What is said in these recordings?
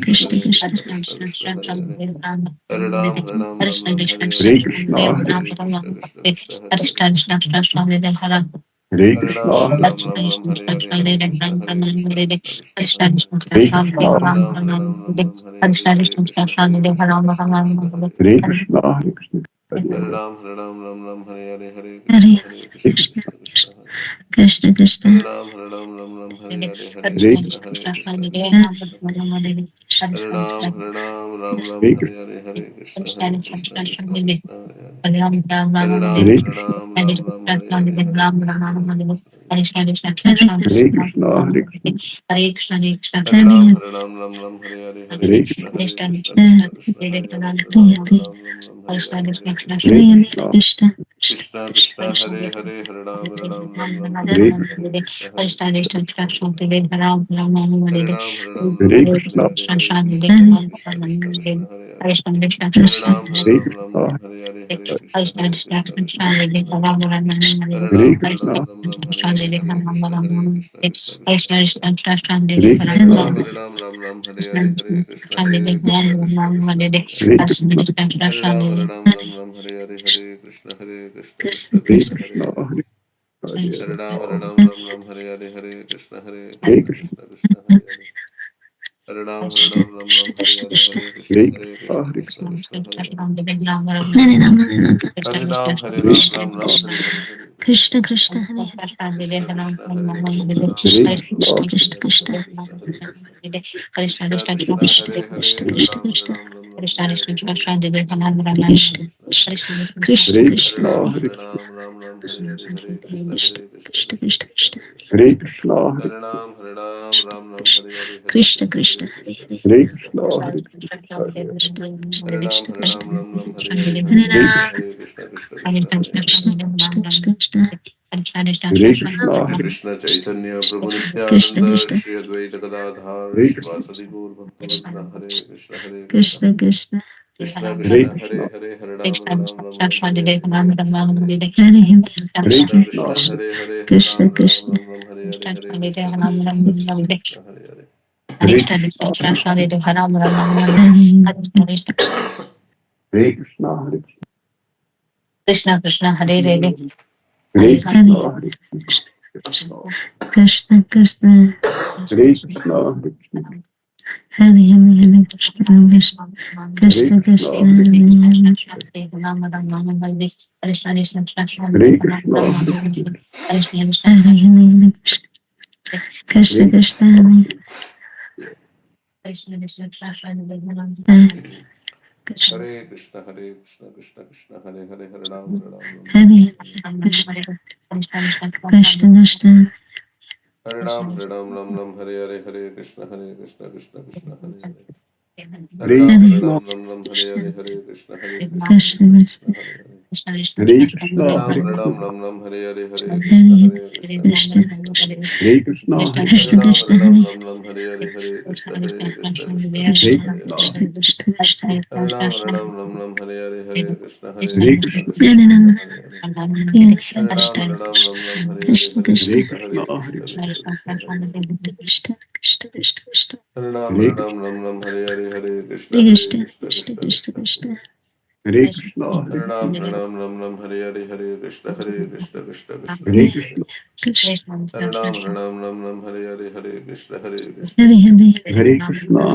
Krishna Krishna Hare Ram, Hare Ram, Ram Ram, Hare Hare, Hare Krishna Krishna, Hare Hare Hare, Krishna, Krishna Krishna Krishna Hare Hare, Hare Hare Krishna, Ram, Hare Hare Ram, Krishna, Ram Ram, Hare Hare, Hare Krishna, Hare Krishna, Krishna Krishna Hare Hare, Hare Krishna, Hare Hare Ram, Hare Krishna, Ram, Ram Ram, Hare Hare, Hare Krishna, Hare Krishna, Krishna Krishna Hare Hare Hare, Krishna, Hare Krishna, Hare Hare Ram, Hare Ram, Ram Ram, Hare Hare, Hare Krishna, Hare Hare Krishna, Krishna Krishna Krishna Hare Hare, Krishna Krishna Hare Ram, Hare Ram, Ram Ram, Hare Hare, Hare Hare Krishna, Krishna, Hare Krishna, Krishna Hare Krishna Hare Hare, Hare Ram, Hare Ram, Ram Ram, Hare Hare Krishna, Hare, Hare Krishna, Hare Krishna, Krishna Krishna Hare Hare, Hare Ram, Hare Hare Krishna, Ram, Ram Ram, Hare Hare, Hare Krishna, Hare Krishna, Krishna Krishna Hare Hare Hare, Hare Krishna Krishna, Hare Krishna, Hare Hare Ram, Hare Hare Ram, Ram Ram, Hare Hare, Hare Hare Krishna, Krishna, Hare Krishna, Hare Krishna Krishna, Hare Hare, Hare Hare Ram, Hare Hare Ram, Ram Ram, Hare Hare, Hare Krishna, Hare Hare Hare Krishna, Krishna, Krishna Krishna Krishna, Hare Hare, Hare Ram, Hare Ram, Ram Ram, Hare Hare Hare, Krishna, Hare Krishna, Hare Krishna, Krishna Krishna, Hare Ram, Hare Ram, Ram Hare Ram, Hare Krishna, Hare, Hare Krishna, Hare Hare Krishna, Krishna Krishna, Hare Hare, Hare Krishna Ram, Hare Hare Ram, Ram Krishna, Ram, Hare Hare, Hare Krishna, Hare Krishna, Krishna Krishna, Hare Hare Hare Ram, Hare Krishna, Ram, Ram Ram, Hare Hare, Hare Krishna, Hare Krishna, Krishna Krishna, Hare Hare, Hare Hare Krishna, Ram, Hare Ram, Ram Ram, Hare Hare, Hare Krishna, Hare Krishna, Krishna Krishna, Hare Hare, Hare Krishna, Hare Ram, Hare Ram, Ram Ram, Hare Hare, Hare Krishna, Hare Krishna, Krishna Krishna Hare Krishna, Krishna Hare Krishna, Hare, Hare Hare Ram, Hare Ram, Hare Ram Ram, Hare Hare, Hare Krishna, Hare Hare Krishna, Krishna, Krishna Krishna, Hare Hare, Hare Ram, Hare Krishna Ram, Ram Ram, Krishna Hare Krishna Hare, Krishna Hare Krishna, Hare Hare Krishna, Krishna, Hare Krishna Krishna, Hare Hare, Hare Ram Hare Ram Hare Hare Ram, Krishna Ram Krishna, Ram, Krishna Hare Hare, Hare Krishna, Krishna Hare Krishna Krishna, Hare Hare Krishna Krishna, Hare Hare, Hare Ram, Hare Hare Krishna Ram, Krishna, Ram Krishna Ram, Krishna Hare Hare, Krishna Hare Krishna, Hare Krishna, Krishna Krishna Krishna, Krishna Hare Hare, Krishna Hare Krishna Ram, Hare Krishna Ram, Ram Ram, Hare Hare, Hare Krishna, Hare Krishna, Krishna Krishna Krishna, Hare Hare, Krishna Hare Hare Krishna Krishna, Ram, Hare Hare Ram, Ram Ram, Hare Hare, Hare Krishna, Krishna Hare Krishna, Krishna Krishna Krishna Krishna, Krishna Hare Hare, Hare Krishna, Hare Hare Ram, Hare Ram, Ram Ram, Hare Hare, Hare Krishna Krishna, Krishna Hare Hare Krishna, Hare Krishna Hare Krishna, Krishna, Hare Hare, Hare Krishna, Hare Hare Ram, Hare Krishna Ram, Ram Ram, Hare Hare, Hare Hare Hare Krishna, Ram Hare Krishna, Krishna Krishna, Hare Hare, Krishna Krishna Krishna Hare Krishna, Krishna Chaitanya Prabhu Krishna Nityananda Krishna Shri Advaita Gadadhar Hare Krishna, Shivasadi Gaur Bhaktivinoda Hare Krishna, Hare Krishna, Krishna Krishna Krishna Hare Krishna, Krishna, Hare Hare, Hare Ram, Hare Ram, Ram Ram, Hare Hare, Hare Hare Krishna, Hare Krishna, Hare Hare Krishna Krishna, Krishna, Krishna Hare Hare, Hare Krishna Ram, Hare Ram, Krishna Ram Ram, Hare Hare, Hare Krishna, Hare Krishna, Krishna Krishna Krishna, Hare Hare, Hare Krishna, Hare Hare Krishna, Hare Hare Krishna, Hare Krishna, Krishna Krishna Hare Krishna, Hare Krishna, Hare Hare Krishna Krishna Hare Krishna Krishna, Krishna Hare Hare Hare Hare Krishna, Hare Krishna, Hare Hare Krishna Hare Krishna Hare Hare Krishna Hare Krishna, Hare Krishna, Krishna Krishna, Hare Hare, Hare Ram, Hare Ram, Ram Ram, Hare Hare Hare, Krishna Krishna Krishna Hare Ram, Hare Ram, Ram Ram, Hare Hare, Hare Krishna, Hare Krishna, Krishna Krishna, Hare Hare, Hare Hare Ram, Hare Hare Krishna, Ram, Ram Ram, Hare Hare, Hare Krishna, Hare Krishna, Krishna Krishna Krishna, Krishna Hare Hare, Hare Hare Krishna, Ram, Hare Hare Krishna, Ram, Ram Ram, Hare Hare, Hare Krishna, Hare Hare Krishna, Krishna Krishna Krishna, Hare Hare, Hare Krishna, Hare Hare Krishna Krishna, Ram, Krishna Hare Ram, Hare Ram Ram, Hare Hare, Hare Krishna, Hare Krishna, Krishna Krishna Krishna, Hare Hare Krishna, Hare, Krishna Krishna Hare Ram, Hare Ram, Ram Ram, Hare Hare, Hare Krishna, Hare Hare Krishna, Krishna, Krishna Hare Krishna, Rama Hare Hare, Krishna Hare Ram, Hare Krishna Ram, Ram Ram, Hare Hare, Krishna Hare Krishna Hare Krishna, Krishna, Hare Hare Krishna, Krishna, Krishna Krishna, Hare Hare, Krishna Krishna Krishna Hare Ram, Hare Hare Krishna, Ram, Ram Ram, Hare Hare, Hare Krishna, Hare Krishna Krishna, Krishna Krishna Krishna Krishna, Hare Krishna Hare, Hare Krishna, Hare Hare Ram, Hare Krishna, Ram, Ram Ram, Hare Hare, Hare Krishna, Hare Krishna, Krishna Krishna, Hare Hare Hare, Krishna, Krishna Hare Ram, Hare Ram, Ram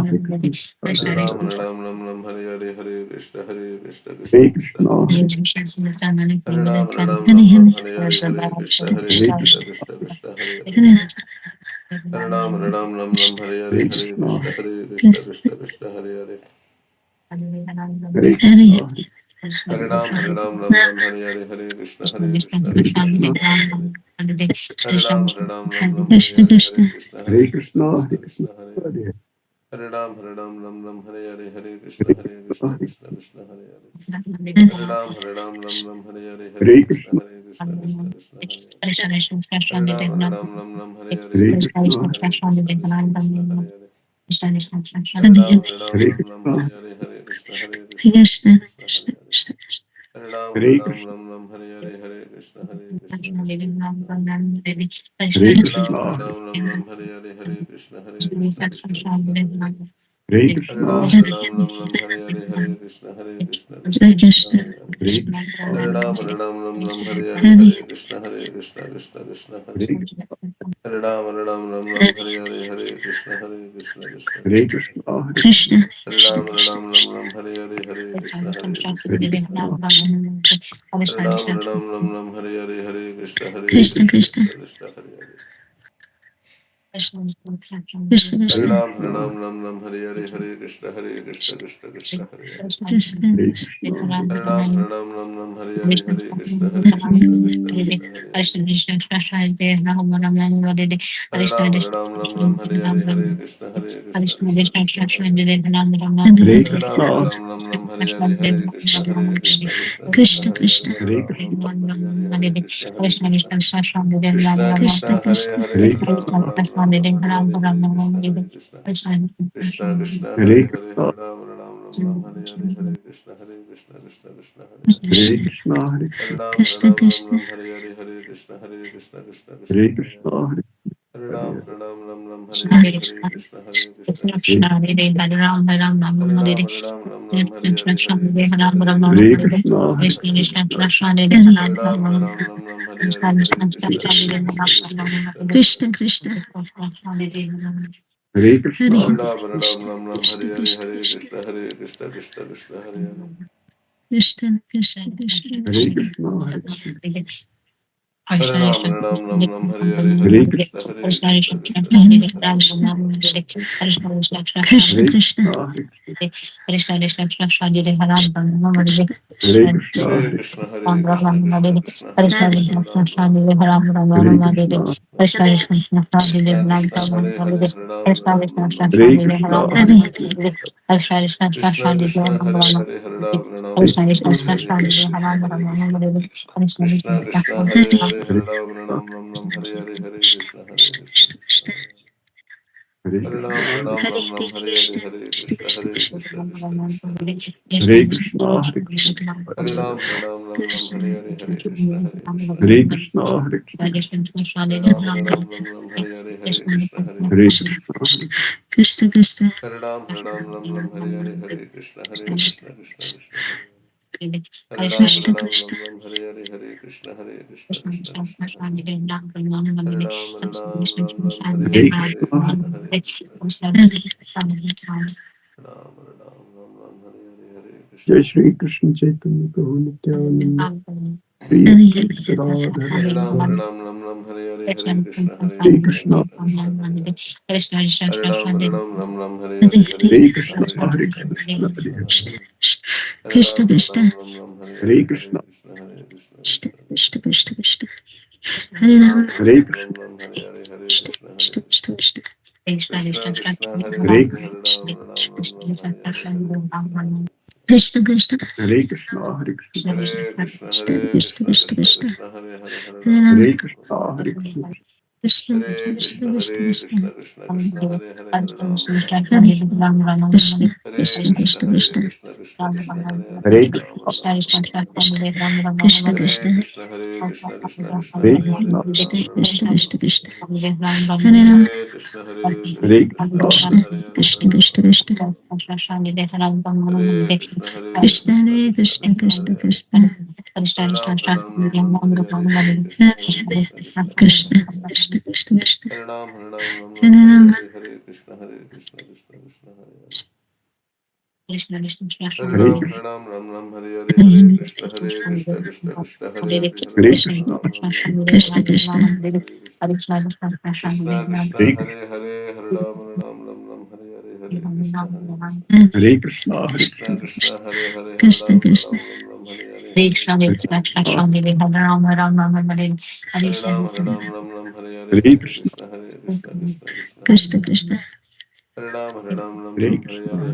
Ram, Hare Hare, Hare Krishna, Hare Krishna, Hare Krishna Hare Krishna, Hare Hare Hare, Krishna, Hare Krishna, Hare Hare Ram, Hare, Hare Ram, Ram Ram, Hare Hare, Hare Krishna, Hare Krishna, Krishna Hare Krishna, Krishna, Hare Hare, Hare Hare Ram, Hare Ram, Hare Ram Ram, Hare Hare Hare, Hare Krishna, Hare Hare Krishna, Krishna, Krishna Krishna, Hare Hare, Hare Hare Ram, Hare Ram, Ram Ram, Hare Hare, Hare Hare Krishna, Krishna, Hare Krishna, Krishna Krishna Krishna, Hare Hare, Hare Hare Krishna, Hare Ram, Hare Ram, Ram Ram, Hare Hare, Hare Krishna, Hare Krishna, Krishna Krishna, Hare Hare, Hare Ram, Hare Ram, Ram Ram, Hare Krishna Hare, Krishna Hare Krishna, Hare Hare Krishna, Krishna, Krishna Hare Krishna, Krishna, Hare Hare, Hare Hare Ram, Hare Ram, Ram Ram, Hare Hare, Hare Krishna, Hare Hare Krishna, Krishna, Hare Krishna Krishna, Hare Hare, Hare Hare Ram, Hare Ram, Ram Ram, Hare Hare, Hare Hare Krishna, Krishna, Hare Krishna, Krishna Krishna, Hare Hare, Hare Ram, Hare Ram, Ram Ram, Hare Hare, Hare Hare Krishna, Krishna, Hare Krishna, Krishna Krishna, Hare Hare, Hare Hare Ram, Hare Ram, Hare Ram Ram, Krishna, Hare Hare, Hare Krishna, Hare Krishna, Krishna Krishna Krishna, Hare Krishna Hare, Krishna Hare Ram, Hare Hare Ram, Krishna, Ram Ram, Hare Hare, Hare Krishna, Hare Krishna, Krishna Krishna, Hare Hare Hare, Hare Ram, Krishna, Hare Ram, Ram Ram, Hare Hare, Hare Krishna, Krishna Krishna, Hare Hare, Hare Hare Krishna, Ram, Hare Hare Ram, Ram Ram, Hare Hare, Hare Krishna, Krishna, Hare Krishna, Krishna, Hare Hare. Krishna, Hare Ram, Hare Ram, Ram Ram, Hare Hare, Hare Hare Krishna, Krishna, Krishna, Hare Hare Hare. Hare Ram, Hare Ram, Ram Ram, Hare Hare, Hare Krishna, Krishna, Krishna, Hare Krishna, Hare Krishna, Hare. Hare Krishna, Hare Krishna, Ram, Hare Krishna, Ram, Ram Ram, Hare Hare, Hare Krishna, Krishna, Hare Krishna, Krishna, Hare Hare. Hare Ram, Hare Ram, Ram Ram, Hare Hare, Hare Krishna, Hare Krishna, Krishna, Krishna, Krishna, Krishna, Krishna, Hare Hare. Krishna, Hare Krishna, Ram, Hare Ram, Ram Ram, Hare Hare, Hare Krishna, Krishna, Krishna, Krishna, Hare Hare. Krishna, Hare Krishna, Krishna, Hare Hare Ram, Hare Ram, Ram Ram, Hare Hare, Krishna, Hare Krishna, Krishna, Krishna, Krishna, Krishna, Hare Hare. Krishna, Krishna, Hare Ram, Hare Ram, Ram Ram, Hare Hare, Hare Krishna, Krishna, Krishna, Hare Hare. Hare Hare Ram, Hare Krishna, Ram, Ram Ram, Hare Hare, Hare Krishna, Krishna, Krishna, Krishna, Hare Hare. Hare Hare Ram, Ram Krishna, Ram, Hare Hare, Hare Krishna, Krishna. Krishna, Krishna, Krishna, Hare Krishna, Hare, Hare Hare Ram, Krishna, Hare Ram, Ram Ram, Hare Hare, Hare Krishna, Krishna. Krishna, Krishna, Hare Hare Hare, Krishna, Hare Ram, Hare Ram, Ram Ram, Hare Hare, Hare Krishna, Krishna, Krishna, Hare Hare. Hare Krishna, Hare Hare Ram, Hare Krishna, Ram, Ram Krishna, Ram, Hare Hare, Hare Krishna, Krishna, Krishna, Hare Hare Krishna, Hare. Hare Hare Ram, Hare Hare Ram, Ram Ram, Hare Krishna, Hare, Hare Krishna, Krishna, Krishna, Krishna, Krishna, Krishna, Hare Hare. Hare Ram, Hare Ram, Hare Ram, Ram, Hare Hare Ram, Ram Ram, Hare Krishna, Hare, Krishna, Hare Hare Krishna, Ram, Ram, Hare Krishna, Hare Krishna, Krishna, Hare Krishna, Krishna, Hare Krishna, Hare. Krishna, Hare Hare Ram, Ram, Hare Ram, Ram, Ram Ram, Hare Hare, Krishna, Hare Krishna, Krishna, Krishna, Krishna, Krishna, Krishna, Krishna. Krishna, Krishna, Hare Hare Hare Krishna, Ram, Hare Ram, Krishna, Ram Ram, Krishna, Hare Hare, Krishna, Hare Krishna, Krishna, Krishna, Krishna, Krishna, Hare Hare. Krishna, Krishna, Krishna, Hare Krishna, Krishna, Hare Hare Krishna, Ram, Krishna, Hare Ram, Ram Ram, Hare Hare, Hare Hare Krishna, Krishna, Krishna, Krishna, Hare Krishna, Hare Hare. Krishna, Hare Krishna, Krishna, Hare Krishna, Hare Krishna, Krishna, Hare Hare Krishna, Hare Krishna, Krishna, Krishna, Hare Hare, Hare Hare Ram, Ram Ram, Hare Krishna, Hare Krishna, Krishna, Hare Hare, Hare Ram, Ram Ram, Ram Hare Hare Hare, Krishna, Krishna, Hare Hare Krishna, Krishna. Krishna, Krishna, Hare Hare, Hare Ram, Ram Krishna, Ram, Krishna, Hare Krishna, Hare, Hare Krishna, Hare Krishna. Krishna, Krishna, Hare Hare, Hare Ram, Ram Ram, Hare Hare, Hare Krishna, Krishna, Krishna, Hare Hare. Hare Hare Krishna, Ram, Hare Hare Ram, Hare Ram Ram, Hare Hare, Hare Krishna, Krishna, Krishna, Krishna, Hare Hare. Hare Krishna, Hare Hare Ram, Hare Ram, Ram Ram, Hare Hare, Hare Krishna, Krishna, Hare Krishna, Krishna, Krishna, Hare Hare Hare. Hare Ram, Hare Ram, Ram Ram, Hare Hare, Hare Krishna, Hare Krishna, Krishna, Krishna. Krishna, Krishna, Hare Ram, Hare Ram, Ram Ram, Hare Hare, Hare Krishna, Krishna, Krishna, Krishna, Hare Hare. Hare Ram, Hare Krishna, Ram, Krishna, Ram Ram, Hare Hare, Hare Krishna, Krishna, Krishna, Krishna, Krishna, Krishna, Krishna, Hare Hare. Hare Ram, Hare Krishna, Ram, Krishna, Ram Ram, Krishna, Hare Hare Hare, Hare Hare Krishna, Krishna, Krishna, Krishna, Krishna. Hare Ram, Hare Ram, Ram Ram, Hare Hare, Hare Krishna. Jai Shri Krishna Chaitanya Prabhu Nityananda Shri Hare Advaita Gadadhara Hare Ram, Hare Sivasadi Ram, Ram Ram, Hare Hare, Krishna, Hare Krishna, Hare Krishna, Krishna, Krishna, Krishna, Hare Hare. Krishna, Hare Ram, Hare Ram, Ram Ram, Hare Hare Hare, Hare Hare Krishna, Krishna, Hare Krishna, Krishna, Krishna, Hare Krishna, Hare Hare Hare. Hare Krishna, Ram, Hare Krishna, Ram, Ram Ram, Hare Hare Hare, Hare Krishna, Krishna, Krishna, Krishna, Krishna, Krishna, Krishna. Krishna, Krishna, Hare Hare Ram, Ram, Hare Hare Ram, Krishna, Ram Ram, Hare Hare, Hare Krishna, Krishna, Krishna, Krishna, Krishna, Krishna, Krishna, Hare Hare Hare, Krishna, Hare Ram, Ram Ram Ram, Hare Hare, Hare Krishna, Krishna, Krishna, Hare Krishna, Hare Krishna, Hare Krishna, Krishna, Hare Krishna, Krishna, Krishna, Krishna Krishna, Krishna, Hare Hare, Hare Hare Ram, Ram, Hare Ram Ram, Krishna, Hare Hare Hare. Krishna, Krishna, Hare Krishna, Krishna, Krishna, Hare Krishna, Krishna, Krishna Krishna, Hare Hare, Hare Ram, Ram Ram, Hare Hare Hare. Krishna, Hare Krishna, Krishna, Krishna, Hare Krishna, Krishna, Krishna Krishna, Hare Hare, Hare Hare Krishna, Ram, Ram Ram, Hare Hare. Krishna, Hare Krishna, Krishna, Hare Krishna, Krishna Krishna, Hare Hare Hare, Krishna, Hare Krishna, Ram, Ram Krishna, Ram, Krishna, Hare Krishna, Hare. Hare Ram, Hare Krishna, Hare Krishna, Hare Krishna Krishna, Krishna, Krishna, Hare Hare, Hare Krishna, Ram, Krishna, Ram Krishna, Ram. Hare Krishna, Hare Krishna, Krishna, Hare Krishna Krishna, Krishna, Krishna, Hare Hare. Krishna, Hare Ram, Hare Ram, Ram Ram, Hare Hare, Hare Krishna, Hare Hare Krishna, Krishna Krishna, Krishna, Hare Hare. Krishna, Krishna, Krishna, Hare Ram, Hare Ram, Ram Hare Ram, Hare Ram, Hare, Hare Krishna, Krishna Krishna, Hare Hare. Hare Hare Ram, Hare Krishna, Ram, Ram Ram, Hare Hare, Hare Krishna, Krishna Krishna, Hare Hare, Hare Hare Ram, Hare Krishna, Ram, Ram Ram, Hare Krishna, Hare, Hare Krishna, Krishna, Hare Krishna. Krishna Krishna, Hare Hare Hare, Hare Ram, Ram Ram, Hare Hare, Hare Krishna, Krishna. Hare Krishna, Hare Krishna Krishna, Krishna, Hare Hare, Hare Krishna, Ram, Krishna, Ram Hare Hare, Hare Krishna, Krishna, Krishna, Krishna Krishna, Krishna. Hare Hare Krishna, Ram, Hare Ram, Ram Ram, Hare Hare, Hare Hare Krishna, Krishna, Krishna Krishna, Hare Krishna, Hare. Krishna, Hare Ram, Hare Ram, Ram Hare Ram, Hare Krishna, Hare, Hare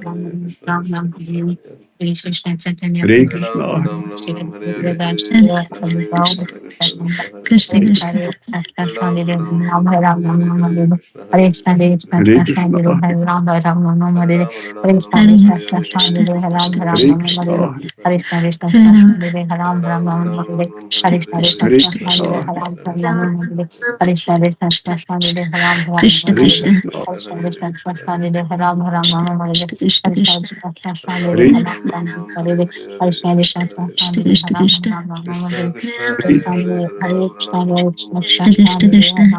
Hare Krishna, Krishna, Krishna, Hare Hare. Krishna, Chaitanya Hare Hare Prabhu, Ram, Krishna, Hare Hare Ram, Ram Ram, Hare Hare, Krishna, Hare Krishna, Krishna, Krishna, Hare Hare. Krishna, Hare Krishna, Krishna, Hare Ram, Hare Ram, Ram Ram, Hare Hare, Hare Krishna, Hare Krishna, Krishna, Krishna. Hare Hare Ram, Hare Ram, Ram Ram, Hare Hare, Hare Krishna, Hare Krishna, Krishna, Krishna, Krishna. Hare Ram, Hare Ram, Ram Ram, Hare Hare, Hare Hare Krishna, Krishna, Krishna, Krishna, Hare Hare. Krishna, Krishna, Hare Krishna, Krishna, Krishna, Hare Hare Krishna Hare Krishna Ram Krishna Ram Hare Mama Hare Hare Krishna Ram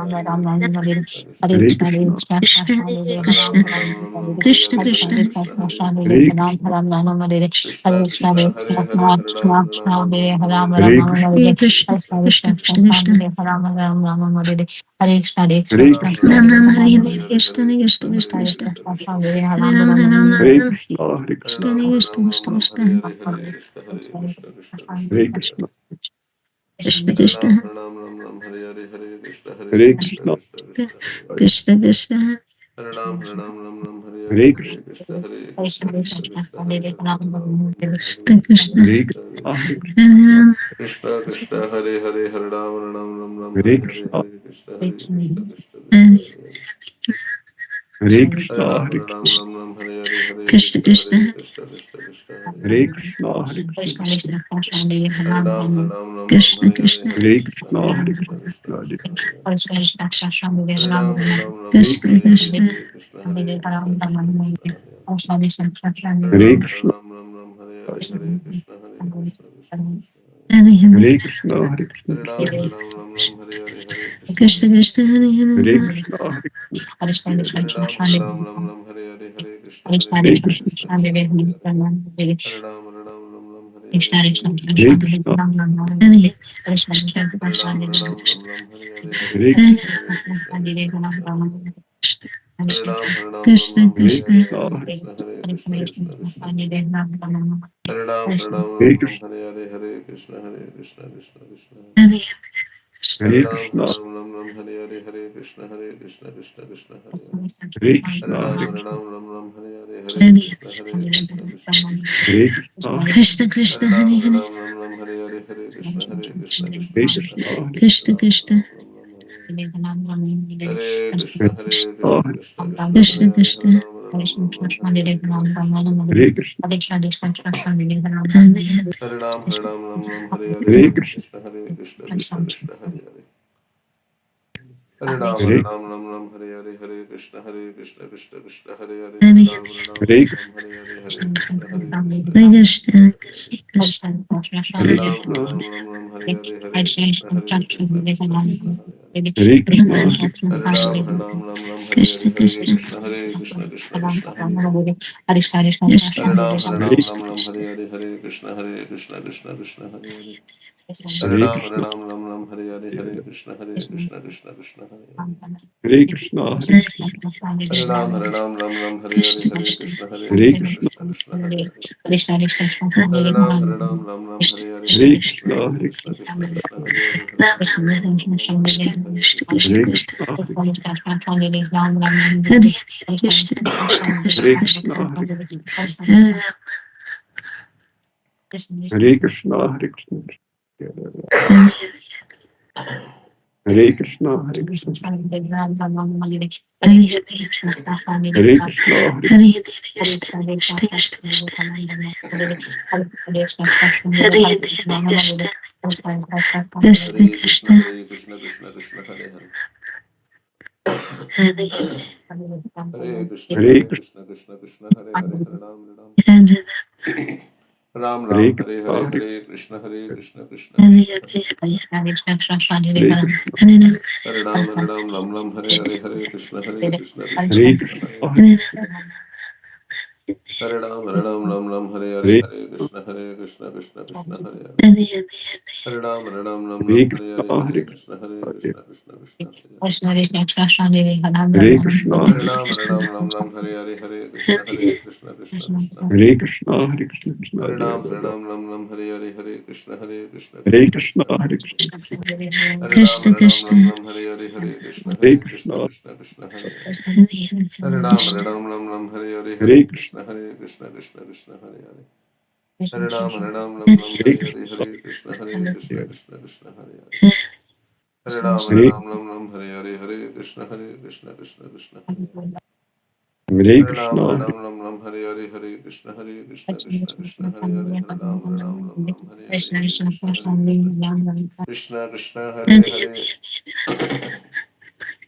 Hare Ram Krishna, Ram Ram Ram Hare Hare Hare Hare Krishna Krishna Hare Krishna Krishna Krishna Hare Krishna, Ram Ram Mama Krishna Hare Krishna Hare Hare Krishna Hare Hare Hare Ram Krishna Ram Hare Ram Ram Hare Krishna Krishna Hare Krishna Ram Hare Ram Hare Mama Hare Krishna Krishna Hare Hare Krishna Krishna, Krishna Krishna Hare Ram Ram Ram Ram Ram Ram Hare Hare Krishna Hare Krishna Hare Krishna, Krishna Krishna Hare Krishna Krishna Hare Hare Ram Krishna, Ram Mama Hare Krishna Krishna Krishna Krishna Hare Krishna Hare Hare Ram Krishna Ram Krishna Ram Hare Ram Ram Hare Ram Hare Hare Mama Krishna, Hare Krishna Krishna Krishna Krishna Krishna Krishna Krishna Krishna, Hare Ram Ram Mama Hare Hare Krishna Hare Krishna Ram Krishna Krishna, Ram Hare Hare Ram Krishna, Ram Ram Hare Hare Hare Krishna Krishna Hare Krishna Krishna Krishna Krishna Hare Krishna Ram Ram Mama Hare Krishna, Hare Krishna, Ram Hare Ram Ram Ram Krishna Hare Hare Hare Krishna Hare Krishna Krishna Krishna Hare Hare Krishna, Hare Krishna Ram Krishna, Ram Ram Ram Hare Hare Hare Krishna Hare Hare Krishna Krishna, Krishna Krishna Hare Hare Krishna Krishna, Ram Ram Ram Ram Hare Hare Hare Krishna, Hare Krishna Hare Krishna Krishna Krishna Hare Hare Ram Ram Ram Hare Krishna Krishna Krishna, Krishna Hare Hare Krishna Krishna, Krishna Krishna Hare Hare Hare Ram Ram Hare Hare Hare Krishna, Hare Krishna Hare Krishna Krishna Krishna Hare Hare Hare Krishna, Ram Hare Ram Krishna, Ram Ram Hare Hare Hare Krishna Krishna Hare Krishna, Krishna Krishna Krishna Hare Hare Hare Krishna, Hare Krishna, Hare Ram Ram Krishna Hare Hare Krishna, Hare Hare Krishna Krishna, Hare Hare Krishna Krishna, Krishna Hare Krishna Hare Hare Krishna Hare Ram Ram Ram Ram Krishna Hare Hare Krishna, Hare Krishna Hare Krishna Krishna Krishna Hare Hare Hare Ram Krishna, Ram Ram Ram Hare Hare Hare Krishna Hare Krishna Krishna Krishna Hare Krishna, Hare Krishna, Hare Ram Ram Ram Hare Hare Hare Krishna Krishna Hare Krishna, Krishna Krishna Hare Krishna Krishna, Hare Krishna, Hare Ram Ram Ram Hare Hare Hare Krishna Hare Hare Krishna Krishna, Krishna Krishna Hare Hare Hare Ram Ram Hare Hare Hare Krishna Hare Hare Krishna, Krishna Krishna Krishna Hare Ram Ram Hare Hare Hare Hare Krishna Krishna, Hare Krishna Krishna Krishna Hare Hare Hare Ram Krishna Hare Krishna, Hare Hare Hare Krishna Hare Krishna Krishna Krishna Hare Hare Hare Ram Krishna, Hare Hare Hare Krishna Hare Krishna Krishna Krishna Hare Hare Hare Krishna, Ram Hare Hare Hare Krishna Hare Krishna Krishna Krishna Hare Hare Hare Hare Krishna, Hare Krishna, Ram Hare Hare Hare Krishna Hare Krishna Krishna Krishna Hare Hare Krishna, Hare Ram Hare Hare Hare Krishna Hare Krishna Krishna Hare Krishna Krishna, Hare Hare Hare Krishna, Hare Hare Krishna, Krishna Hare Krishna Krishna Hare Hare Hare Ram Hare Hare Hare Krishna Hare Krishna, Hare Ram Hare Hare Hare Hare Krishna, Krishna Hare Krishna Krishna Krishna Hare Hare Hare Hare Ram Hare Hare Hare Krishna Hare Krishna Krishna Krishna Hare Hare Hare Ram Hare Hare Hare Krishna Hare Krishna Hare Krishna Krishna, Krishna Hare Hare Hare Hare Ram Krishna, Hare Hare Hare Krishna Hare Krishna Krishna Krishna Hare Hare Hare Krishna, Hare Ram Hare Hare Hare Krishna Hare Krishna Krishna Krishna Hare Hare Hare Hare Ram Hare Hare Hare Krishna Hare Krishna Krishna Krishna Hare Hare Hare Hare Krishna, Ram Hare Hare Hare Krishna Hare Krishna Krishna Krishna Hare Hare Hare Krishna, Hare Hare Ram Hare Hare Hare Krishna Hare Hare Krishna Krishna, Krishna Krishna Hare Hare Krishna Krishna Krishna Hare Hare Ram Ram Hare Hare Krishna Hare Hare Krishna Krishna, Hare Hare Krishna Krishna, Krishna Krishna Hare Hare Hare Krishna Krishna Ram Hare Hare Krishna Hare Hare Krishna, Krishna Hare Krishna Krishna Krishna Ram Ram Hare Krishna, Hare Hare Krishna, Hare Krishna, Hare Krishna, Hare Krishna, Hare Krishna, Hare Hare Krishna Krishna Krishna Hare Hare Hare Hare Krishna, Krishna Krishna Krishna Hare Hare Hare Hare Ram Hare Krishna, Hare Hare Hare Krishna Hare Krishna Krishna Krishna Hare Hare Krishna, Hare Ram Hare Hare Hare Krishna Hare Krishna Krishna Hare Krishna Krishna, Hare Hare Ram Hare Hare Hare Hare Krishna Hare Krishna Krishna Krishna Hare Hare Hare Hare Ram Hare Krishna, Hare Hare Hare Krishna, Krishna Hare Krishna Krishna Krishna Hare Hare Hare Krishna, Hare Hare Ram Hare Hare Hare Krishna Hare Krishna Krishna Krishna Hare Hare Hare Krishna, Hare Krishna, Krishna Hare Hare Ram Hare Hare Hare Krishna Hare Krishna Hare Krishna Krishna, Krishna Hare Hare Hare Krishna, Hare Ram Hare Hare Hare Krishna Hare Hare Krishna Krishna, Krishna Krishna Hare Hare Hare Ram Hare Hare Hare Hare Krishna, Krishna Hare Krishna Krishna Krishna Hare Hare Hare Hare Hare Krishna, Hare Krishna Hare Krishna Krishna Krishna Hare Hare Hare Hare Hare Hare Hare Krishna Hare Krishna Krishna Krishna Hare Hare Hare Hare Krishna, Hare Hare Hare Krishna Hare Krishna Krishna Krishna Hare Hare Hare Hare Hare Hare Krishna Hare Krishna Krishna Krishna Hare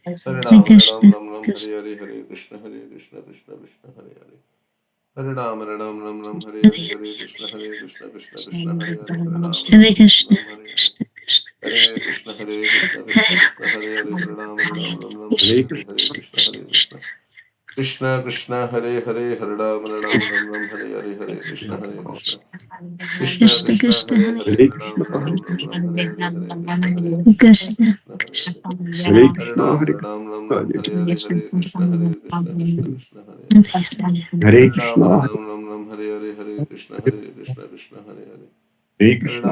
Hare Hare Ram Ram Ram Hare Hare Hare Krishna Krishna Krishna Hare Hare Hare Ram Ram Hare Hare Hare Krishna Krishna Krishna Hare Hare Hare Ram Ram Hare Hare Hare Krishna Krishna Krishna Hare Hare Hare Ram Ram Hare Hare Hare Hare Krishna Krishna Krishna Krishna Hare Hare Hare Ram Ram Hare Hare Hare Krishna Krishna Krishna Krishna Hare Hare Hare Hare Ram Krishna, Hare Krishna, Ram Hare Hare Hare Krishna Krishna, Krishna Hare Hare Hare Hare Krishna, Hare Ram Hare Hare Hare Krishna Krishna Krishna Hare Hare Hare Hare Ram Krishna, Hare Hare Hare Krishna Krishna Hare Hare Hare Hare Krishna,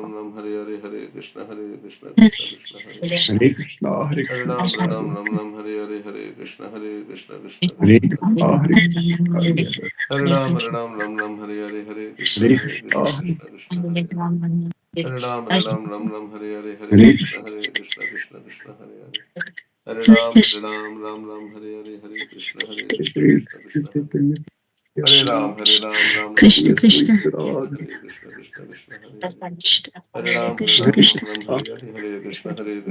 Ram Hare Hare Hare Hare Krishna Krishna Hare Hare Krishna, Hare Hare Krishna, Ram Hare Hare Hare Krishna Krishna Hare Hare Hare Krishna, Hare Hare Ram Hare Hare Hare Krishna Hare Krishna Krishna, Krishna Hare Hare Hare Ram Hare Hare Hare Hare Krishna Krishna Hare Hare Hare Ram Hare Hare Hare Krishna Krishna Hare Hare Hare Ram Krishna, Hare Hare Krishna, Hare Krishna Krishna Hare Hare Hare Ram Krishna, Krishna, Hare Hare Hare Krishna Krishna Hare Hare Krishna, Hare Ram Krishna,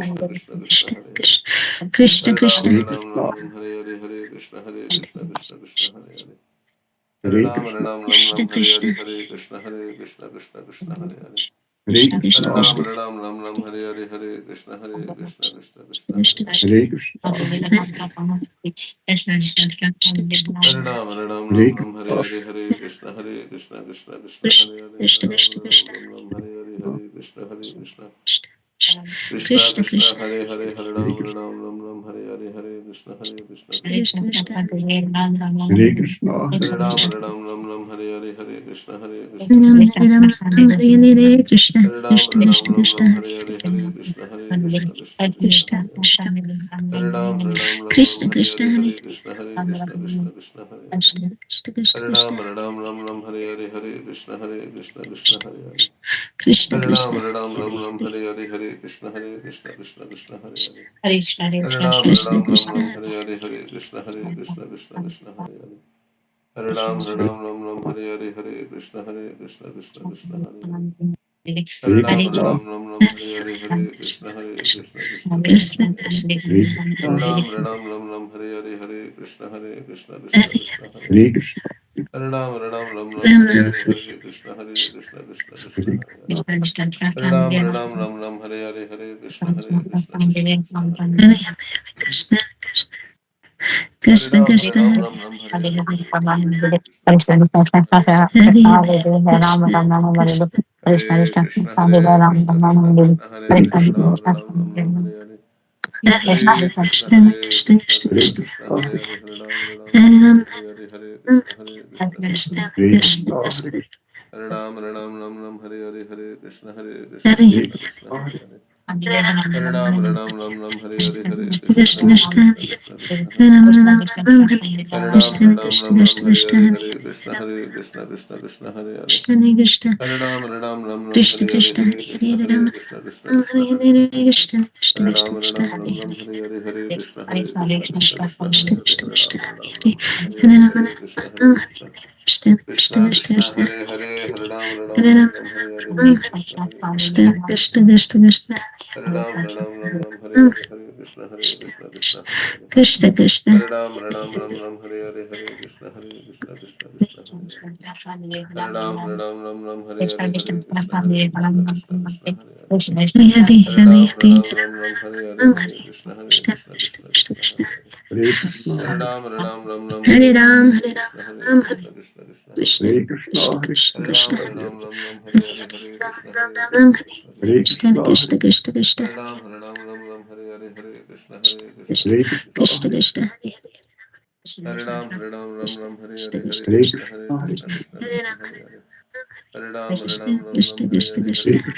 Hare Hare Hare Krishna Krishna Hare Hare Hare Hare Ram Krishna, Krishna, Hare Krishna, Hare Hare Krishna Krishna Hare Hare Hare Krishna, Hare Krishna, Krishna, Ram Krishna, Hare Hare Hare Krishna Krishna Hare Krishna, Hare Hare Krishna, Hare Ram Hare Hare Krishna, Hare Hare Krishna Krishna Hare Hare Hare Krishna, Ram Hare Hare Hare Krishna Krishna Krishna, Krishna Krishna, Hare Hare Hare Hare Ram Krishna, Hare Hare Hare Krishna Krishna, Krishna Hare Hare Hare Krishna, Hare Hare Ram Krishna, Hare Hare Hare Krishna Ram, Krishna Ram, Hare Hare, Krishna, Hare Ram Krishna, Krishna, Krishna, Hare Hare Krishna Krishna, Hare Krishna, Hare Ram Krishna, Hare Krishna, Hare Hare Hare Krishna Hare Hare Krishna, Krishna, Hare Krishna, Ram Hare Hare Krishna Hare Hare Krishna, Hare Ram Krishna, Hare Hare Krishna Hare Hare Krishna, Hare Ram Krishna, Krishna, Hare Hare Krishna Krishna Hare Hare Hare Ram Hare Hare Krishna Hare Hare Hare Hare Ram Krishna, Hare Hare Krishna Krishna Krishna, Hare Hare Hare Hare Krishna, Ram Hare Hare Krishna Krishna Hare Hare Hare Krishna, Hare Ram Hare Ram, Hare Krishna Krishna Hare Hare Hare Hare Ram Hare Hare Krishna Krishna Hare Hare Hare Krishna, Hare Krishna, Ram Krishna, Hare Hare Hare Krishna, Krishna, Hare Krishna Hare Krishna Hare Hare Ram Hare Hare Hare Krishna Krishna, Hare Krishna, Krishna Hare Krishna, Krishna Krishna, Hare Hare Hare Ram, Hare Hare Krishna Krishna, Hare Krishna, Krishna, Hare Krishna, Hare Hare Krishna Hare Hare Krishna Krishna, Hare Hare Hare Hare Krishna Krishna, Krishna Krishna, Krishna Hare Hare Ram, Hare Ram, Ram, Hare Krishna, Krishna, Krishna, Krishna, Hare Hare Krishna Hare Hare Krishna, Krishna, Hare Krishna, Krishna, Krishna Hare Hare Ram, Krishna Ram, Krishna Hare Hare Hare, Hare Krishna, Krishna, Hare Krishna, Ram Krishna, Hare Krishna Krishna, Krishna Hare Krishna, Hare Krishna, Hare Krishna, Ram Hare Hare Hare Hare Krishna Ram, Hare Krishna Krishna, Krishna, Krishna Krishna, Krishna Krishna, Hare Hare Hare Hare Ram, Hare Ram, Hare Krishna Hare Hare Krishna, Krishna, Krishna, Krishna, Hare Ram, Hare Krishna Hare Hare Krishna, Krishna, Hare Hare Krishna Hare Hare Hare Hare Hare Hare, Hare Hare Ram, Hare, Hare Ram, Hare Krishna, Hare Krishna, Krishna, Krishna, Krishna Krishna, Krishna, Krishna, Hare Hare. Hare Krishna, Hare Hare Ram, Hare Hare Ram, Hare Hare Krishna, Hare Ram, Krishna, Krishna Krishna, Hare Krishna, Hare. Krishna, Krishna, Hare Krishna, Hare Krishna, Ram, Krishna, Hare Krishna, Hare Ram, Krishna, Krishna Hare Krishna, Hare Krishna, Krishna, Hare. Hare Krishna, Krishna, Krishna, Hare Ram, Hare Krishna, Krishna, Hare Krishna Krishna, Krishna, Krishna, Hare Hare Krishna, Hare. Hare Hare Ram, Krishna, Krishna, Krishna, Hare Hare Krishna, Krishna, Hare Hare Krishna, Krishna, Krishna Hare Krishna, Ram, Hare Hare. Hare Ram, Krishna, Krishna, Hare Krishna, Hare Krishna, Hare Krishna, Krishna, Hare Krishna, Hare Krishna Ram, Krishna, Hare Hare. Hare Ram, Krishna, Hare Krishna, Krishna Krishna, Hare Hare.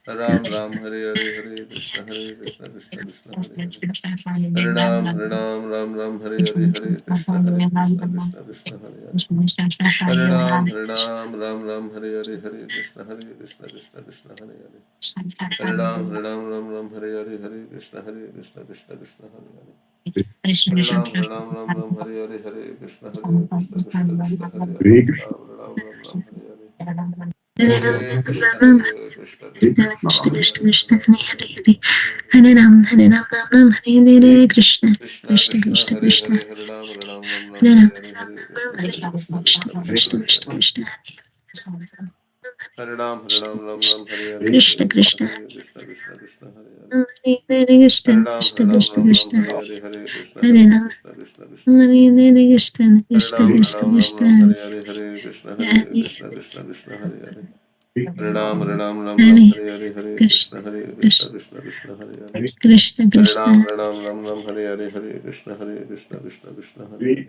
Hare Ram, Hare Hare Krishna, Krishna Krishna, Hare Hare. Hare Ram, Hare Krishna, Krishna Krishna, Hare Hare. Hare Ram, Hare Krishna, Krishna Krishna, Hare Hare. Hare Ram, Hare Krishna, Krishna Krishna, Hare Hare. Hare Krishna, Hare Ram, Hare Hare. Hare Krishna, Hare Krishna, Krishna Krishna Krishna, Krishna Hare Krishna Hare, Hare Hare Hare Ram Ram Hare Krishna Krishna Krishna Krishna, Krishna Hare Krishna Hare, Hare Ram, Ram, Hare Hare Ram Hare, Hare Krishna, Hare Krishna Krishna, Krishna Krishna Krishna, Krishna Hare Hare. Krishna Hare Ram, Ram, Hare Hare, Hare Krishna Krishna, Krishna Hare Krishna, Krishna Krishna, Hare Hare. Hare Krishna Hare Ram, Krishna Krishna Ram, Krishna Hare Hare, Hare Krishna, Hare Hare Ram Krishna, Krishna Krishna, Hare Hare.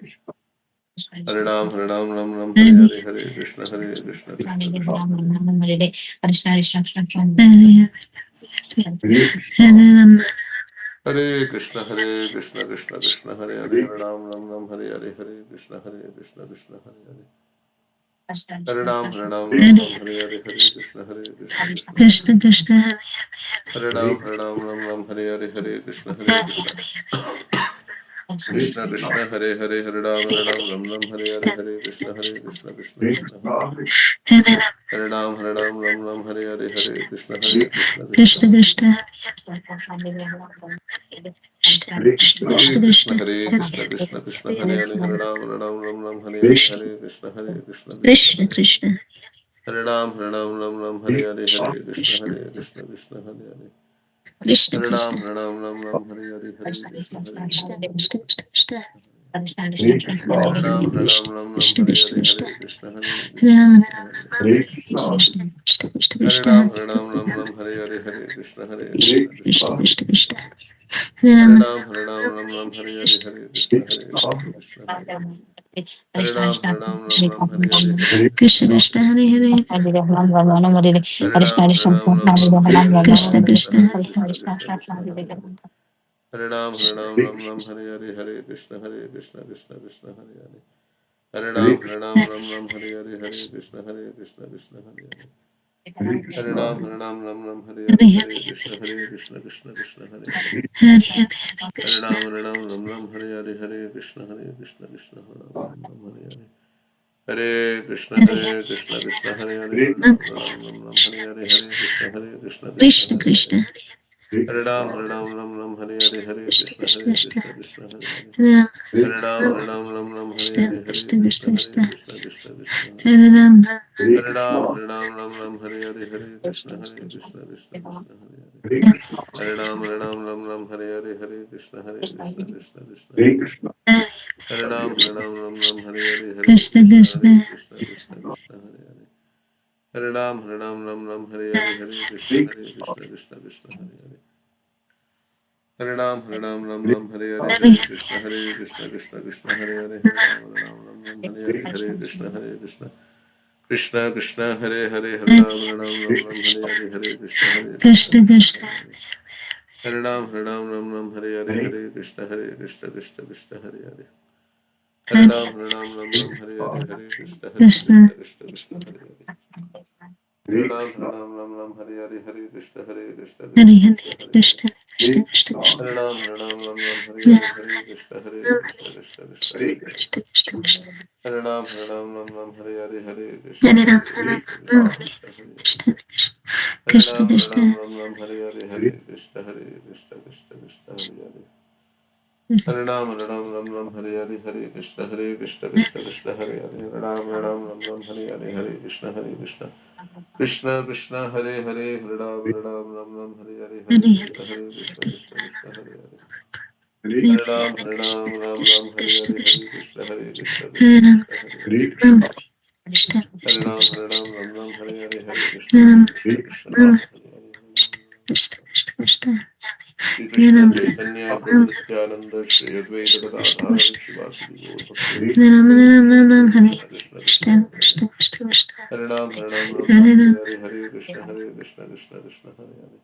Hare Krishna Hare Krishna Ram, Krishna Krishna Ram, Hare Hare, Hare Krishna, Hare Hare Krishna, Krishna Krishna, Hare Hare. Hare Ram, Ram, Hare Hare Hare, Hare Krishna Krishna, Hare Krishna, Krishna Krishna Krishna, Hare Hare. Krishna Hare Ram, Krishna Ram, Hare Hare, Hare Krishna, Krishna Krishna, Hare Hare. Hare Ram, Ram, Hare Hare Hare, Hare Krishna, Krishna Krishna, Hare Hare. Hare Hare Ram Hare Krishna, Krishna Krishna, Hare Hare, Hare Ram, Hare Hare, Hare Krishna, Krishna, Hare Hare. Hare Ram, Hare Hare Hare, Hare Krishna, Krishna, Hare Krishna Hare. Krishna Hare Hare Ram, Hare Hare, Hare Krishna, Krishna. Krishna Krishna, Hare Hare, Hare Ram, Hare Hare, Hare Krishna, Krishna, Hare Hare. Hare Ram Hare Ram, Hare Hare, Hare Krishna, Krishna, Krishna Hare Hare. Krishna Hare Krishna Krishna, Krishna Krishna, Hare Hare, Hare Ram, Hare Hare, Hare Krishna, Krishna, Krishna Hare Hare. Krishna Hare Ram, Hare Hare, Hare Krishna, Krishna, Hare Hare. Krishna Hare Krishna Ram, Hare Hare, Hare Krishna, Krishna Krishna, Krishna Krishna Hare Ram, Krishna Hare Krishna Hare, Krishna Hare Krishna, Hare Krishna, Ram Hare Hare. Krishna Krishna Hare Krishna Ram, Hare Hare, Hare Krishna, Krishna Krishna, Krishna Krishna, Krishna Hare Hare. Hare Hare Ram Ram, Hare Hare, Hare Krishna, Krishna, Hare Hare. Hare Ram, Hare Hare, Hare Krishna, Krishna Krishna Hare Krishna, Hare Krishna, Hare Hare. Hare Ram, Hare Hare, Krishna Hare Krishna, Krishna Krishna, Hare Hare. Hare Ram, Hare Hare, Hare Krishna, Krishna, Hare Hare. Hare Ram, Hare Hare, Hare Krishna, Krishna, Hare Hare. Hare Ram, Hare Hare Hare, Hare Hare Krishna, Krishna, Hare Hare. Hare Hare Hare Krishna Ram, Hare Hare, Hare Krishna, Krishna, Hare Hare. Hare Krishna, Hare Hare Krishna, Hare Hare, Hare Ram, Hare Hare, Hare Krishna, Krishna, Krishna Hare Hare. Krishna Hare Ram, Hare Hare, Hare Krishna, Krishna Krishna Krishna, Hare Hare. Hare Ram Hare Ram, Hare Krishna Hare, Hare Krishna Krishna, Krishna Krishna Krishna, Hare Hare Hare. Ram Hare Ram, Hare Hare, Hare Krishna, Krishna, Hare Hare. Hare Ram, Hare Hare, Hare Krishna, Krishna, Hare Hare. Hare Ram, Hare Hare, Hare Krishna Krishna, Krishna Krishna, Hare Hare. Hare Ram, Hare Hare, Hare Krishna, Krishna, Hare Hare. Hare Ram, Hare Hare, Hare Hare Krishna, Krishna, Hare Hare. Hare Ram, Hare Hare, Hare Krishna, Krishna, Hare Hare. Hare Ram, Hare Hare, Hare Krishna, Krishna Krishna, Krishna Hare Hare. Hare Ram, Hare Hare, Hare Krishna, Krishna, Hare Hare. Hare Hare Ram, Hare Hare, Hare Krishna, Krishna Krishna, Hare Hare. Hare Ram, Hare Hare, Hare Krishna, Hare Hare Krishna, Hare Hare. Krishna Krishna Krishna Hare Krishna Ram, Hare Hare Hare, Hare Krishna, Krishna, Hare Hare. Krishna Krishna Hare Ram, Hare Hare, Hare Krishna, Hare Ram Krishna, Hare Hare. Krishna Hare Krishna Ram, Krishna Hare Hare, Hare Krishna, Krishna, Hare Hare. Hare Ram, Hare Hare, Hare Krishna, Krishna, Hare Hare. Hare Ram, Hare Hare, Hare Krishna, Krishna, Hare Hare. Hare Ram, Hare Hare, Hare Hare Krishna, Krishna, Hare Hare. Hare Hare Ram, Krishna Hare Krishna Hare, Krishna Hare Krishna, Hare Ram Hare Hare. Ram Krishna Hare Krishna Ram, Krishna Hare Hare, Hare Krishna, Ram Ram Hare Hare. Krishna Krishna Krishna Shri Hare Krishna Ram Chaitanya Prabhu Ram Nityananda Shri Advaita Krishna Krishna Gadadhara Krishna Shivasadi Gaur Bhakta Hare Ram Ram Ram Ram Hare Krishna, Krishna, Krishna Hare Hare. Krishna Krishna Krishna Hare Ram, Hare Ram Hare Hare, Krishna, Krishna, Hare Hare.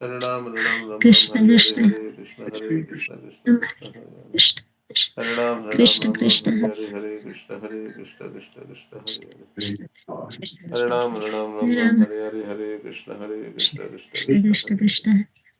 Hare Ram, Krishna Hare Hare, Krishna Hare Krishna, Ram Krishna, Hare Hare. Krishna Hare Ram, Krishna Krishna Hare Hare, Hare Krishna, Krishna, Hare Hare. Krishna Hare Ram, Hare Ram Hare Hare, Hare Krishna, Krishna Krishna, Krishna Hare Hare. Krishna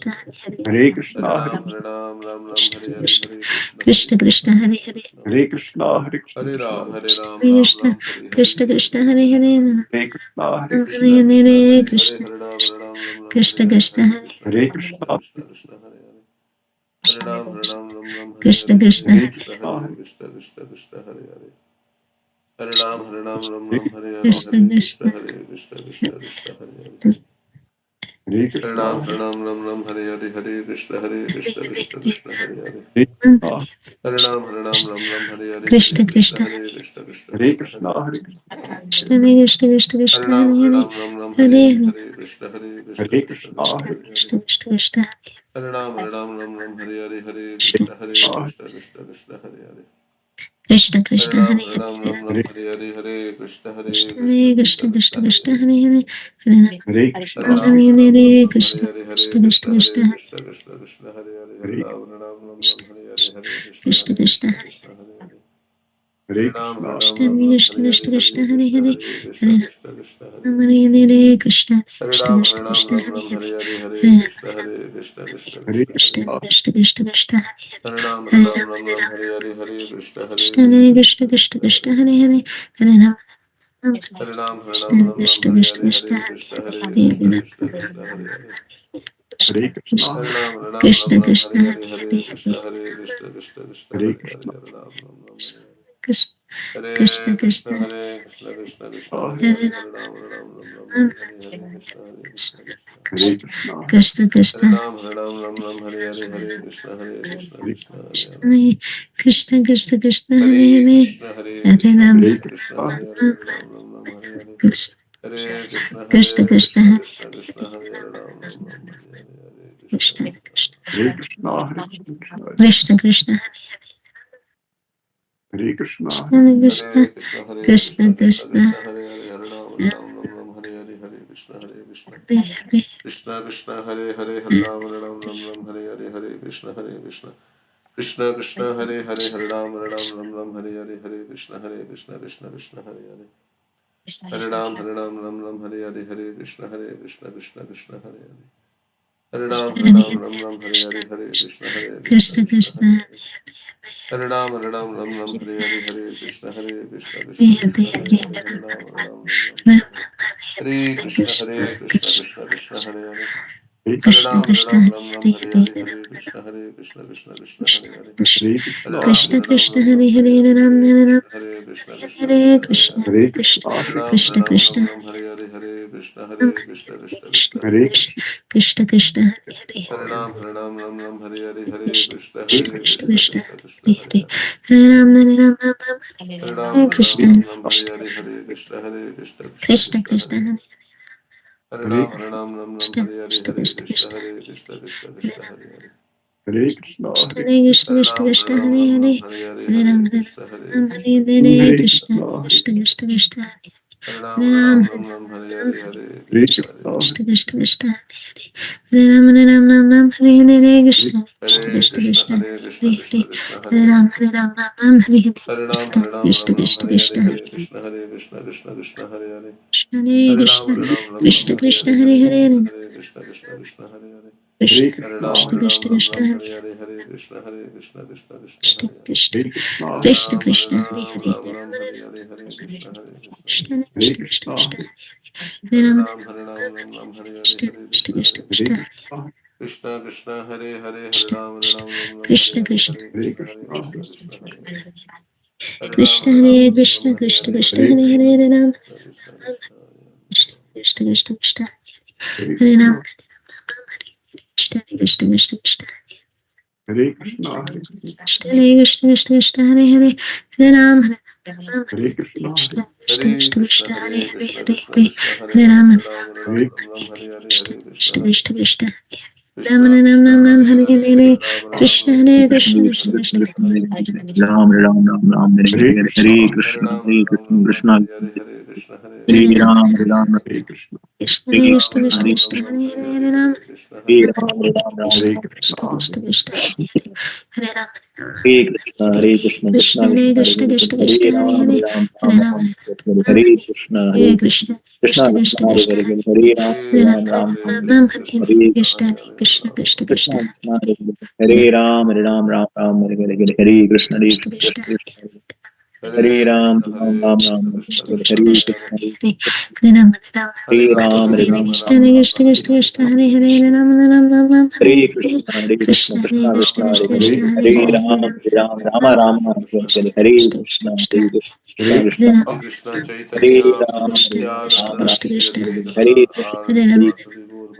Krishna Hare Hare Hare Krishna, Hare Hare Ram, Hare Ram, Ram Ram, Krishna Hare Hare, Krishna Hare Krishna Krishna Hare Hare Hare Krishna, Hare Krishna, Hare Ram, Hare Krishna Ram, Ram Krishna Ram, Hare Hare, Krishna Hare Krishna Hare Hare Krishna, Hare Hare Krishna, Krishna Krishna Hare Hare Hare, Krishna Hare Ram, Hare Ram, Ram Ram, Hare Krishna Hare, Krishna Hare Hare Krishna, Hare Hare Krishna, Krishna, Krishna Krishna, Hare Hare. Hare Ram, Hare Ram, Ram Ram, Hare Krishna Hare, Krishna Hare Hare Hare Krishna, Krishna, Hare Hare Krishna, Krishna Krishna, Hare Hare. Hare Ram, Hare Ram, Ram Hare Ram, Hare Hare, Krishna Hare Krishna, Krishna Hare Krishna, Krishna Krishna, Hare Hare. Hare Hare Krishna, Ram, Ram, Hare Hare, Hare Krishna, Krishna, Hare Hare. Hare Krishna, Hare Ram, Ram, Hare Hare, Hare Krishna Krishna, Krishna Krishna, Hare Krishna, Hare Krishna, Hare. Hare Krishna, Krishna Krishna Krishna Hare Krishna Ram, Hare Hare Hare Hare, Hare Hare Krishna, Krishna, Hare Krishna, Krishna, Krishna, Hare Hare Hare. Krishna Krishna Krishna Hare Ram, Hare Hare, Hare Krishna Krishna, Krishna, Krishna, Krishna, Krishna, Hare Hare. Krishna Hare Krishna Ram, Hare Hare Hare Hare Hare, Krishna, Krishna Krishna, Krishna, Krishna Krishna, Krishna Hare Krishna Hare. Hare Hare Hare Hare Krishna, Ram, Hare Hare Hare Krishna Hare, Krishna Krishna Hare Krishna Krishna, Krishna, Krishna, Hare Hare. Hare Hare Ram, Hare Krishna, Krishna Krishna Krishna, Krishna, Hare Hare. Hare Hare Ram, Krishna, Krishna Hare Krishna Krishna Hare, Hare Hare Krishna, Hare Krishna, Krishna, Hare Hare. Hare Krishna Hare Krishna Ram, Krishna Krishna Hare Hare Hare Krishna, Krishna, Krishna, Hare Krishna, Hare Krishna Krishna, Hare. Krishna Krishna Krishna Hare Ram, Hare Hare Krishna, Krishna Krishna, Krishna Krishna, Krishna Krishna, Krishna Hare Hare Hare. Hare Hare Ram Hare Ram, Krishna Krishna Krishna Krishna Hare Krishna, Hare Hare Krishna, Krishna, Hare Hare. Hare Krishna, Hare Ram, Krishna Krishna Hare Hare Krishna, Hare Krishna, Krishna, Krishna, Hare Hare Hare. Krishna, Hare Ram, Hare Hare. Krishna Krishna Hare Krishna, Krishna Krishna, Krishna, Hare Hare Hare. Hare Hare Ram, Ram Hare Krishna, Krishna, Krishna. Krishna, Krishna Hare Krishna Ram, Hare Krishna, Krishna, Hare Krishna, Hare Hare. Krishna Krishna Krishna Krishna Hare Hare Hare Krishna, Hare Ram Hare Krishna, Krishna, Hare Hare. Ram, Hare Hare. Krishna Hare Krishna, Krishna Krishna Krishna, Hare Hare. Ram, Hare Hare. Hare Krishna, Krishna Krishna. Hare Krishna, Hare Krishna, Krishna Krishna Hare Krishna, Hare Krishna Hare Krishna Krishna, Krishna Krishna, Krishna Hare Hare, Hare Ram, Hare Hare, Hare Krishna, Krishna. Hare Hare Krishna Krishna, Hare Hare, Hare Ram, Hare Hare, Hare Krishna, Krishna. Krishna Krishna, Hare Hare, Hare Ram, Hare Hare, Hare Krishna, Krishna, Krishna Krishna, Hare Hare. Hare Ram, Hare Hare, Hare Krishna, Krishna, Krishna Krishna, Hare Hare. Hare Ram, Hare Hare Hare, Hare Krishna, Krishna, Krishna Krishna, Hare Krishna Hare. Hare Ram, Hare Hare, Hare Krishna, Krishna, Krishna Hare Krishna, Hare Hare Hare. Hare Ram, Hare Hare Krishna, Krishna Krishna, Krishna Krishna Krishna, Hare Hare. Hare Krishna Ram, Krishna Hare Hare Hare, Hare Krishna, Krishna, Krishna, Hare Hare. Krishna Hare Hare Krishna, Ram, Krishna Krishna Hare Hare Hare Hare, Ram Hare Ram Krishna, Krishna, Hare Krishna, Hare Krishna Hare. Hare Krishna Krishna, Hare Hare Ram, Krishna Krishna Hare Hare, Hare Krishna, Ram Krishna, Krishna, Krishna Krishna, Hare Hare Hare. Krishna, Krishna Krishna Hare Hare Ram, Hare Hare, Hare Krishna Krishna, Hare Krishna Krishna, Krishna Krishna, Krishna, Hare Hare Hare. Ram Ram Hare Ram, Hare Krishna Hare Hare, Hare Krishna, Krishna, Krishna Krishna, Krishna Hare Hare. Hare Hare Hare Ram, Krishna, Krishna Hare Hare, Krishna Hare Krishna Krishna, Krishna Krishna, Krishna, Hare Hare. Hare Krishna, Hare Krishna Hare Krishna Ram, Krishna Hare Hare Hare Hare Hare, Ram Krishna, Ram Krishna, Hare Krishna, Hare Hare Krishna, Krishna Krishna, Hare Hare. Krishna Krishna Krishna Hare Hare Ram, Ram Hare Hare Hare, Hare Krishna, Krishna, Krishna Krishna. Krishna Krishna Hare Ram Hare Krishna Hare Krishna Krishna, Krishna Hare Krishna, Krishna, Hare Krishna, Hare Hare Hare. Hare Ram Hare Hare Ram, Krishna Krishna Krishna Hare Hare, Krishna Hare Krishna, Krishna, Krishna, Hare Hare. Hare Hare Ram, Krishna Krishna Hare Krishna Hare, Hare Hare Hare Krishna, Hare Krishna, Krishna, Hare Hare. Hare Krishna Hare Krishna, Ram, Krishna Hare Krishna Krishna Hare Hare Hare, Hare Krishna, Krishna, Krishna, Krishna Hare Hare. Krishna Hare Krishna, Hare Krishna Ram, Krishna Hare Hare Hare Hare, Hare Krishna, Krishna, Krishna Krishna. Hare Krishna Krishna Krishna, Krishna Hare Hare Ram, Hare Hare, Krishna Hare Krishna Krishna, Krishna Hare Krishna Krishna, Krishna, Krishna, Hare Hare, Hare Krishna Ram, Krishna Hare Krishna Hare, Krishna Hare Hare Krishna, Krishna, Krishna, Krishna, Hare Hare. Hare Ram, Krishna Hare Krishna Hare Krishna Hare, Krishna Hare Hare Hare Krishna, Hare Ram Krishna, Krishna, Krishna, Krishna Krishna Krishna Krishna Hare Hare Ram Krishna, Krishna Krishna Krishna Krishna Hare Krishna, Hare Krishna Krishna Krishna Krishna Hare Hare Hare Ram Hare Krishna, Krishna Krishna Hare Krishna Krishna, Krishna Hare Hare Hare Krishna, Hare Krishna, Hare Krishna, Hare Hare Hare, Ram Hare Ram, Hare Hare Hare, Krishna Hare Krishna, Krishna Hare Krishna Krishna Krishna, Ram Krishna, Ram Ram Hare Hare Hare, Hare Hare Krishna Ram, Hare Hare Krishna Hare, Krishna Hare Krishna Krishna, Hare Krishna, Hare Krishna, Ram Hare Ram Ram Ram Hare Hare Krishna, Hare Hare Krishna Ram, Hare Krishna Krishna Hare Krishna, Hare Hare Hare, Hare Ram Hare Ram Hare Krishna, Krishna Hare Krishna Ram, Krishna Hare Krishna Hare Hare Hare Hare, Hare Ram Hare Krishna, Hare Hare Hare. Ram Hare Ram Ram Hare Krishna Krishna, Krishna Krishna Hare Ram Hare Krishna Hare Krishna Krishna Krishna Hare Krishna Krishna Hare Krishna Hare Krishna Hare Ram Hare Hare Ram Hare Ram Ram Ram Hare Krishna Hare Hare Krishna Krishna Krishna Krishna Krishna Hare Krishna Hare Hare Hare Ram Hare Hare Ram Ram Ram Ram Ram Ram Hare Hare Krishna Hare Krishna Krishna Krishna Krishna Krishna Hare Hare Ram Ram Ram Hare Krishna Hare Krishna Krishna Krishna Krishna Hare Hare Ram Krishna, Ram Hare Ram Krishna, Ram Krishna, Hare Krishna, Hare Hare Krishna Hare. Hare Hare Ram Ram Hare Hare Ram, Ram Hare Hare Ram Krishna Ram Hare Ram Krishna Hare Krishna Hare, Krishna Hare Hare Krishna. Hare Ram Ram Ram Ram Hare Hare Krishna, Hare Krishna, Krishna Krishna Hare Ram, Krishna Krishna, Krishna Hare Hare Krishna Hare Hare Hare Krishna, Hare Ram, Hare Hare Ram, Ram Rama Rama, Hare Krishna Hare Krishna Krishna, Krishna Hare Krishna, Hare Krishna Hare Hare Krishna, Krishna, Hare Chaitanya, Prabhu Ram, Hare Ram, Nityananda, Ram Shri Ram, Advaita Hare Gadadhara, Krishna, Hare Srivasadi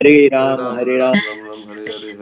Hare Ram, Ram Ram, Hare Hare,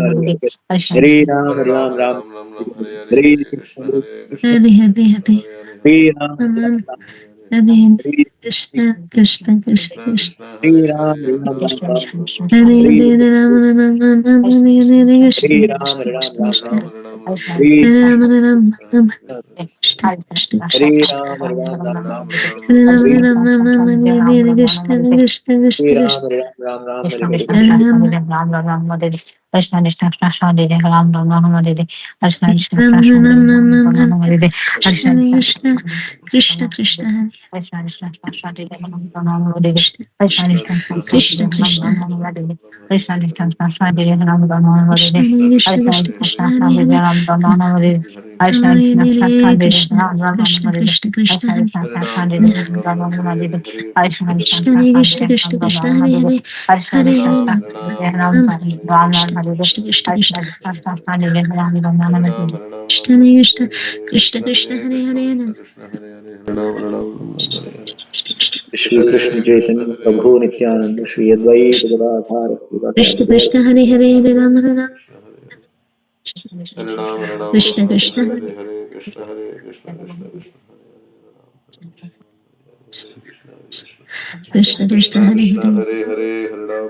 Hare Ram, Hare Ram Ram, Hare Ram, Ram, Ram Ram, Hare Hare, Hare Hare Krishna, Hare Krishna Hare Krishna, Hare Hare Hare, Hare Hare Ram, Ram Ram, Ram, Hare Hare Krishna Krishna Krishna Krishna Krishna Krishna, Hare Hare Hare, Ram, Hare Ram Ram, Ram Ram, Ram Ram, Ram Hare Hare Hare Hare, Hare Ram Ram Ram Ram Hare Krishna Hare Ram, Krishna Ram Krishna Ram Hare Krishna Ram, Ram, Hare Ram, Ram Ram, Hare Hare Hare Ram Krishna, Ram Ram Krishna Krishna Krishna, Krishna Hare Krishna Ram, Ram Ram Hare Ram, Ram, Hare Ram, Hare Ram Ram Ram, Hare Ram Ram Ram Hare Krishna Krishna Krishna Ram, Krishna Ram Ram, Krishna Hare Krishna Hare Krishna Ram Hare Ram Ram Ram Hare Krishna Krishna Krishna Hare Ram Ram Ram Hare Krishna Krishna Ram Krishna Hare Ram Ram Ram Ram Ram Ram Hare Hare Krishna Krishna Krishna, Krishna Krishna Krishna Krishna Krishna Krishna, Krishna Hare Krishna Krishna Krishna Hare Ram Ram Hare Krishna Krishna Krishna Krishna Krishna, Krishna Hare Krishna Hare Hare, Ram Krishna Hare Ram Ram, Hare Ram Ram, Hare Krishna Hare, Krishna Hare Krishna Krishna, Hare Krishna Ram Krishna, Ram Hare Krishna Krishna Krishna Krishna Hare Krishna Hare, Krishna Krishna Hare Krishna Hare Hare Krishna, Ram Ram Hare Hare Krishna Krishna, Krishna Krishna Krishna Hare Hare Krishna, Krishna Ram Ram Krishna Hare Krishna Krishna Krishna Hare Krishna Hare Krishna Ram, Hare Hare Ram Ram, Ram Ram, Ram Hare Hare Hare, Hare Krishna Krishna, Hare Krishna Krishna Krishna, Krishna Krishna Hare Krishna Ram Krishna Ram Hare Hare Hare Krishna Hare Hare Krishna Hare Ram, Ram Hare Hare Ram, Ram Ram Ram Ram, Hare Hare Ram Hare, Ram Hare Hare Krishna, Hare Krishna Krishna, Krishna Krishna Krishna Hare, Krishna Hare Ram Ram Hare Hare Ram, Hare Ram, Ram Ram, Krishna Hare Hare, Hare Krishna Krishna, Krishna Hare Hare Krishna, Hare Krishna Krishna, Hare Hare, Hare Ram, Hare Ram, Ram Ram, Hare Hare, Shri Krishna Hare Krishna, Chaitanya Hare Prabhu Hare, Krishna Nityananda Krishna, Shri Krishna Advaita Hare Gadadhara Krishna Srivasadi Krishna Gaura Hare Hare Hare Hare, Ram Krishna Ram Krishna, Hare Hare, Hare Krishna Ram, Hare Ram, Ram Krishna Ram, Krishna Hare Hare Hare, Hare Krishna, Hare Krishna, Krishna Krishna, Hare Hare, Hare Krishna, Hare Krishna, Krishna Krishna Krishna Hare Krishna, Hare Hare Hare, Hare Ram,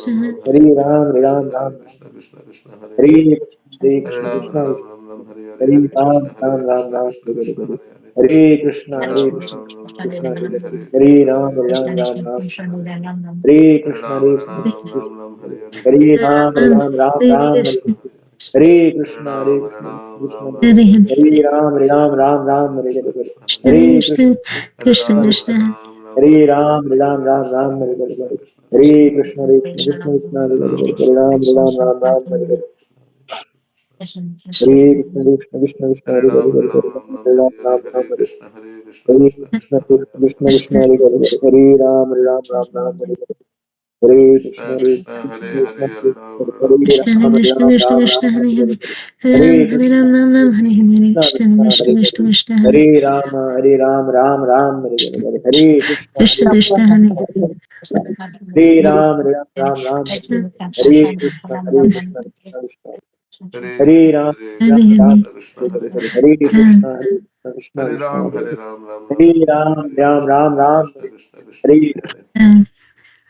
Krishna Hare Ram, Hare Ram, Ram Ram, Krishna Krishna Krishna Hare Hare Hare Krishna, Hare Krishna Ram Krishna, Ram Ram Hare Hare Hare Hare Ram, Krishna Ram Hare Ram, Krishna Ram Krishna Hare Krishna Hare, Hare Hare Hare Krishna, Hare Hare Ram Krishna, Ram Ram Krishna Hare Hare Hare Hare, Hare Hare Krishna Ram, Hare Hare Ram, Krishna Ram Krishna Ram, Krishna Hare Hare Hare Krishna, Ram Hare Hare Krishna, Ram Krishna Ram Ram Hare Hare Hare Hare Krishna Ram, Hare Krishna Ram, Krishna Ram Hare Ram, Hare Krishna Hare, Hare Hare Hare Krishna, Hare Ram Hare Krishna, Ram Krishna Ram Hare Ram Hare Hare Hare, Hare Ram, Hare Krishna Ram, Hare Ram Ram, Krishna Hare Krishna Hare, Krishna Hare Hare Hare Krishna, Hare Krishna Ram Hare Krishna Ram Ram Hare Ram Ram Ram, Hare Ram Hare Ram, Krishna Ram Hare Hare Krishna Hare, Krishna Krishna Hare Hare Krishna, Hare Krishna, Krishna Hare Hare Ram Hare, Ram Hare Ram Ram, Hare Ram Hare Ram, Hare Ram Krishna Hare Hare Hare, Krishna Hare Krishna, Krishna Krishna, Krishna Hare Hare Hare, Ram Hare Ram Ram, Hare Ram Hare Ram Hare Hare, Krishna Hare Krishna Hare Krishna Krishna, Krishna Hare Hare Krishna Hare Krishna, Hare Hare, Hare Ram, Ram Ram, Hare Hare, Hare Krishna, Krishna Hare Krishna Krishna, Hare Krishna Hare Hare Krishna, Ram Hare Hare Ram Krishna Ram, Krishna Ram Krishna Ram, Krishna Ram Hare Hare Hare Hare, Hare Hare Ram Hare Krishna, Ram Ram Ram Hare Hare Krishna Krishna Krishna, Krishna Hare Krishna Hare, Krishna Hare Hare Ram, Hare Ram, Ram Ram, Hare Hare, Hare Krishna, Krishna Hare Krishna Krishna, Hare Hare Ram, Hare Ram, Ram Krishna Hare Hare Krishna, Hare Krishna Krishna, Krishna Krishna, Hare Hare Krishna Ram, Hare Hare Ram Krishna Ram, Hare Krishna Krishna Hare Hare Hare, Hare Hare Ram Krishna, Hare Krishna, Hare Krishna Ram Hare Hare Hare, Ram Ram Ram Hare Hare Hare Ram, Hare Ram Krishna Ram, Hare Ram Krishna Hare Krishna Krishna Hare, Hare Hare Ram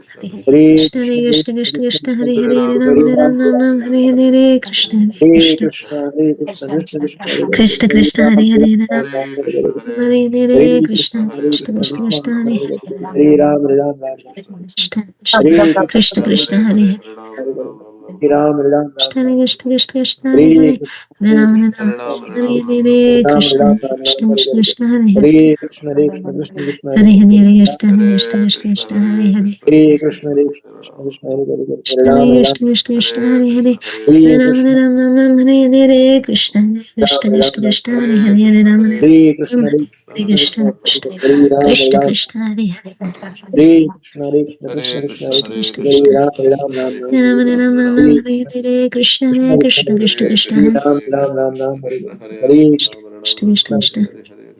Hare Krishna Hare Krishna Krishna Krishna Hare Hare Hare Ram Hare Ram Ram Ram Hare Hare Krishna Hare Krishna Hare Krishna, Krishna Krishna, Hare Krishna Hare, Krishna Hare Hare Hare Ram Hare Krishna, Hare Hare Krishna, Hare Krishna Krishna Hare Krishna Krishna, Krishna Ram Krishna Ram Hare Hare Hare Hare, Hare Krishna Ram, Hare Hare Ram, Krishna, Ram Ram. Krishna Krishna Hare Krishna Krishna, Krishna Hare Hare Hare, Hare Hare Ram, Hare Hare Hare, Ram, Ram Ram, Hare Hare Ram, Hare Hare, Ram, Ram Krishna Ram. Krishna Krishna Krishna Hare Hare Hare Krishna, Hare Hare Ram Krishna, Hare Hare Ram Ram, Ram Hare Ram, Hare Hare Ram Hare, Krishna Ram, Ram Krishna Ram, Hare Krishna Hare. Krishna Hare Hare Hare Krishna, Hare Krishna, Krishna Krishna, Hare Hare Hare. Hare Krishna Hare Krishna Hare Krishna Krishna, Krishna Hare Hare Hare Krishna, Hare Krishna Krishna, Hare Krishna, Krishna, Hare Krishna Ram, Krishna, Hare Hare. Krishna Hare Ram, Hare Hare Ram. Krishna Krishna Krishna Hare Hare Hare Krishna, Hare Hare Hare Ram Krishna, Hare Krishna, Ram Ram Ram Hare Hare Krishna Ram, Krishna Hare Ram, Krishna Ram. Krishna Hare Hare Hare Hare Krishna, Ram Hare Hare Krishna, Ram Hare Krishna Hare Krishna, Hare Krishna Krishna Krishna, Krishna Hare Ram, Hare Krishna Ram. Krishna Hare Hare Hare Krishna, Hare Krishna, Krishna Hare Krishna, Krishna, Hare Hare Krishna Hare Krishna, Krishna Ram, Hare Krishna Ram, Krishna, Ram Hare Ram. Hare, Ram Hare Hare Ram, Ram Hare Ram Ram. Ram Hare Hare Hare Krishna Krishna, Hare Krishna, Krishna Hare Krishna Hare Krishna Krishna, Hare Hare Ram, Krishna, Ram, Ram, Krishna Ram, Krishna, Ram. Hare Hare Hare, Hare Krishna, Ram, Hare Ram, Krishna Ram Krishna Ram, Krishna Hare Hare,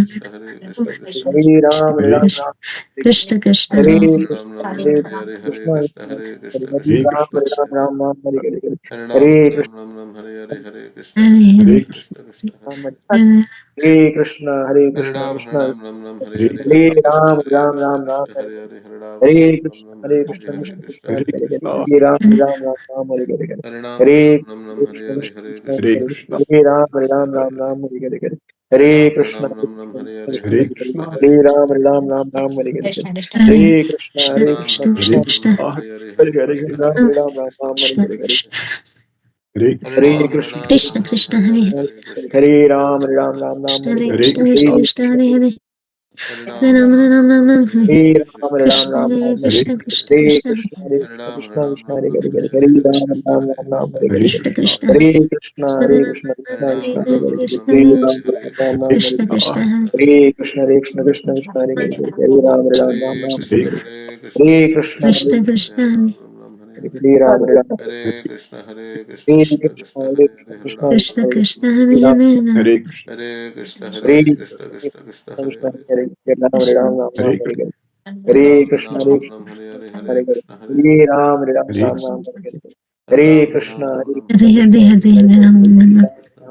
Krishna Hare Krishna Krishna Hare Ram Ram Ram Krishna Krishna Hare Hare Ram Ram Ram Ram Hare Hare Hare Hare Krishna Krishna Hare Krishna Hare Krishna Ram Krishna Ram Hare Ram Ram Hare Hare Hare Ram Hare Ram Krishna Ram Ram Hare Hare Hare Krishna Hare Krishna Hare Krishna Krishna Hare Ram Hare Hare Krishna Hare Hare Krishna Ram Krishna Ram Ram Hare Hare Hare Hare Krishna Ram Hare Ram Krishna Ram Ram Krishna Hare Hare Hare Ram Hare Ram Krishna Ram Hare Hare Hare Krishna Hare Krishna Krishna Krishna Hare Hare Hare Ram Ram Ram Ram Hare Hare Hare Ram Hare Ram Ram Hare Krishna Hare Krishna Hare Krishna Krishna Krishna Hare Krishna Ram Krishna Ram Hare Ram Hare Ram Hare Hare Hare Hare Ram Krishna Ram Ram Hare Hare Krishna Hare Krishna Krishna Hare Hare Krishna Ram Krishna Ram Ram Krishna Ram Hare Hare Hare Hare Hare Hare Krishna Hare Krishna Hare Ram Krishna Krishna Ram Krishna Krishna Ram Krishna Ram Hare Hare Hare Hare Hare Krishna Ram Hare Krishna Ram Krishna Ram Ram Krishna Hare Hare Hare Hare Hare Hare Ram Krishna Ram Krishna Ram Krishna Hare Hare Hare Hare Hare Krishna Hare Hare Ram Krishna Ram Krishna Ram Ram Krishna Hare Hare Hare Hare Krishna Hare Krishna Hare Krishna Hare Hare Hare Ram Ram Ram Ram Ram Ram Ram Hare Hare Hare Hare Hare Ram Krishna Ram Hare Krishna Ram Krishna Hare Ram Krishna Krishna Hare Krishna Hare Hare Krishna Krishna Hare Hare Krishna Ram Krishna Ram Krishna Ram Hare Ram Hare Hare Hare Hare Ram Krishna Ram Hare Ram Hare Ram Krishna Hare Krishna Krishna Hare Krishna Krishna Hare Hare Hare Krishna Hare Hare Krishna Hare Krishna Ram Krishna Hare Hare Ram Hare Ram Krishna Hare Hare Hare Ram Hare Hare Ram Krishna Ram Hare Krishna Hare Krishna Krishna Krishna Hare Hare Krishna Hare Krishna Krishna Krishna Hare Hare Hare Ram Ram Ram Hare Ram Krishna Hare Krishna Krishna Krishna Hare Krishna Krishna Krishna Hare Krishna Hare Hare Ram Ram Ram Hare Hare Hare Ram Ram Hare Krishna Hare Krishna Krishna Krishna Hare Hare Krishna Hare Hare Krishna Ram Krishna Krishna Ram Hare Ram Krishna Hare Hare Hare Hare Hare Hare Krishna Hare Krishna Krishna Krishna Hare Krishna Hare Hare Ram Krishna Ram Ram Hare Hare Hare Ram Krishna Ram Hare Ram Ram Hare Hare Hare Hare Krishna Hare Hare Krishna Ram Krishna Ram Krishna Ram Ram Hare Hare Hare Hare Ram Krishna Ram Hare Ram Hare Hare Krishna Hare Hare Hare Krishna Hare Krishna Hare Hare Hare Krishna Hare Hare Krishna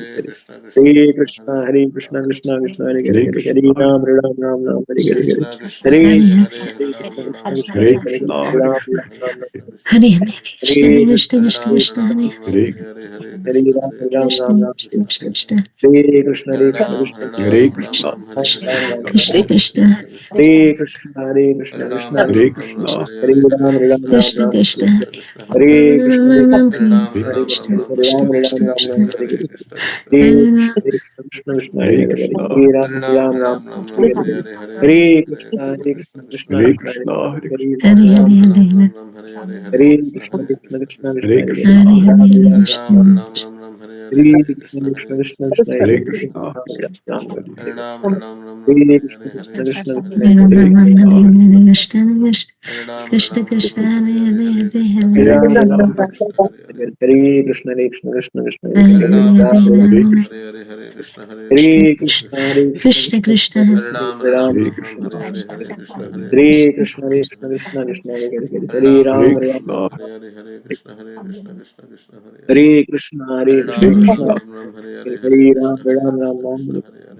Hare Krishna Hare Krishna Krishna Krishna Hare Hare Hare Hare Hare Krishna, Ram Ram Ram Ram Hare Hare Hare Krishna Krishna Hare Hare Hare Hare Krishna Hare Hare Ram Krishna Ram Krishna Hare Krishna Hare Krishna, Hare Hare Ram Krishna, Ram Ram Hare Hare Hare Krishna Hare Krishna Krishna Hare Krishna Ram Krishna Ram Hare Ram Ram Hare Hare Hare Hare Krishna Ram Hare Ram Krishna Krishna Ram Hare Ram Krishna Krishna Krishna Hare Krishna Hare Hare Krishna Ram Krishna Hare Hare Ram Ram Krishna, Ram Hare Hare Hare Krishna Krishna Hare Hare Krishna Krishna Krishna Hare Krishna Hare Krishna Hare Ram Krishna Ram Hare Krishna Ram Ram Krishna, Hare Hare Hare Ram Hare Ram Krishna Ram Krishna Hare Ram Krishna Krishna Krishna Krishna Krishna Hare Hare Hare Krishna Hare Krishna Hare Ram Hare Hare Hare Ram Krishna Ram Krishna, Ram Hare Hare Ram Hare Ram Krishna Ram Ram Krishna Hare Hare Hare Krishna Krishna Hare Hare Krishna Hare Krishna Krishna Hare Hare Hare Krishna, Hare Ram Hare Ram Ram Hare Ram Ram Ram Ram Ram Hare Hare Hare Hare Hare Hare Krishna Hare Krishna Krishna Hare Krishna Krishna Krishna Krishna Hare Krishna Krishna Hare Krishna, Hare Hare Hare Hare Ram Hare Ram Ram Hare Hare Ram Ram Hare Ram Ram Hare Hare Hare Hare Krishna Krishna Hare Krishna Krishna Krishna Krishna Krishna Hare Hare Krishna Hare Krishna, Hare Ram Hare Ram Hare Ram Ram Krishna Hare Ram Ram Ram Hare Hare Hare Hare Krishna Krishna Krishna Hare Krishna Krishna Krishna Krishna Hare Hare Hare Krishna Krishna, Ram Ram Ram Hare Hare Ram Hare Ram Ram Ram Hare Hare Krishna Hare Hare Krishna Krishna Krishna Hare Krishna Hare Krishna Hare Hare Rama Krishna Hare Krishna, Hare Krishna Krishna Hare Ram Hare Krishna Ram Ram Krishna Ram Hare Hare Hare Hare Hare Hare Krishna Hare Hare Hare Ram Krishna Krishna, Ram Hare Ram Krishna Hare Hare Hare Krishna Hare Krishna Krishna Krishna Hare Hare Hare Ram Hare Ram Ram Ram Hare Ram Ram Krishna, Hare Hare Hare Krishna Hare Krishna Hare Krishna Krishna Krishna Hare Krishna Krishna Krishna Krishna Krishna Hare Ram Hare Ram Ram Hare Ram Ram Krishna, Hare Hare Krishna Hare Krishna Hare Hare Krishna Krishna Krishna Hare Krishna Krishna Krishna Krishna Krishna Hare Hare Hare Hare Ram Hare Ram Hare Ram Ram Ram Krishna, Hare Hare Hare Krishna Hare Krishna Krishna Krishna Hare Hare Hare Krishna Hare Hare Krishna Ram Hare Hare Krishna Ram Krishna, Ram Ram Hare Hare Hare Hare Hare Krishna Ram Hare Ram Krishna Ram Krishna Ram Hare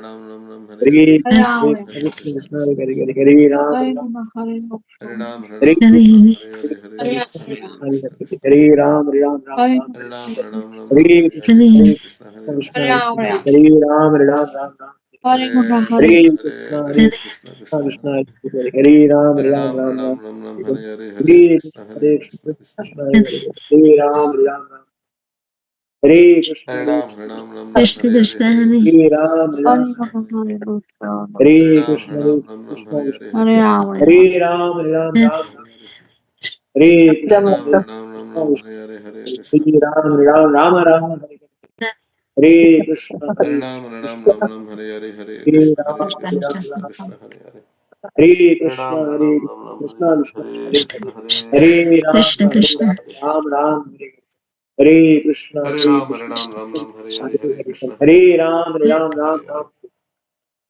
Ram Ram Ram Hare Hare Hare Krishna Krishna Krishna Hare Krishna Krishna Krishna Hare Hare Hare Ram Hare Ram Ram Hare Ram Hare Ram Hare Hare Hare Hare Krishna Krishna Krishna Hare Krishna Hare Krishna Hare Krishna Hare Ram Ram Ram Ram Hare Ram Ram Ram Hare Hare Krishna Hare Hare Hare Hare Krishna Krishna Hare Krishna Ram Hare Hare Hare Hare Ram Ram Ram Ram Hare Hare Krishna Krishna Hare Hare Hare Krishna Krishna Krishna Krishna Hare Hare Hare Ram Hare Ram Ram Ram Ram Ram Ram Ram Hare Hare Hare Hare Krishna Krishna Hare Hare Krishna Krishna Krishna Krishna Hare Hare Hare Hare Ram Ram Ram Hare Krishna Hare Hare Ram Krishna Ram Ram Krishna Krishna Hare Hare Krishna Hare Hare Krishna Hare Hare Ram Krishna Ram Krishna Hare Hare Hare Ram Krishna Hare Hare Ram Ram Ram Krishna Hare Krishna Hare Hare Krishna Hare Hare Ram Krishna Ram Krishna Ram Hare Hare Hare Hare Krishna Ram Hare Hare Ram Ram Krishna Ram Krishna Hare Hare Hare Krishna Hare Ram Ram Ram Ram Hare Krishna Hare Hare Ram Krishna Ram Krishna Ram Ram Hare Hare Hare Hare Krishna Hare Ram Krishna Ram Krishna Ram Krishna Hare Hare Hare Hare Krishna Ram Hare Ram Krishna Ram Ram Krishna Krishna Hare Hare Krishna Hare Hare Hare Ram Krishna Hare Krishna Ram Ram Ram Hare Krishna Hare Hare Ram Krishna Ram Ram Ram Hare Krishna Hare Hare Hare Krishna Hare Hare Krishna Ram Krishna Ram Krishna Ram Hare Hare Ram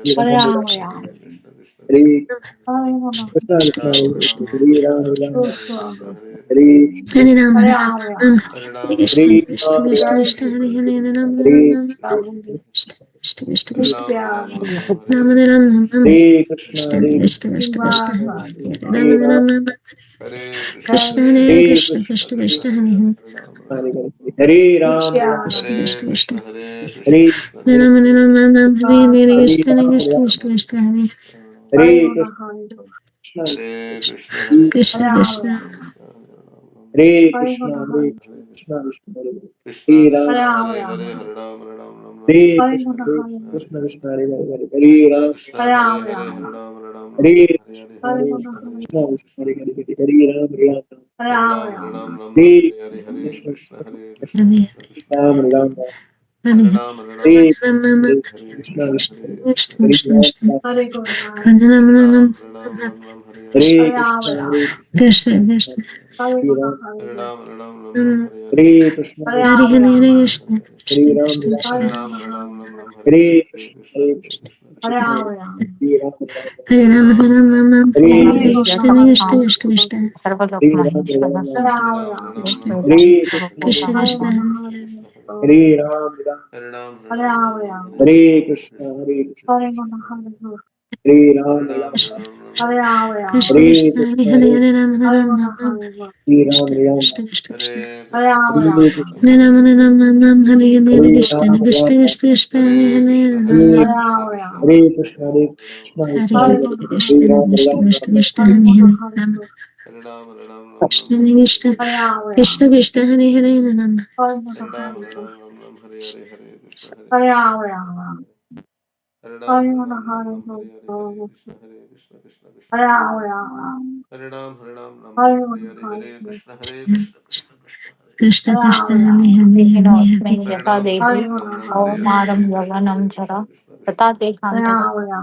Hare Hare Ram, Krishna, Ram. Krishna Krishna Hare Hare Ram, Krishna, Krishna Ram Hare Ram Krishna, Ram Hare Hare Ram, Hare Ram Hare Ram, Krishna Hare Hare Krishna Hare Ram, Hare Hare Ram, Ram, Ram. Hare Hare Ram Krishna, Ram Hare Ram Krishna Hare Krishna Hare Jai Krishna, Shri Hare Hare Hare, Krishna Hare Ram, Hare Ram Hare Ram, Krishna Krishna Krishna Hare Krishna Ram Krishna, Ram Ram Ram Hare Ram Hare Ram Ram Ram, Hare Krishna, Krishna Hare Krishna Krishna Krishna, Nivada. Hare Hare Ram Ram Ram, Hare Krishna Jai Krishna Hare Hare Hare Krishna Krishna Krishna, Krishna Krishna Krishna Krishna, Hare Hare Hare Hare, Hare Ram Hare Ram Ram Ram Hare Ram, Ram Nityananda. Krishna Hare Krishna Krishna, Krishna Hare Krishna Hare Krishna Hare Ram Krishna Ram Ram Ram, Hare Hare Nivada. Hare Krishna Ram, Krishna Ram Krishna Krishna, Hare Hare Hare Krishna, Nahari. Krishna Hare Krishna Hare Hare Krishna Krishna Hare Krishna Krishna, Ram, Krishna Krishna Hare Ram Ram Ram Hare Hare Krishna, Hare Nahari. Hare Krishna, Krishna Krishna Hare Krishna Hare Ram, Krishna Hare Hare Ram, Hare Ram. Hare Ram Ram Ram Hare Hare Hare Krishna Krishna, Hare Krishna Nahari. Hare Krishna, Krishna Krishna Hare Hare Hare Krishna Ram, Krishna Hare Hare Ram, Hare Ram. Hare Ram Ram Ram Hare Hare Hare Krishna, Hare Hare Hare Krishna Nahari. Hare Krishna, Krishna Krishna Krishna Hare Hare Hare Hare Ram, Ram Hare Hare Ram, Ram Hare Ram. Ram Ram Ram Hare Hare Hare Hare Krishna, Krishna Krishna, Hare Krishna Hare Krishna Krishna Ram, Hare Ram, Hare Hare Ram Hare Ram Hare Ram Ram Ram Ram Hare Ram, Hare Krishna, Krishna Krishna, Hare Krishna Krishna Hare Krishna Krishna Krishna, Ram, Hare Guru Nahari. Hare Ram Hare Ram Ram Ram, Hare Ram Ram Ram Hare Hare Hare Hare Krishna Ram, Krishna, Krishna Ram. Hare Krishna Krishna Krishna, Hare Hare Ram, Hare Nahari. Ram Hare Ram Ram Ram Ram Hare Hare Hare Krishna Krishna, Hare Krishna Hare Ram, Krishna Hare Ram. Hare Krishna Krishna, Hare Krishna Hare Krishna Ram, Krishna, Hare Hare Ram Hare Ram Nahari. Ram Hare Hare Hare Krishna, Krishna Hare Hare Krishna Hare Ram, Hare Ram, Ram Ram, Hare Hare Hare, Krishna Krishna Krishna Krishna Hare Ram, Hare Ram, Sarvalokmaheshwaras. Ram, Krishna Hare Krishna, Hare Krishna Krishna, Krishna Hare Ram, Ram, Hare Krishna, Hare Krishna, Hare Ram, Ram, Krishna Ram, Krishna Hare Krishna Hare Krishna, Hare Hare Hare Ram Hare Ram Ram Ram Ram, Krishna Hare Ram, Krishna Krishna Krishna Hare Krishna, Hare Ram Hare Ram Ram Ram Hare Hare Hare Krishna Ram, Krishna Ram, Krishna Krishna Hare Hare Hare Ram Hare Krishna, Hare Krishna, Hare Krishna Hare Hare Krishna Ram, Krishna Ram, Krishna Ram, Krishna Hare Hare Ram Krishna Krishna Krishna Krishna Hare Hare Ram Hare Ram, Hare Ram, Ram Ram, Hare Hare, Hare Krishna, Krishna Krishna, Hare Hare Ram, Ram Ram, Hare Hare, Hare Krishna, Krishna Krishna, Hare Krishna Krishna Hare Hare Hare Vihinosme Hare Hare yata Ram, Ram devi Ram, Ram Ram, Hare Hare, avamaram Hare Krishna, yavanam Krishna jara Krishna, tata Krishna dekhantam Hare Ram, Ram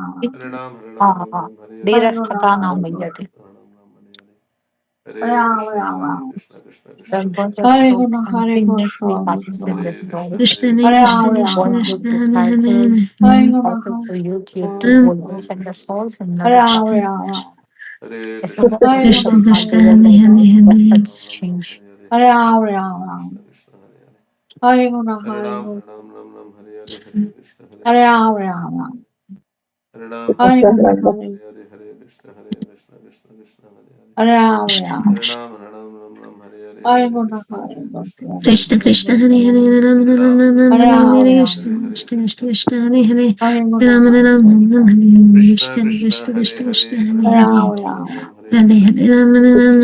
Ram, Hare Hare, Hare dherastata Krishna, nam Ram vidyate. Ram, Hare Krishna, Krishna Krishna, The Krishna birth Krishna, of soul continuously passes in Hare this body. Krishna, Krishna Hare Krishna, Krishna Krishna Krishna One Krishna, with Krishna this Hare cycle, Hare important for you to hold Hare on and the souls and nourish. Krishna Hare As a Krishna, birth of Krishna soul Krishna is Krishna, not Krishna there, Hare there Hare is no Hare such Ram Ram, change. Hare Hare, Krishna Krishna, Hare Hare Ram, Ram Ram, Hare Hare, Hare Krishna, Krishna Krishna, Hare Ram, Ram Ram, Hare Hare, Hare Krishna, Krishna Krishna, Hare Hare. Hare Ram, Ram Ram, Hare Hare, Hare Krishna, Krishna Krishna, Krishna Krishna Hare Hare Ram Hare Ram Ram, Ram Ram Ram Hare Hare Ram, Krishna Hare Hare, Krishna Krishna Krishna Krishna Krishna, Hare Hare Hare Hare, Ram Ram Ram Ram Hare Krishna Krishna Krishna, Krishna Hare Krishna Hare, Krishna Hare Hare Ram, Hare Ram Hare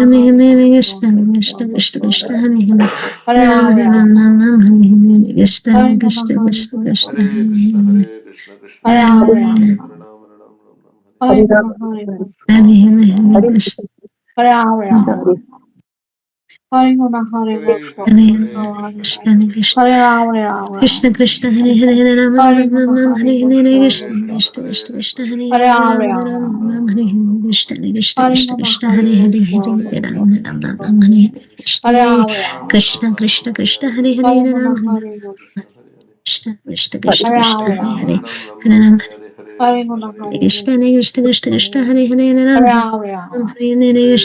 Hare Hare, Hare Ram Ram Ram Ram Hare Hare Krishna Krishna Krishna Krishna Hare Hare Ram Ram Ram Ram Hare Hare Krishna Krishna Krishna Krishna Hare Krishna, Hare Hare Krishna, Krishna Hare Krishna, Hare Hare Hare, Hare Ram, Ram Hare Hare Hare, Ram, Hare Krishna, Hare Krishna Hare Krishna, Krishna Hare Hare Krishna, Hare Krishna, Krishna Krishna Krishna Krishna, Krishna Krishna Hare Hare Hare Ram Ram Ram Ram Hare Hare Hare Krishna Krishna, Krishna Hare Krishna Krishna, Krishna Hare Krishna Hare Krishna, Ram Hare Ram Ram, Ram Hare Hare Krishna Krishna Krishna Krishna Hare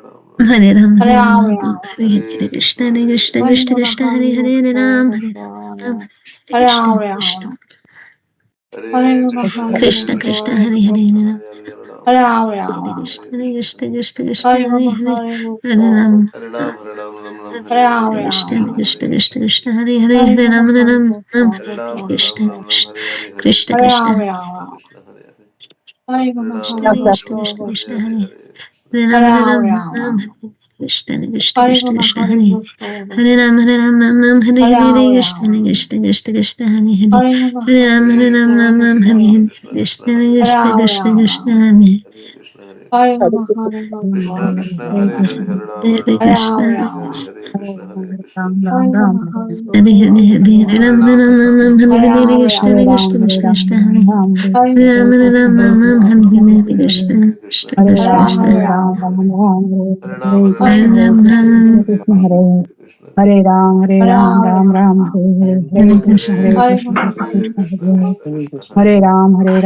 Hare Hare Krishna, Hare Hare Ram Krishna, Ram Krishna Ram Ram Krishna, Hare Hare Hare Hare, Krishna Hare Ram Krishna Ram, Krishna Hare Krishna Hare, Hare Hare Hare Krishna, Ram Krishna Krishna, Hare Hare, Krishna Krishna Krishna Krishna Hare Ram Hare Ram, Hare Ram Hare Hare, Krishna, Hare Hare Hare, Krishna Krishna Krishna Krishna Hare Hare Ram Ram Hare Hare Krishna Hare Krishna, Krishna Krishna Hare Krishna Krishna, Hare Krishna Hare Krishna, Hare Hare, Hare Ram Hare Ram Hare Hare Hare Krishna, Krishna Hare Krishna Krishna, Krishna Krishna Hare Hare Ram Hare Ram Hare Krishna Krishna Hare Krishna, Hare Krishna Krishna, Krishna Krishna Hare Hare Krishna, Ram Hare Hare, Ram Hare Hare Krishna Krishna, Krishna Krishna Krishna Hare Hare Hare Ram Hare Ram, Hare Hare Hare, Hare Krishna Krishna, Krishna Hare Krishna Krishna, Krishna Krishna Hare Krishna, Hare Hare Ram Ram Hare Hare Ram, Krishna Hare Hare, Krishna Krishna Krishna Krishna, Krishna Krishna, Hare Hare, Hare Ram, Krishna Krishna Krishna Hare Krishna Hare, Hare Hare Krishna, Hare Ram Hare Krishna Krishna Krishna Krishna Hare Hare Ram Ram Hare Hare Krishna Krishna Krishna Krishna Hare Hare Krishna, Ram Hare Hare Krishna, Hare Krishna Krishna, Krishna Hare Hare, Krishna Krishna Krishna Hare Hare Krishna, Hare Krishna, Krishna Krishna, Hare Hare, Hare Ram, Hare Krishna Hare Hare, Krishna, Hare Krishna, Ram, Krishna Ram, Krishna, Hare Hare Hare Ram Ram, Hare Hare Hare Hare, Krishna Hare Krishna Ram, Hare Krishna Ram, Krishna Ram, Hare Ram, Hare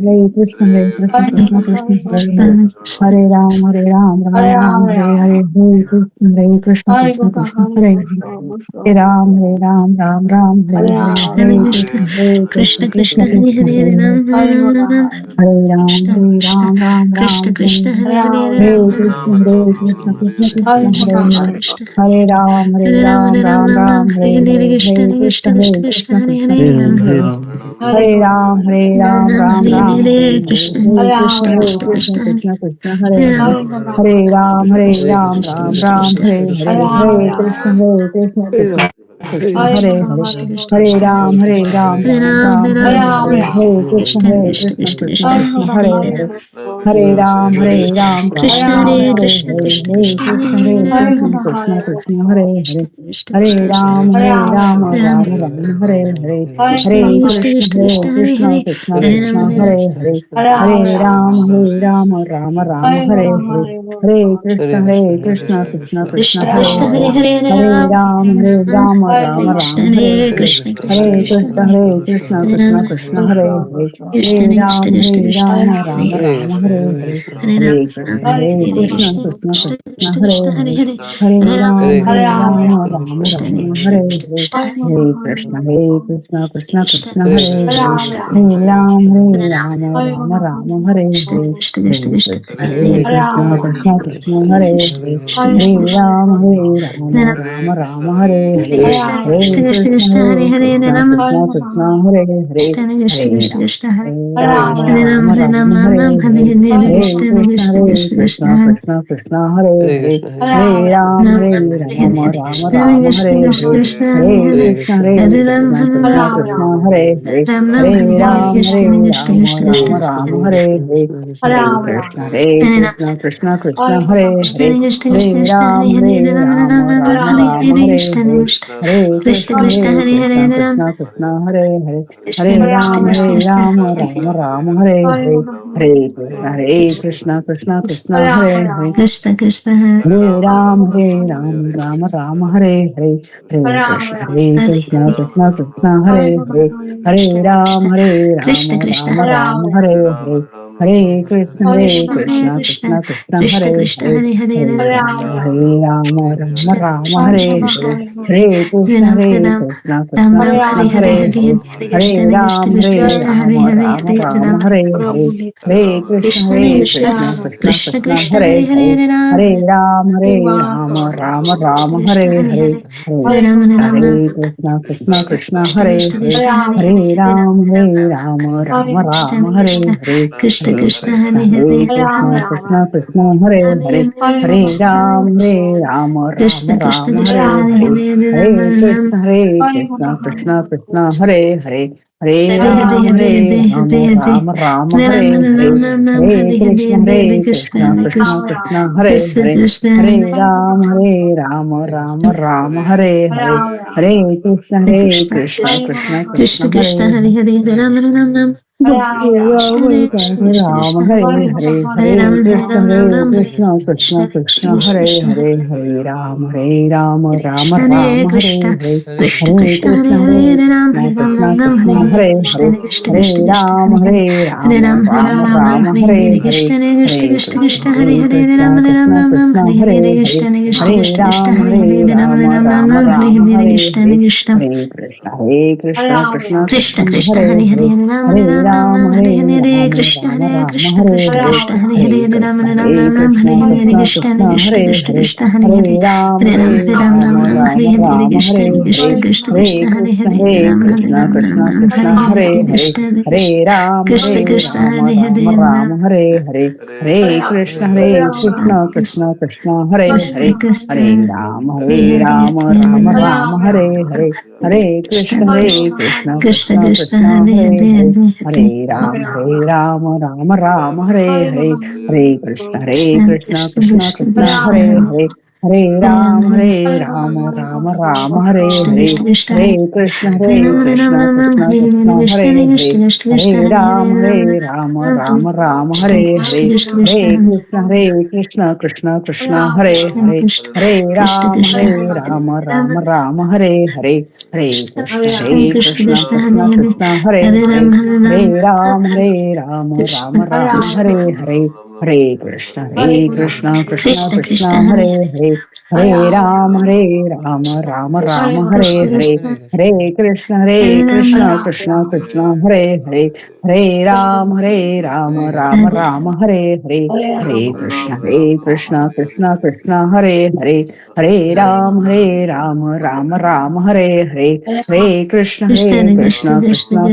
Hare Krishna, Hare Krishna, Krishna Krishna Hare Krishna Ram, Krishna Hare Ram, Ram, Ram, Hare Hare Krishna, Hare Ram Krishna, Krishna Hare Krishna, Hare Hare Ram, Hare Ram, Ram, Ram, Hare Krishna, Hare Krishna, Krishna Krishna, Hare Ram, Hare Ram, Ram, Ram, Hare Krishna, Hare Krishna, Krishna Krishna, Hare Hare Ram, Hare Ram, Ram, Ram, Hare Krishna, Hare Krishna, Krishna Krishna, Hare Ram, Hare Ram, Ram, Ram, Hare Krishna, Hare Krishna, Krishna Krishna Krishna Krishna, Hare Hare Ram Ram Hare Ram, Krishna Hare Krishna Ram, Ram, Krishna Ram, Krishna Hare Hare Ram Krishna, Hare Krishna, Krishna Krishna Krishna, Krishna Hare Krishna Krishna Hare Ram, Ram, Ram, Hare Krishna, Hare Krishna, Krishna Ram Krishna, Hare Hare Ram, Ram, Ram, Krishna Hare Krishna, Hare Krishna Krishna, Krishna Krishna Krishna, Hare Ram Hare Krishna Ram, Krishna Ram, Krishna Ram, Krishna Hare Krishna, Hare Krishna, Krishna Krishna, Hare Krishna Krishna Hare Krishna Ram, Hare Ram, Hare Ram, Ram Ram, Hare Ram Hare Krishna, Krishna Hare Krishna Krishna, Krishna Krishna Krishna Krishna, Hare Hare Hare Hare Ram, Hare Ram, Ram, Krishna Ram, Hare Hare Krishna Hare Krishna Hare Krishna Krishna, Hare Hare Ram Krishna, Krishna Krishna, Hare Krishna Krishna Krishna Hare Krishna Ram, Hare Ram, Hare Ram Ram, Ram, Hare Krishna Hare Krishna Krishna, Krishna Hare Krishna Hare Krishna, Hare Krishna Hare Ram Krishna, Hare Hare Hare Hare Ram, Hare Ram, Ram, Ram, Hare Hare Hare Krishna, Krishna Krishna, Krishna Hare Krishna Hare Hare Hare Hare Hare Ram Ram, Hare Ram, Ram Ram Hare Hare Hare Krishna Hare Krishna Krishna Krishna Hare Hare Krishna Hare Krishna Rama Krishna Hare Hare Hare Krishna Ram Krishna Hare Krishna Krishna Ram Hare Ram Hare Ram Hare Hare Hare Hare Ram Krishna Ram Hare Hare Krishna Krishna Krishna Krishna Krishna Krishna Hare Krishna Hare Hare Hare Hare Hare Ram Ram Hare Hare Ram Ram Ram Krishna Ram Krishna Hare Krishna Hare Krishna Hare Hare Krishna Hare Krishna Krishna Krishna Krishna Hare Krishna Hare Krishna Hare Hare Ram Ram Ram Ram Hare Krishna Hare Krishna Krishna Hare Krishna Krishna Hare Hare Hare Krishna Krishna Krishna Hare Hare Krishna Hare Krishna Krishna Ram Ram Ram Hare Hare Krishna Hare Krishna Krishna Krishna Krishna Hare Hare Hare Krishna Ram Krishna Krishna Hare Hare Krishna Krishna Hare Krishna Ram Krishna Hare Ram Hare Ram Ram Hare Ram Ram Ram Hare Ram Hare Hare Hare Hare Krishna Krishna Krishna Hare Krishna Krishna Krishna Hare Krishna Krishna Hare Hare Hare Ram Ram Hare Ram Hare Ram Krishna Ram Krishna Hare Krishna Hare Krishna Hare Hare Krishna Hare Hare Ram Krishna Hare Krishna Ram Krishna Hare Hare Ram Ram Hare Hare Hare Ram Hare Krishna Krishna Ram Krishna Ram Krishna Ram Hare Hare Hare Krishna Hare Hare Ram Krishna Krishna Krishna Hare Krishna Hare Krishna Hare Krishna Krishna Ram Hare Hare Hare Ram Ram Ram Ram Ram Hare Ram Hare Hare Krishna Hare Krishna Hare Krishna Krishna Krishna Hare Hare Hare Krishna Ram Krishna Krishna Hare Hare Krishna Hare Krishna Ram Krishna Hare Krishna Ram Ram Ram Hare Hare Hare Krishna Hare Krishna Krishna Krishna Hare Hare Krishna Krishna Hare Hare Ram Ram Ram Hare Hare Hare Krishna Hare Hare Krishna Krishna Krishna Hare Hare Krishna Hare Ram Krishna Krishna Ram Hare Ram Hare Hare Hare Krishna Hare Krishna Krishna Krishna Krishna Krishna Hare Krishna Hare Hare Hare Ram Krishna Ram Krishna Hare Krishna Hare Hare Hare Krishna Ram Krishna Ram Krishna Ram Krishna Hare Hare Hare Hare Hare Hare Krishna Hare Krishna Krishna Krishna Hare Hare Hare Ram Ram Hare Hare Hare Krishna Krishna Krishna Krishna Krishna Krishna Hare Hare Hare Hare Ram Hare Ram Ram Krishna Hare Hare Hare Hare Hare Hare Ram Krishna Ram Ram Hare Krishna Krishna Krishna Krishna Hare Krishna Hare Krishna Hare Hare Hare Hare Ram Ram Ram Hare Krishna Hare Krishna Hare Krishna Krishna Hare Hare Hare Hare Krishna Ram Krishna Krishna Hare Hare Hare Hare Hare Krishna Ram Krishna Krishna Ram Krishna Hare Hare Hare Hare Hare Ram Hare Ram Krishna Krishna Krishna Hare Hare Hare Hare Hare Hare Ram Hare Hare Ram Hare Ram Hare Hare Ram Ram Hare Hare Hare Hare Krishna Krishna Hare Krishna Krishna Krishna Hare Krishna Hare Krishna Hare Ram Ram Hare Hare Hare Krishna Krishna Krishna Krishna Krishna Krishna Hare Hare Hare Ram Ram Ram Krishna Hare Krishna Krishna Ram Krishna Hare Hare Hare Hare Krishna Ram Ram Hare Ram Hare Krishna Krishna Krishna Krishna Krishna Krishna Hare Krishna Hare Hare Ram Ram Ram Krishna Hare Hare Krishna Hare Krishna Hare Krishna Hare Krishna Hare Hare Hare Ram Krishna Hare Ram Krishna Ram Ram Krishna Hare Hare Hare Hare Krishna Krishna Hare Krishna Krishna Ram Hare Hare Hare Hare Ram Ram Ram Ram Ram Hare Hare Hare Hare Krishna Krishna Hare Krishna Krishna Krishna Hare Hare Hare Ram Krishna Ram Krishna Ram Ram Krishna Hare Hare Hare Hare Krishna Krishna Hare Krishna Krishna Ram Hare Hare Hare Ram Ram Ram Ram Ram Ram Hare Ram Hare Hare Krishna Hare Krishna Hare Krishna Krishna Krishna Krishna Krishna Hare Hare Hare Hare Ram Hare Ram Ram Ram Ram Hare Hare Hare Ram Krishna Ram Hare Ram Krishna Hare Krishna Hare Krishna Hare Hare Hare Ram Krishna Ram Hare Ram Ram Hare Krishna Hare Krishna Krishna Krishna Krishna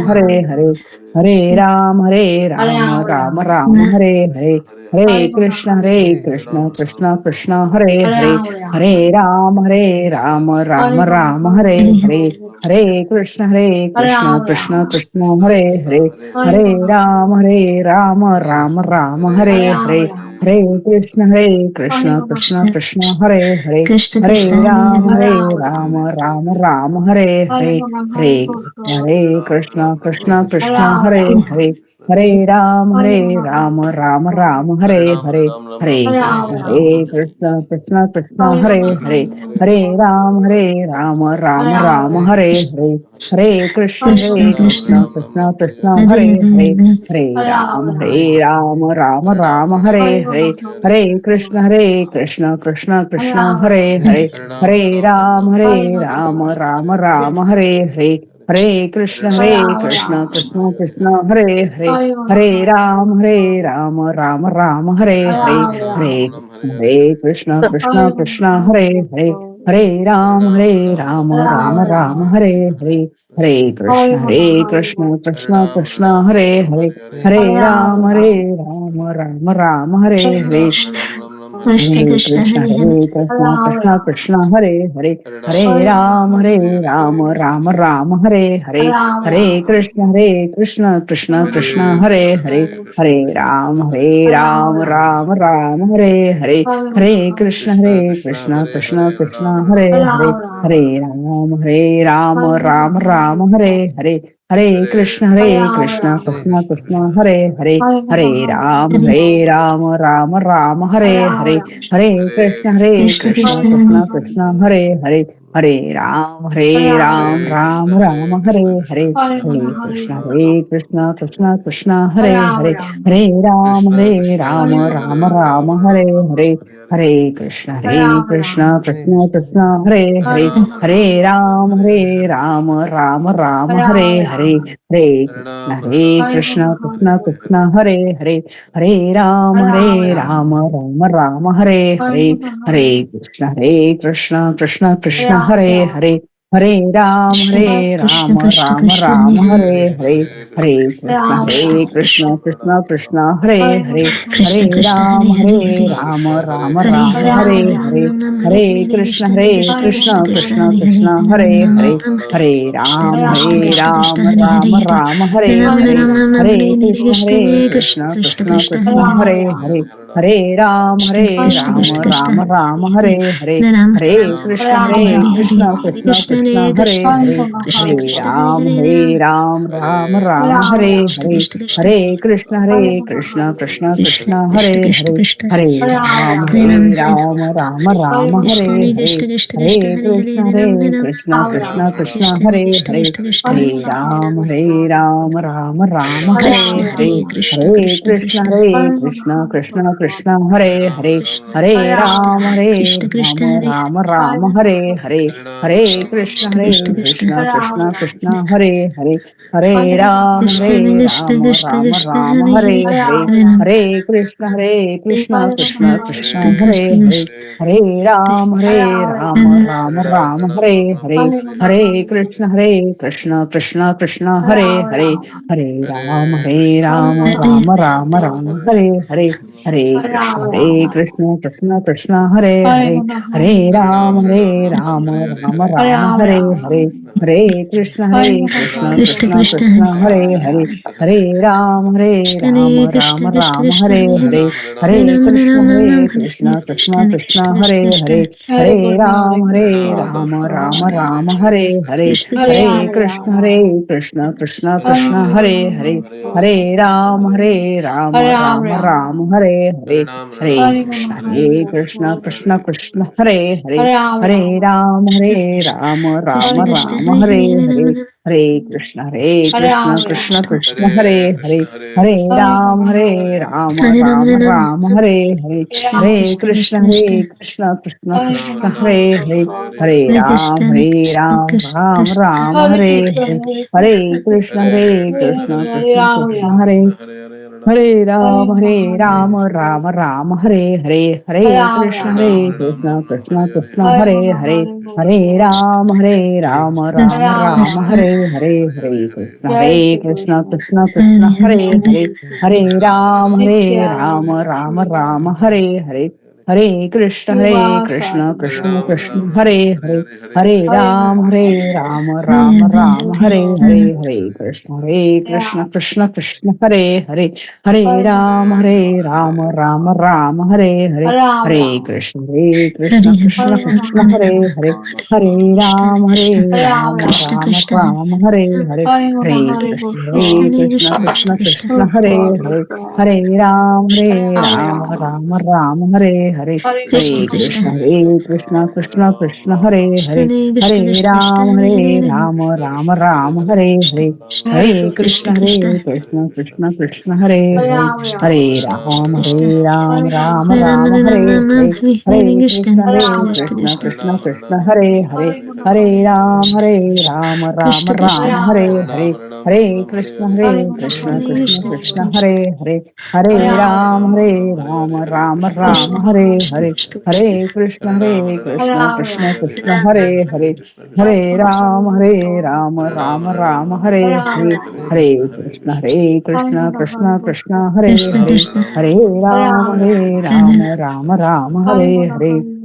Hare Krishna Hare Krishna Hare Hare Hare Ram Hare Hare Ram Ram Ram Ram Ram Ram Hare Hare Ram Krishna Hare Krishna Hare Krishna Hare Krishna Hare Krishna Hare Hare Ram Ram Krishna Ram Ram Krishna Ram Krishna Hare Hare Hare Hare Krishna Hare Ram Krishna Hare Krishna Ram Hare Ram Hare Ram Ram Hare Hare Hare Krishna Hare Krishna Krishna Krishna Krishna Hare Krishna Hare Hare Krishna Hare Ram Ram Ram Hare Hare Hare Krishna Krishna Hare Krishna Krishna Krishna Krishna Krishna Hare Hare Hare Hare Hare Hare Ram Ram Hare Hare Hare Krishna Krishna Krishna Krishna Krishna Krishna Krishna Hare Hare Hare Hare Hare Ram Hare Krishna Hare Krishna Krishna Hare Hare Krishna Hare Hare Ram Ram Krishna Ram Ram Krishna Hare Hare Krishna Krishna Hare Krishna Hare Krishna Krishna Hare Hare Ram Ram Hare Hare Krishna Hare Krishna Hare Krishna Krishna Krishna Hare Krishna Hare Krishna Hare Krishna Krishna Ram Hare Hare Hare Krishna Krishna Hare Krishna Krishna Krishna Krishna Hare Krishna Hare Hare Hare Ram Hare Krishna Ram Krishna Hare Hare Hare Krishna Hare Krishna Krishna Krishna Krishna Krishna Hare Hare Hare Hare Ram Hare Krishna Hare Krishna Hare Hare Krishna Ram Krishna Krishna Hare Hare Hare Ram Hare Hare Hare Krishna Krishna Krishna Hare Hare Hare Ram Hare Hare Hare Krishna Krishna Krishna Krishna Krishna Krishna Hare Hare Hare Ram Hare Hare Hare Krishna Krishna Krishna Hare Hare Hare Ram Hare Hare Hare Hare Krishna Krishna Hare Hare Hare Ram Hare Hare Hare Krishna Krishna Krishna Hare Hare Krishna Hare Krishna Ram Hare Hare Hare Krishna Krishna Krishna Hare Hare Hare Ram Hare Hare Rama, Ram Ram Rama, Ram Hare Hare Hare Hare Krishna Rama, Hare Krishna Krishna Krishna Hare Hare Rama, Hare Hare Ram Ram Hare Ram Rama, Hare Hare Hare Krishna Hare Hare Rama, Krishna Krishna Krishna Hare Hare Hare Ram Ram Hare Hare Hare Rama, Hare Krishna Krishna Hare Krishna Rama, Hare Hare Hare Hare Ram Rama, Ram Hare Hare Hare Hare Krishna Rama, Krishna Krishna Hare Hare Hare Hare Rama, Ram Ram Hare Hare Hare Rama, Hare Krishna Krishna Hare Krishna Rama, Hare Hare Hare Ram Ram Hare Hare Hare Krishna Krishna Hare Hare Hare Ram Hare Hare Hare Krishna Krishna Hare Hare Hare Ram Hare Hare Hare Krishna Krishna Hare Hare Hare Ram Hare Hare Hare Krishna Krishna Hare Hare Hare Ram Hare Hare Hare Krishna Krishna Hare Hare Hare Ram Hare Hare Hare Krishna Krishna Hare Hare Hare Ram Hare Hare Krishna Krishna Hare Hare Hare Ram Hare Hare Hare Krishna Krishna Hare Hare Hare Ram Hare Hare Hare Krishna Hare Hare Hare Ram Hare Hare Hare Krishna Hare Hare Ram Hare Hare Hare Krishna Hare Hare Hare Ram Hare Hare Hare Krishna Hare Hare Hare Ram Hare Hare Hare Krishna Hare Hare Hare Ram Hare Hare Hare Krishna Hare Hare Hare Ram Hare Hare Hare Krishna Hare Hare Hare Ram Hare Hare Hare Krishna Hare Hare Hare Ram Hare Hare Hare Krishna Hare Hare Hare Ram Hare Hare Hare Krishna Hare Hare Hare Ram Hare Hare Hare Krishna Hare Hare Hare Ram Hare Hare Hare Krishna Hare Hare Hare Ram Hare Hare Hare Krishna Hare Hare Hare Ram Hare Krishna Hare Hare Hare Ram Hare Hare Krishna Hare Hare Hare Ram Hare Hare Hare Krishna Hare Hare Hare Ram Hare Hare Hare Krishna Hare Hare Hare Ram Hare Hare Krishna Hare Hare Hare Ram Hare Hare Hare Krishna Hare Hare Hare Ram Hare Hare Hare Krishna Hare Hare Ram Hare Hare Hare Krishna Hare Hare Hare Ram Hare Hare Hare Krishna Hare Hare Hare Ram Ram Hare Hare Hare Shivasa Krishna, Hare Krishna Ram, Nidhi. Hare Krishna, Ram, Hare Hare Krishna, Hare, Hare Hare, Hare Krishna Hare Ram, Hare Rama, Krishna, Hare Hare Ram, Krishna, Ram Hare Ram, Hare Hare, Hare Hare Krishna, Hare Hare Krishna, Rama, Krishna Krishna, Hare Hare, Hare Hare Ram, Rama, Hare Ram, Ram Ram, Hare Hare, Hare Hare Rama, Krishna, Hare Krishna, Hare Krishna Hare Hare Krishna, Rama, Hare Hare, Hare Krishna Ram, Krishna Hare Hare Ram, Krishna Ram Krishna Ram, Hare Hare, Hare Hare Hare Krishna, Krishna, Hare Krishna Krishna, Krishna Krishna Krishna Krishna, Yes, Hare God, yes, Hare, God. Hare Ram, Hare Hare Ram, Rama, Ram Ram, Hare Hare, Hare Krishna Hare Rama, Krishna, Krishna Hare Krishna, Krishna Krishna, Hare Hare, Krishna Krishna Hare Krishna Krishna Ram, Hare Hare Hare Ram, Ram Ram, Hare Hare, Krishna Yes, Hare Krishna, Krishna God. Hare Krishna Krishna, Krishna Krishna, Hare Hare Hare, Rama, Hare Ram, Krishna Hare Ram, Hare Ram Rama, Ram, Hare Hare, Hare Krishna, Hare Hare Rama, Krishna, Krishna Krishna Krishna, Hare Hare, Hare Hare Ram, Krishna Hare Ram, Ram Krishna Hare Ram, Krishna Hare Rama,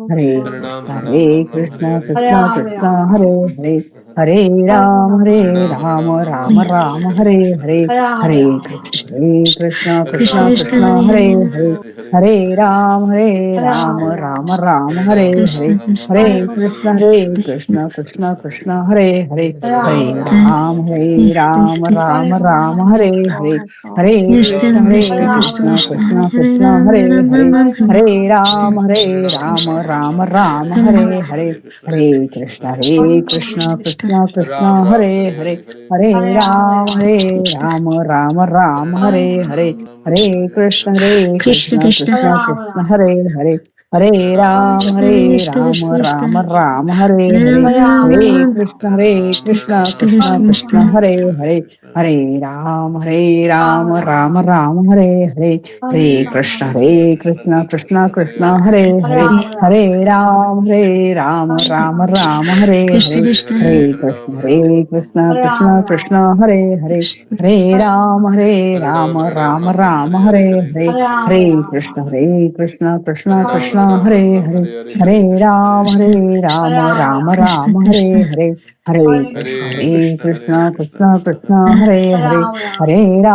Hare, Hare Krishna, Hare Krishna, Hare Krishna Krishna Krishna, Krishna Hare Hare, Hare Hare Rama, Ram, Hare Ram, Ram Ram, Krishna Hare Krishna Hare, Krishna Krishna Hare Krishna, Hare Hare Krishna, Krishna Rama, Krishna, Hare Hare, Hare Ram, Hare Ram, Ram Ram, Hare Hare Hare, Rama, Hare Krishna, Hare Krishna, Krishna Krishna, Hare Krishna Hare, Krishna Hare Ram, Hare Ram, Ram Ram, Hare Hare, Hare Krishna, Hare Krishna, Krishna Krishna, Hare Hare, Hare Ram, Hare Ram, Ram Ram, Hare Hare, Hare Krishna, Hare Krishna, Krishna Krishna Krishna Krishna, Hare Hare Hare Hare, Hare Ram, Hare Ram, Ram Ram, Hare Hare, Krishna Krishna Hare Krishna, Hare Krishna, Krishna Krishna, Hare Hare, Hare Ram, Hare Ram, Ram Ram, Hare Hare, Hare Krishna, Krishna Hare Krishna Krishna Krishna, Krishna Krishna Hare Krishna, Ram Hare Ram Ram Hare, Ram Hare Hare Ram, Ram Ram, Hare Hare, Hare Krishna, Hare Krishna, Krishna Ram Krishna, Ram Hare Hare Hare, Hare Hare Hare Ram, Hare Krishna Ram, Ram Ram, Hare Hare, Hare Krishna, Hare Krishna Krishna, Krishna Krishna Krishna, Hare Hare, Hare Ram, Hare Krishna Ram, Krishna Krishna Ram Ram, Hare Hare Hare, Ram Ram Ram Hare Ram Krishna, Hare Krishna, Krishna Krishna Krishna, Krishna Hare Hare, Hare Ram, Hare Ram, Ram Ram, Hare Hare, Hare Krishna, Hare Krishna, Krishna Krishna, Hare Hare, Hare Ram, Hare Ram, Ram Ram, Hare Krishna Hare, Krishna Hare Krishna, Hare Krishna, Krishna Krishna, Hare Hare, Krishna Hare Ram, Ram Ram, Hare Hare, Hare Krishna, Hare Krishna, Krishna Krishna, Hare Hare, Hare Ram, Hare Ram, Ram Ram, Krishna Hare Krishna Hare, Hare Krishna, Hare Krishna, Krishna Krishna, Hare Hare, Hare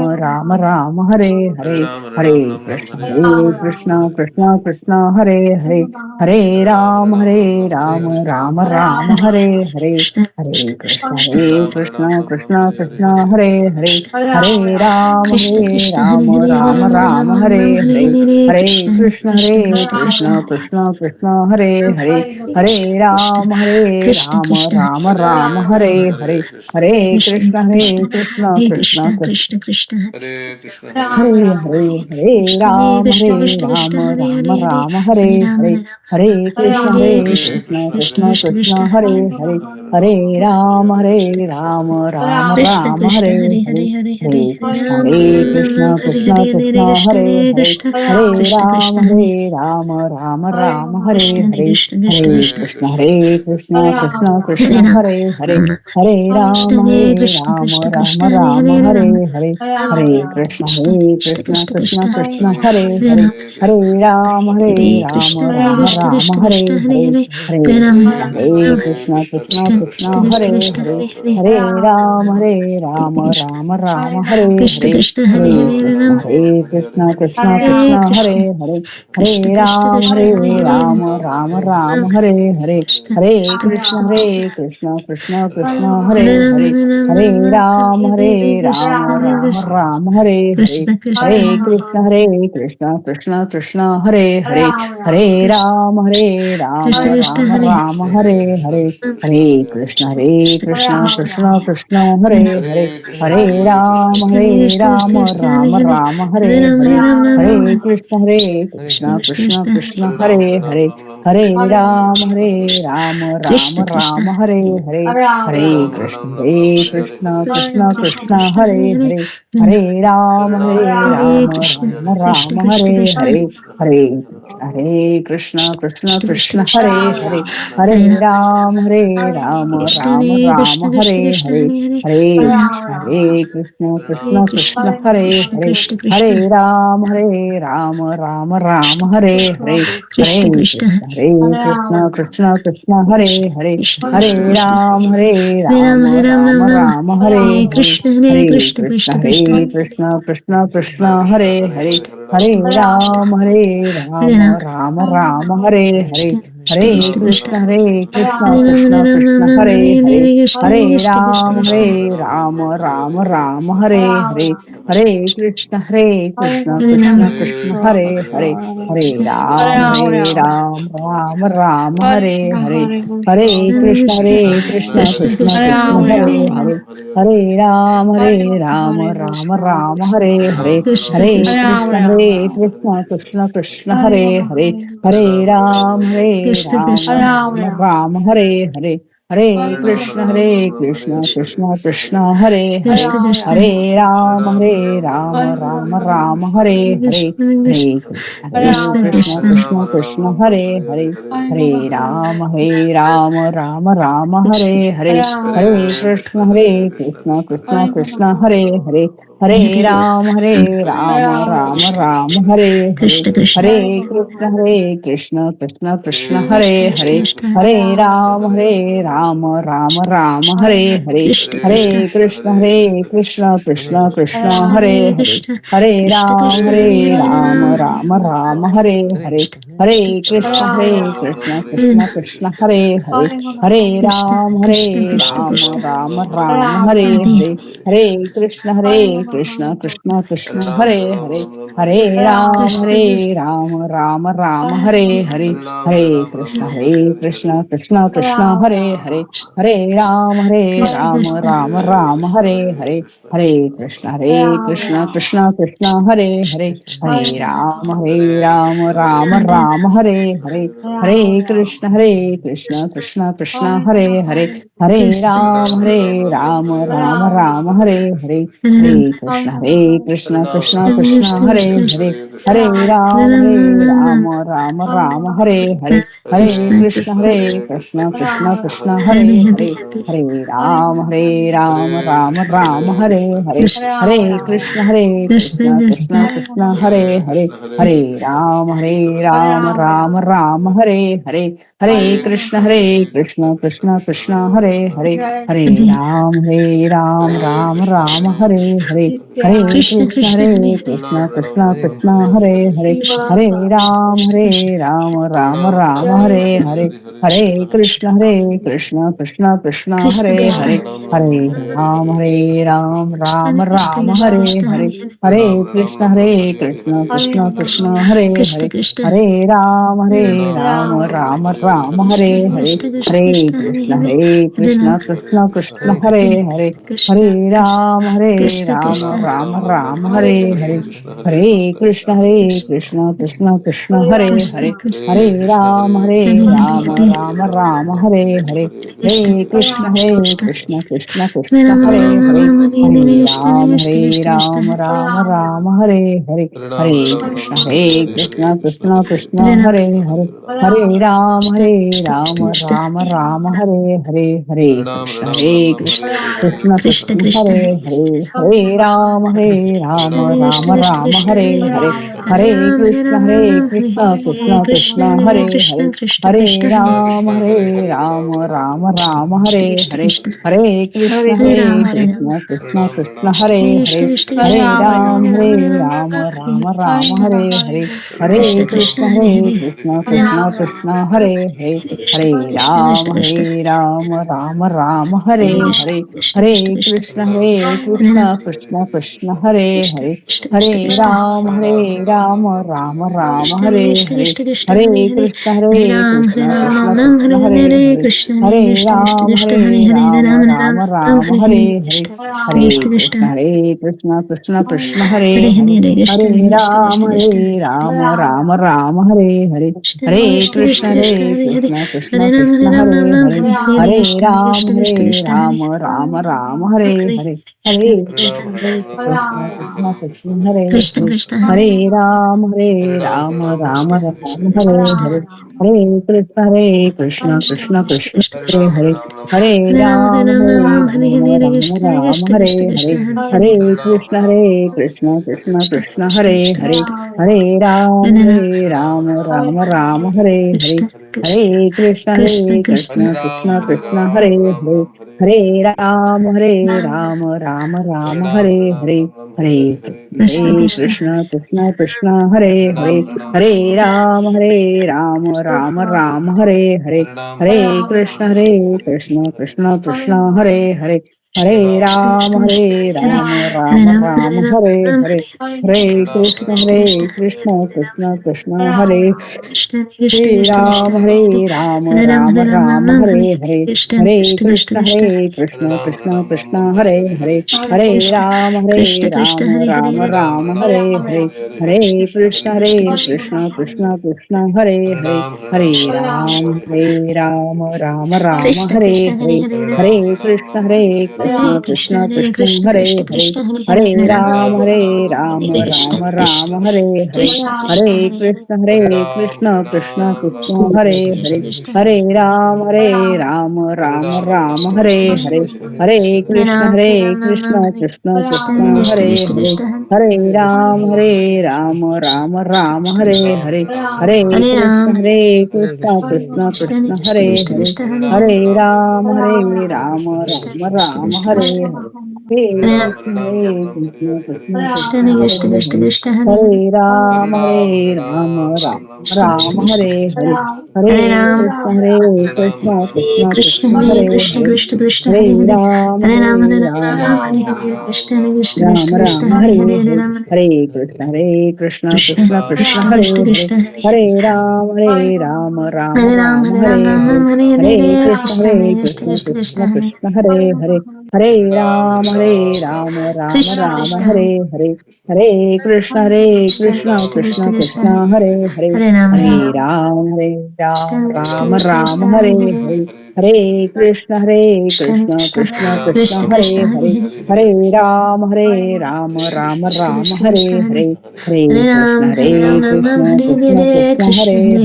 Ram, Hare Ram, Ram Ram, Hare Hare, Hare Krishna, Hare Krishna, Krishna Krishna, Hare Hare, Hare Ram, Hare Ram, Ram Ram, Hare Hare, Hare Krishna, Hare Krishna, Krishna Krishna, Hare Hare, Hare Ram, Krishna Hare Krishna Ram, Hare Hare Ram Ram Ram, Ram Ram Ram Hare Hare Hare, Hare Hare Krishna Krishna, Krishna Hare Krishna Krishna Krishna, Krishna Krishna, Hare Hare, Hare Krishna Ram, Hare Krishna Ram, Krishna Ram Ram, Hare Hare, Hare Krishna Krishna, Krishna Hare Krishna, Hare Krishna Krishna Krishna, Krishna Krishna Hare Krishna, Hare Hare Krishna, Hare, Krishna Krishna, Hare Krishna Hare Ram, Krishna Hare Krishna Ram, Krishna Hare Ram Hare Hare Ram, Hare Hare Ram Hare, Hare Ram Hare Krishna, Hare Hare Krishna Krishna, Krishna Krishna Krishna Krishna, Krishna Hare Hare, Hare Ram, Hare Ram, Ram Krishna Ram, Krishna Hare Hare Hare, Hare Hare Hare Hare Hare Krishna, Ram Hare Ram Ram Ram Krishna, Hare Krishna Hare Hare Krishna, Krishna Hare Hare Hare, Krishna Hare Krishna Ram, Krishna Hare Hare Ram, Ram Ram, Hare Krishna Hare, Krishna Krishna Hare Krishna Krishna, Hare Krishna, Krishna Hare Krishna, Ram Hare Hare, Ram Ram Hare Ram, Krishna Hare Hare Krishna Ram, Krishna Ram Krishna Hare Ram, Hare Ram Hare Hare, Ram Hare Krishna, Krishna Hare Krishna Krishna, Krishna Krishna Krishna Krishna, Hare Hare Hare, Ram Hare Ram, Hare Hare Ram, Krishna Ram Hare Krishna Ram, Krishna Krishna Hare Hare Hare, Hare Hare Hare Ram Krishna, Ram Hare Ram Krishna, Krishna Krishna Krishna, Krishna Hare Krishna Hare, Hare Hare Hare Ram, Hare Ram, Krishna Ram Ram, Hare Krishna Hare, Krishna Hare Hare Hare Krishna, Ram Hare Krishna, Krishna Hare Krishna, Krishna Hare Hare, Krishna Hare Krishna Ram, Krishna Hare Hare Hare Ram, Ram Ram, Ram Hare Hare, Krishna Hare Krishna Krishna, Krishna Krishna Hare Krishna, Krishna Krishna, Hare Hare Ram Hare, Hare Ram Ram Hare Ram Ram, Hare Hare Ram, Hare Ram Krishna Ram, Hare Hare, Krishna Krishna Hare Hare Krishna, Hare Krishna, Krishna Krishna, Hare Hare, Hare Krishna Ram, Hare Ram, Krishna Krishna Ram Hare Ram, Hare Hare, Ram Hare Krishna, Hare Krishna Krishna Krishna, Krishna Krishna Krishna, Hare Hare Hare, Hare Ram, Krishna Hare Krishna Ram, Krishna Ram Hare Hare Ram, Hare Hare Ram Hare Hare, Ram Ram Ram Hare Ram Krishna, Hare Krishna Krishna, Krishna Krishna Krishna Hare Krishna, Hare Hare, Hare Hare Ram, Krishna Hare Hare Ram, Krishna Hare Ram Krishna Hare Krishna Ram, Hare Hare, Hare Hare Ram Hare Krishna, Ram Ram Ram Hare Hare Hare Krishna, Hare Krishna Krishna Krishna Krishna Hare Krishna, Krishna Krishna Hare Hare Hare Hare, Hare Ram, Hare Hare Ram Hare Hare Ram Ram, Ram Krishna Hare Ram Hare Hare Krishna Ram, Krishna Hare Krishna Hare, Krishna Hare Hare Hare Krishna, Hare Krishna, Krishna Krishna Krishna, Krishna Hare Hare Hare, Krishna Hare Hare Hare Krishna Ram, Hare Ram, Krishna Ram Hare Ram, Krishna Krishna Hare Krishna Hare, Hare Hare Hare Hare Krishna, Hare Krishna, Hare Ram Hare Krishna Hare Ram Krishna, Krishna Ram Ram Hare Krishna Hare Hare, Krishna Hare Krishna Hare Ram, Hare Ram, Ram Ram, Hare Hare, Krishna Hare Krishna Krishna, Hare Krishna, Krishna Krishna, Hare Hare, Krishna Hare Krishna Hare Krishna Krishna Ram, Hare Hare Krishna Ram, Hare Ram Ram Ram Ram Ram, Hare Hare Hare, Hare Hare Krishna Krishna, Krishna Krishna Hare Krishna, Krishna Krishna Krishna, Krishna Hare Hare Hare, Hare Krishna Hare Ram Hare Ram Krishna Ram Krishna Ram, Ram Hare Hare Hare Ram, Hare Ram Ram Ram, Hare Hare, Krishna Hare Hare Krishna Ram Hare Krishna, Krishna Ram Ram Hare Hare Hare Krishna, Krishna Ram Krishna Hare Ram Krishna, Ram Ram Hare Hare Hare, Krishna Hare Krishna Ram, Krishna Hare Krishna Ram Hare Hare Ram Ram, Ram Hare Ram Hare Hare Ram, Krishna Hare Hare Hare, Krishna Hare Hare Krishna, Hare Krishna, Hare Krishna Ram Krishna, Hare Krishna Hare Hare Hare, Krishna Hare Krishna Krishna Ram, Hare Hare Hare Ram, Ram Ram, Hare Hare, Hare Krishna, Krishna Hare Krishna Krishna, Krishna Hare Krishna Krishna Krishna Krishna, Krishna Hare Hare Krishna Hare Hare, Ram Hare Hare Hare Hare Ram, Krishna Hare Hare Krishna Ram, Hare Ram Krishna Ram, Hare Hare Hare, Ram Hare Ram Krishna Hare Hare Hare Krishna Krishna, Krishna Hare Krishna Hare Krishna, Krishna Krishna Krishna, Hare Hare, Hare Hare Ram Hare Ram Ram, Ram Ram Hare Hare Krishna Hare Ram, Krishna Krishna Hare Ram Hare Ram, Hare Hare, Hare Krishna, Hare Krishna, Krishna Krishna, Hare Hare, Krishna Krishna Hare Ram, Hare Ram, Ram Ram, Hare Hare, Hare Krishna, Hare Krishna Krishna, Krishna Krishna Krishna, Hare Hare, Hare Ram, Hare Ram, Ram Ram, Hare Hare, Hare Krishna, Hare Krishna, Krishna Krishna, Hare Hare, Hare Hare Ram, Hare Ram, Ram Ram, Hare Hare, Krishna Krishna Hare Krishna, Hare Krishna, Krishna Krishna, Krishna Hare Hare, Krishna Hare Ram, Ram Ram, Hare Hare, Krishna Krishna Hare Krishna, Hare Krishna, Krishna Krishna, Hare Hare Hare, Krishna Hare Krishna Ram, Krishna Hare Hare Ram, Ram Ram Ram, Hare Hare, Krishna Hare Krishna, Krishna Hare Krishna, Hare Krishna Krishna, Hare Hare, Hare Krishna Ram, Krishna Hare Krishna Ram, Krishna Ram Ram, Hare Hare Hare, Hare Krishna, Hare Krishna, Krishna Krishna, Hare Hare, Hare Ram, Krishna Hare Krishna Ram, Ram Ram, Hare Hare, Hare Krishna, Hare Krishna, Krishna Krishna, Hare Hare, Hare Krishna Ram, Krishna Ram Ram, Hare Hare, Hare Krishna, Hare Krishna, Krishna Krishna, Hare Hare, Hare Ram, Ram Hare Ram, Hare Hare, Hare Krishna, Krishna Krishna, Hare Hare, Krishna Hare Ram, Ram Ram, Hare Hare, Hare Hare Krishna, Krishna Krishna, Krishna Hare Krishna Hare, Hare Hare Ram, Ram Ram Ram, Hare Hare, Hare Krishna Krishna, Krishna Hare Krishna, Krishna Krishna, Hare Hare Hare Hare, Hare Hare Ram, Ram Ram, Hare Hare, Krishna Hare Krishna, Hare Krishna Krishna, Krishna Krishna Krishna, Hare Hare, Hare Ram, Ram Ram, Hare Hare, Hare Krishna, Krishna Krishna, Hare Hare, Hare Hare Ram, Ram Ram, Hare Hare, Hare Krishna Krishna, Krishna Hare Hare Hare Krishna, Krishna Krishna, Hare Hare, Krishna Krishna Krishna Hare Ram, Ram Ram, Hare Hare, Hare Krishna, Krishna Krishna, Krishna Hare Krishna Hare, Hare Ram, Ram Krishna Ram, Krishna Hare Krishna Hare, Hare Hare Hare Krishna, Krishna Krishna, Hare Krishna Hare, Krishna Hare Ram, Ram Ram, Hare Hare, Krishna Krishna Hare Krishna Hare Krishna, Hare Hare Hare Krishna, Ram Krishna Krishna, Hare Hare Hare, Krishna Hare Krishna Ram, Krishna Ram Ram Ram Ram, Ram Hare Hare Hare Hare, Krishna Hare Hare Krishna Krishna, Krishna Hare Krishna Hare Krishna, Hare Krishna Krishna, Hare Krishna Hare, Krishna Hare Hare Krishna Ram, Hare Hare Hare Krishna Ram, Krishna Hare Ram Hare Ram Ram, Ram Ram Hare Hare Hare, Hare Krishna Krishna Hare Krishna Krishna Krishna, Krishna Hare Krishna Krishna Krishna, Krishna Hare Krishna, Ram Hare Ram Hare Ram Ram Hare, Ram Ram Ram Hare Ram Hare Hare Hare Hare Ram, Krishna Hare Krishna Ram, Krishna Ram Ram, Hare Hare, Hare Ram Hare Hare Ram Ram Krishna, Ram Hare Hare Hare Hare Krishna, Krishna Krishna Hare Krishna, Hare Krishna Ram Hare Krishna Hare, Hare Ram Ram Hare Ram Hare Ram, Hare Hare Krishna Ram, Krishna Krishna Ram Ram, Hare Hare, Hare Hare Ram Krishna, Ram Ram Hare Ram Krishna, Hare Hare Hare Krishna Krishna Krishna Krishna, Hare Krishna Hare Krishna Hare Hare, Krishna Hare Ram, Hare Hare Ram, Ram Ram Ram Krishna Ram Ram, Krishna Hare Hare Hare Hare Hare, Krishna Hare Hare Hare Ram Hare Krishna, Ram Hare Ram Hare Krishna, Krishna Krishna Krishna, Hare Hare Krishna Hare, Krishna Hare Krishna Hare Ram, Krishna Hare Hare Hare Ram, Ram Ram Ram Ram Hare Ram, Hare Krishna Hare Krishna Hare, Krishna Hare Krishna, Hare Hare Ram Hare Krishna, Ram Hare Krishna Ram Krishna, Ram Ram Hare Ram Hare, Hare Krishna Krishna Krishna Hare Hare Hare Ram, Krishna Ram Hare Hare Hare Ram, Ram Hare Ram, Hare Hare, Hare Hare Krishna Ram Ram Krishna Krishna, Ram Hare Ram Hare Hare Hare Krishna, Hare Hare Krishna Krishna Ram Hare Krishna, Krishna Hare Hare, Krishna Hare Krishna Ram, Krishna Krishna Hare Ram, Ram Ram, Hare Hare Krishna Hare, Krishna Krishna Hare Krishna Krishna, Hare Ram Hare Hare Hare Krishna, Ram Ram Krishna Hare Krishna, Hare Krishna Hare Krishna Hare Krishna Hare Krishna Krishna Ram Hare Ram Ram Ram Krishna Hare Krishna Hare Krishna Krishna Hare Hare Hare Krishna Hare Hare Hare Krishna Ram Ram Krishna Ram Krishna Hare Hare Hare Hare Hare Krishna Hare Hare Krishna Krishna Ram Krishna Hare Hare Hare Ram Ram Ram Ram Ram Ram Hare Hare Hare Hare Krishna Hare Krishna Krishna Krishna Krishna Krishna Hare Hare Hare Hare Hare Krishna Hare Krishna Ram Krishna Krishna Hare Ram Ram Ram Hare Hare Hare Krishna Krishna Krishna Krishna Hare Hare Hare Krishna Krishna Hare Ram Krishna Ram Ram Hare Ram Hare Hare Hare Hare Krishna Ram Krishna Krishna Hare Krishna Ram Hare Ram Ram Hare Hare Hare Krishna Hare Krishna Krishna Hare Krishna Krishna Krishna Hare Hare Krishna Hare Krishna Hare Hare Ram Ram Krishna Ram Krishna Hare Krishna Hare Hare Krishna Krishna Krishna Krishna Krishna Hare Hare Hare Hare Ram Hare Ram Ram Ram Hare Ram Hare Ram Hare Ram Krishna Ram Krishna Hare Krishna Hare Krishna Hare Hare Hare Krishna Hare Krishna Krishna Krishna Krishna Krishna Hare Krishna Hare Krishna Hare Ram Ram Ram Hare Hare Krishna Krishna Hare Krishna Krishna Hare Krishna Krishna Krishna Krishna Hare Hare Hare Ram Ram Ram Hare Hare Hare Krishna Krishna Hare Krishna Krishna Krishna Krishna Hare Hare Hare Ram Ram Ram Hare Hare Hare Krishna Krishna Krishna Hare Hare Hare Krishna Krishna Hare Hare Ram Ram Ram Hare Ram Hare Ram Hare Hare Hare Hare Krishna Krishna Krishna Hare Hare Ram Krishna Krishna Hare Krishna Krishna Hare Krishna Krishna Ram, Hare Hare Hare Ram, Hare Ram Ram Hare Ram Ram Ram, Ram Hare Hare Hare Hare, Krishna Hare Krishna Krishna Krishna, Krishna Hare Krishna, Krishna Krishna, Hare Hare, Krishna Hare Krishna Krishna Ram, Hare Hare Ram Hare Ram, Hare Hare, Krishna Hare Krishna, Krishna Hare Krishna Krishna, Krishna Krishna, Hare Hare, Hare Ram, Hare Ram, Ram Ram, Krishna Hare Krishna Hare Hare, Hare Hare Krishna, Hare Hare Krishna, Krishna Krishna Hare Krishna, Krishna Hare Krishna Hare, Krishna Hare Hare Hare Hare Ram, Ram Hare Ram, Hare Krishna Ram Ram, Krishna Hare Hare, Krishna Krishna Hare Hare Hare Krishna, Hare Krishna, Krishna Krishna, Hare Krishna Hare, Krishna Hare Ram, Ram Ram, Hare Krishna Hare, Hare Hare Krishna, Ram Hare Hare Ram Ram Ram Krishna, Hare Krishna Krishna Krishna, Krishna Hare Krishna Hare, Krishna Hare Hare Ram, Ram Ram, Hare Hare, Hare Hare Krishna, Ram Hare Krishna, Krishna Krishna Krishna, Krishna Hare Krishna Hare, Krishna Hare Hare Ram, Ram Krishna Ram, Krishna Hare Krishna Hare, Hare Hare Krishna, Hare Krishna, Krishna Krishna Krishna, Krishna Hare Krishna Hare, Krishna Hare Hare Ram, Ram Krishna Ram, Krishna Krishna Hare Hare, Hare Hare Ram Krishna, Hare Krishna, Hare Krishna Krishna Krishna, Hare Hare Krishna Hare, Krishna Krishna Hare Hare Hare Hare Ram Hare Ram Ram Ram, Ram Hare Hare Krishna Krishna Ram Krishna Krishna Ram, Hare Hare Hare Hare, Ram Hare Krishna, Krishna Krishna Krishna, Krishna Hare Krishna Hare, Krishna Hare Hare Hare Ram, Ram Hare Ram, Ram Hare Ram Hare, Ram Hare Hare Hare Krishna, Krishna Hare Krishna Krishna, Krishna Krishna Krishna Hare Krishna, Hare Hare, Hare Ram, Ram Krishna Ram, Krishna Hare Hare, Hare Krishna, Hare Krishna Krishna, Krishna Krishna Krishna Krishna Krishna, Hare Hare, Hare Ram Hare Krishna Ram, Krishna Ram Krishna Ram, Krishna Hare Hare Hare Hare, Hare Krishna, Hare Krishna Krishna, Krishna Krishna Krishna, Krishna Krishna Hare Hare Hare, Hare Hare Ram, Ram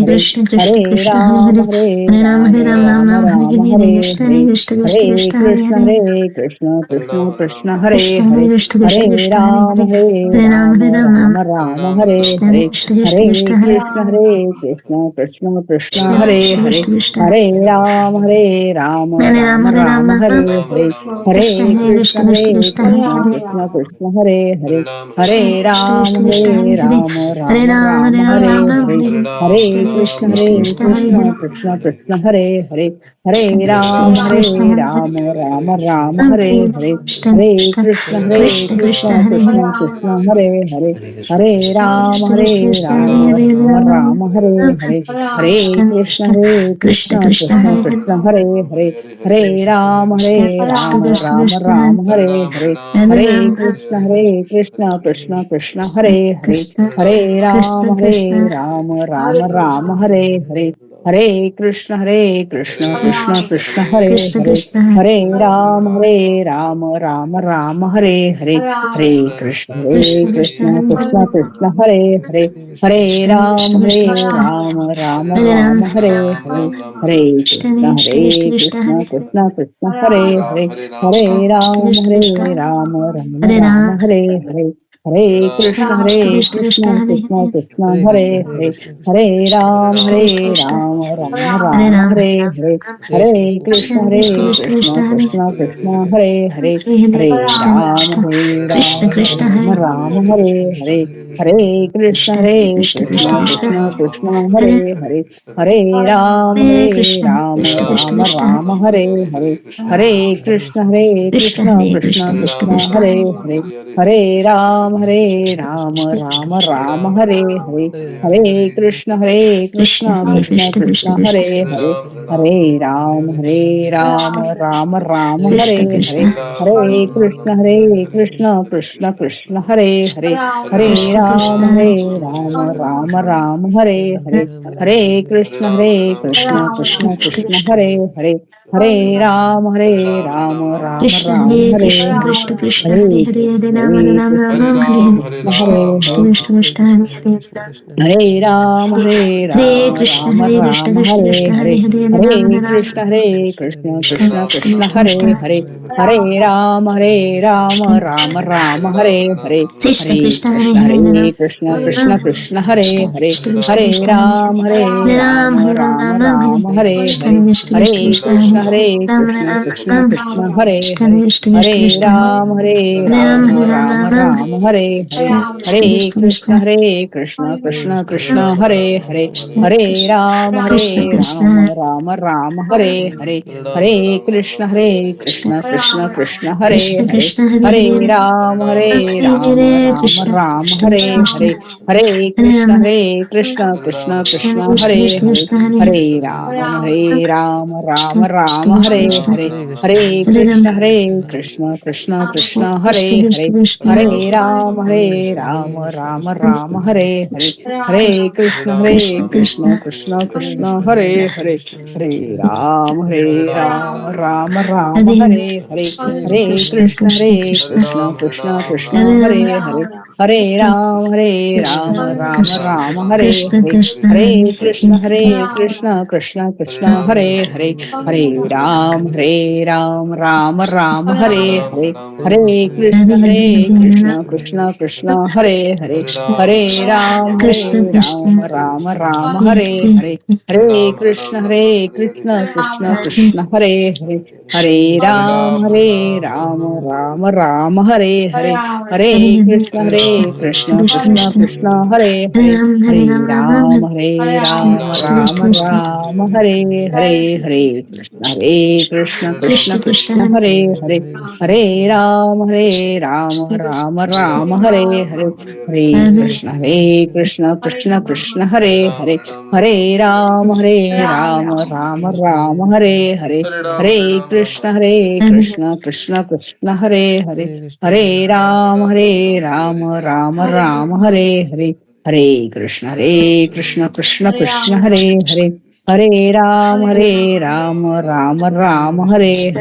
Krishna Ram, Krishna Hare Krishna Hare Hare, Hare Krishna, Hare Ram Hare Ram Ram Krishna, Hare Krishna Hare Krishna, Krishna Hare Hare Hare, Krishna Krishna Hare Krishna Hare Ram, Hare Hare Hare Ram, Ram Ram Ram Hare Ram, Hare Hare Krishna Hare, Krishna Krishna Hare Krishna Hare Krishna, Hare Hare Krishna, Krishna Krishna, Hare Krishna Hare, Krishna Krishna Hare Krishna Hare Ram, Hare Hare Hare Ram Ram, Hare Ram Ram Ram Ram, Hare Krishna Hare, Krishna Krishna Hare Krishna Hare Krishna, Hare Krishna, Krishna Krishna, Hare Krishna Hare, Krishna Krishna Hare Ram, Hare Ram Ram Hare Ram Ram, Ram Ram Hare Hare, Krishna Hare Hare Krishna, Krishna Krishna Hare Krishna Hare Krishna, Hare Krishna Krishna, Hare Hare, Krishna Hare Krishna Ram, Krishna Krishna Hare Hare Hare Ram, Hare Ram Ram Ram, Hare Ram Hare Ram Ram Hare, Hare Hare Hare Krishna Krishna, Krishna Krishna Hare Krishna Hare Krishna, Hare Krishna Krishna, Hare Hare, Hare Krishna Ram, Krishna Krishna Hare Hare Hare Ram, Ram Ram, Ram Hare Hare Hare, Krishna Hare Krishna Krishna, Hare Krishna Krishna Krishna, Hare Hare Krishna Krishna, Hare Hare, Hare Krishna Ram, Krishna Krishna Hare Krishna Ram, Hare Hare Ram Ram Ram, Ram Hare Ram Hare, Hare Hare Krishna Krishna, Krishna Hare Krishna Krishna, Krishna Krishna Hare Hare Krishna, Hare Hare, Hare Ram, Krishna Hare Krishna Ram, Krishna Ram Krishna Ram, Hare Hare Hare, Hare Hare Ram Krishna, Hare Krishna, Krishna Krishna, Krishna Hare Hare, Krishna Hare Ram, Krishna Hare Krishna Ram, Ram Ram, Hare Hare, Hare Krishna, Hare Krishna, Krishna Krishna, Hare Krishna Hare, Krishna Hare Ram, Ram Ram, Hare Hare, Hare Krishna, Hare Krishna Krishna Krishna, Hare Krishna Krishna, Hare Hare, Hare Krishna Ram, Krishna Krishna Hare Krishna Ram, Ram Hare Ram, Ram Hare Hare, Hare Krishna Krishna, Krishna Krishna Hare Krishna Krishna, Hare Krishna Krishna, Hare Hare, Krishna Hare Ram, Krishna Hare Krishna Ram, Ram Hare Ram, Ram Hare Hare, Hare Krishna Krishna, Krishna Hare Krishna Krishna Krishna, Hare Krishna Hare Krishna, Hare Hare Krishna, Hare Hare, Krishna, Krishna Hare Ram, Krishna Krishna Hare Krishna Ram, Ram Hare Ram, Ram Hare Hare Hare, Ram Jai Shri Hare Krishna, Krishna, Krishna Hare Krishna Hare Krishna, Krishna Krishna, Krishna Hare Krishna Krishna, Hare Hare, Hare Hare Krishna Ram, Krishna Hare Krishna Ram, Krishna Ram Hare Ram, Hare Hare Krishna, Hare, Hare Krishna, Hare Krishna, Krishna Hare Krishna Krishna, Krishna Krishna Krishna Krishna, Hare Hare Hare, Hare Ram, Hare Hare Krishna Ram, Krishna Ram Krishna Krishna Ram, Hare Hare, Hare Krishna, Hare Krishna Krishna, Hare Krishna Krishna Krishna Krishna, Krishna Hare Hare, Hare Ram, Hare Ram, Krishna Ram Ram, Hare Hare, Hare Krishna, Hare Krishna Krishna, Hare Krishna Krishna Krishna Krishna, Krishna Hare Hare, Hare Ram, Hare Ram, Ram Ram, Krishna Hare Hare, Krishna Hare Krishna, Hare Krishna, Krishna Krishna, Hare Hare, Hare Krishna Ram, Krishna Hare Ram, Ram Ram, Hare Hare, Hare Krishna, Hare Krishna, Krishna Krishna, Hare Hare, Hare Ram, Hare Ram, Ram Krishna Ram, Hare Hare Krishna Hare, Krishna Krishna Hare Hare Hare Krishna, Hare Ram Hare Ram Krishna, Ram Ram Krishna Hare Krishna, Hare Hare Hare, Krishna Krishna Hare Hare Hare Ram, Hare Hare Ram, Krishna Ram Hare Krishna Ram, Krishna Hare Krishna Hare Hare, Hare Hare Ram Hare Ram Krishna, Hare Krishna, Krishna Krishna Krishna, Krishna Hare Krishna Hare, Hare Ram, Hare Ram, Ram Ram, Hare Hare, Krishna Hare Krishna Hare Krishna, Hare Hare Ram Krishna, Ram Krishna Krishna, Krishna Hare Hare, Krishna Hare Krishna Ram, Hare Ram, Hare Ram Ram Ram Ram, Hare Hare Krishna Hare, Krishna Hare Krishna Krishna, Hare Hare Ram Krishna, Ram Krishna Ram Krishna, Hare Krishna Hare, Krishna Hare Krishna Ram, Hare Ram Ram, Hare Ram Ram Ram Ram Ram, Hare Hare, Krishna Hare Krishna Krishna, Krishna Hare Krishna, Krishna Ram Krishna, Hare Hare, Krishna Hare Krishna Ram, Krishna Hare Ram, Krishna Ram Ram, Hare Hare, Hare Krishna, Hare Krishna Krishna, Krishna Krishna, Hare Krishna Hare, Krishna Hare Hare Hare Ram, Ram Hare Hare Ram, Hare Ram Krishna Ram, Krishna Hare Krishna Hare, Hare Hare Krishna, Ram Hare Krishna, Krishna Krishna Krishna, Krishna Hare Krishna Hare, Krishna Hare Hare Ram, Ram Hare Ram, Ram Krishna Ram, Krishna Krishna Hare Krishna Hare, Hare Hare Ram Krishna, Hare Krishna, Krishna Krishna, Krishna Hare Krishna Hare, Krishna Hare Ram, Hare Ram, Ram Ram, Hare Hare, Hare Krishna, Hare Krishna Krishna, Krishna Krishna Krishna, Hare Hare, Hare Ram, Hare Ram, Ram Ram, Hare Hare Hare, Krishna Hare Krishna Krishna, Krishna Hare Krishna Krishna, Krishna Krishna, Hare Ram Hare Hare, Hare Ram, Hare Ram, Krishna Ram Krishna Ram, Hare Krishna Hare, Krishna Hare Krishna, Hare Hare Krishna, Krishna Krishna, Hare Hare, Hare Ram, Hare Ram, Ram Ram, Hare Hare, Hare Krishna, Hare Hare Hare Krishna, Krishna Krishna, Hare Hare, Krishna Hare Ram, Krishna Hare Ram, Krishna Ram Ram, Hare Hare Hare Hare, Hare Krishna, Hare Krishna, Krishna Hare Krishna, Hare Hare, Hare Ram, Hare Ram, Ram Ram, Hare Hare, Hare Krishna, Hare Krishna, Krishna Krishna, Hare Hare, Hare Ram, Hare Ram, Ram Ram, Hare Hare, Hare Krishna, Hare Krishna, Krishna Krishna, Hare Hare, Hare Ram, Hare Ram, Ram Ram, Hare Hare,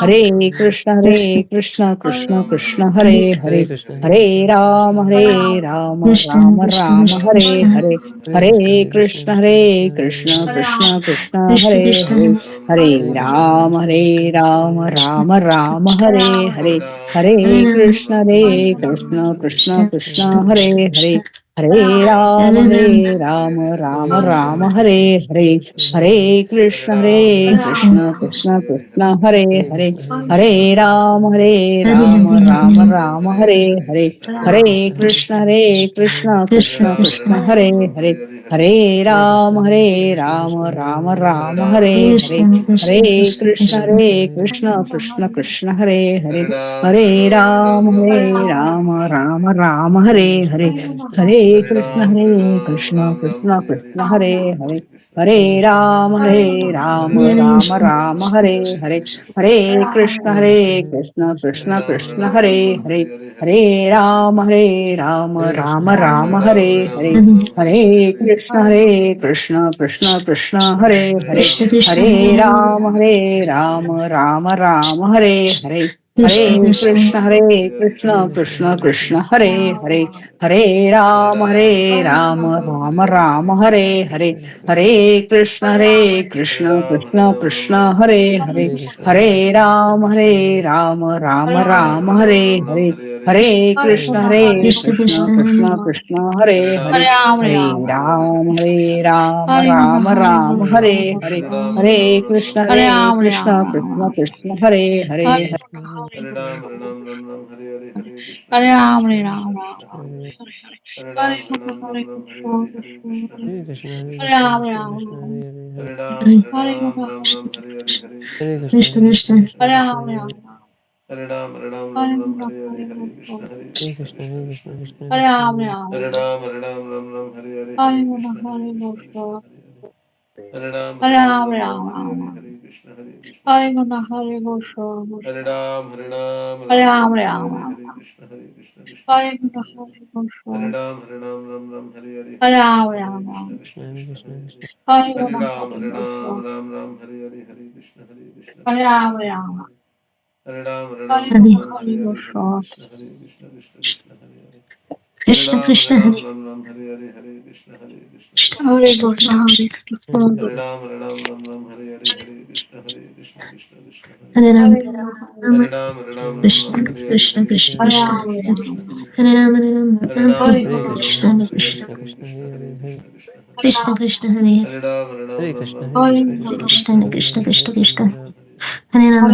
Hare Krishna, Hare Krishna, Krishna Krishna, Hare Hare, Hare Ram, Hare Ram, Ram Ram, Hare Hare, Hare Krishna, Hare Krishna, Krishna Krishna, Hare Hare, Hare Ram, Hare Ram, Ram Ram, Hare Hare, Hare Krishna, Hare Krishna, Krishna Krishna, Hare Hare, Hare Ram, Hare Ram, Ram Ram, Hare Hare, Hare Krishna, Hare Krishna, Krishna Krishna, Hare Hare, Hare Ram, Hare Ram, Ram Ram, Hare Hare, Hare Krishna, Hare Krishna, Krishna Krishna, Hare Hare, Hare Ram, Hare Ram, Ram Ram, Hare Hare, Hare Krishna, Hare Krishna, Krishna Krishna, Hare Hare, Hare Ram, Hare Ram, Ram Ram, Hare Hare, Hare Krishna, Hare Krishna, Krishna Krishna, Hare Hare, Hare Ram, Hare Ram, Ram Ram, Hare Hare, Hare Krishna, Hare Krishna, Krishna Krishna, Hare Hare, Hare Ram, Hare Ram, Ram Ram, Hare Hare, Hare Krishna, Hare Krishna, Krishna Krishna, Hare Hare, Hare Ram, Hare Ram, Ram Ram, Hare Hare, Hare Krishna, Hare Krishna, Krishna Krishna, Hare Hare, Hare Ram, Hare Ram, Ram Ram, Hare Hare, Hare Krishna, Hare Krishna, Krishna Krishna, Hare Hare, Hare Ram, Hare Ram, Ram Ram, Hare Hare, Hare Krishna, Hare Krishna, Krishna Krishna, Hare Hare, Krishna Krishna Hare Hare Ram, Hare Ram, Ram Ram, Hare Hare, Krishna Hare Krishna Krishna, Hare Krishna, Krishna Krishna, Hare Hare, Hare Rama, Rama Rama, Hare Hare, Hare Krishna, Krishna Krishna, Hare Hare, Hare Rama, Rama Hare Hare, Hare Krishna, Krishna Krishna Krishna Krishna, Hare Hare, Hare Rama, Rama Hare Hare, Hare Krishna, Krishna Krishna, Hare Hare, Hare Ram, Ram Ram, Hare Hare, Hare Krishna, Hare Hare Ram, Krishna, Hare Krishna Ram, Krishna, Hare Hare. Hare Hare. Hare Hare Ram, Krishna, Hare Hare Krishna, Hare, Hare Krishna Krishna, Hare Krishna. Krishna, Hare Krishna Ram, Krishna, Hare Hare Ram, Hare. Hare Hare Hare Ram, Ram, Hare Hare, Hare Krishna, Hare Krishna Krishna, Krishna Krishna Krishna, Ram, Hare Hare Hare. Ram. Hare Ram, Hare Hare Hare, Hare Krishna, Hare Krishna, Krishna Krishna, Hare Hare. Ram, Hare Ram, Hare Hare, Hare Krishna, Hare Krishna, Krishna Hare Hare. Hare Ram, Ram, Hare Hare, Ram. Hare Krishna, Hare Krishna, Hare Krishna Guna, Krishna, Hare Hare Hare. Gosha, Hare Gosha. Ram, Hare Ram, Hare Ram, Hare, Ram. Hare Krishna, Hare Krishna, Krishna Hare Krishna, Guna, Hare Hare. Hare Gosha. Hare Ram, Hare Hare Hare Ram, Krishna, Hare Ram, Krishna, Ram. Krishna Krishna, Hare Hare. Hare Hare Guna, Ram, Hare Gosha. Hare Hare, Krishna, Hare Krishna, Hare Krishna Ram, Krishna, Hare Ram. Hare. Hare Ram, Hare Hare Guna, Hare Hare Hare, Gosha. Krishna, Hare Krishna, Krishna Krishna, Hare Hare. Hare Krishna Ram, Krishna Hare Hare Hare, Krishna, Hare Krishna, Krishna Krishna Hare Krishna, Krishna Hare Gosha, Hare. Krishna Hare Krishna. Hare Ram, Hare Krishna, Hare Krishna, Krishna Krishna, Hare Hare Hare. Ram Hare Hare Guna, Hare Ram Hare Gosha. Ram, Krishna Krishna Hare Krishna Hare Krishna Krishna, Ram, Krishna Hare Krishna, Ram. Hare Hare Hare. Ram Hare Ram Hare Ram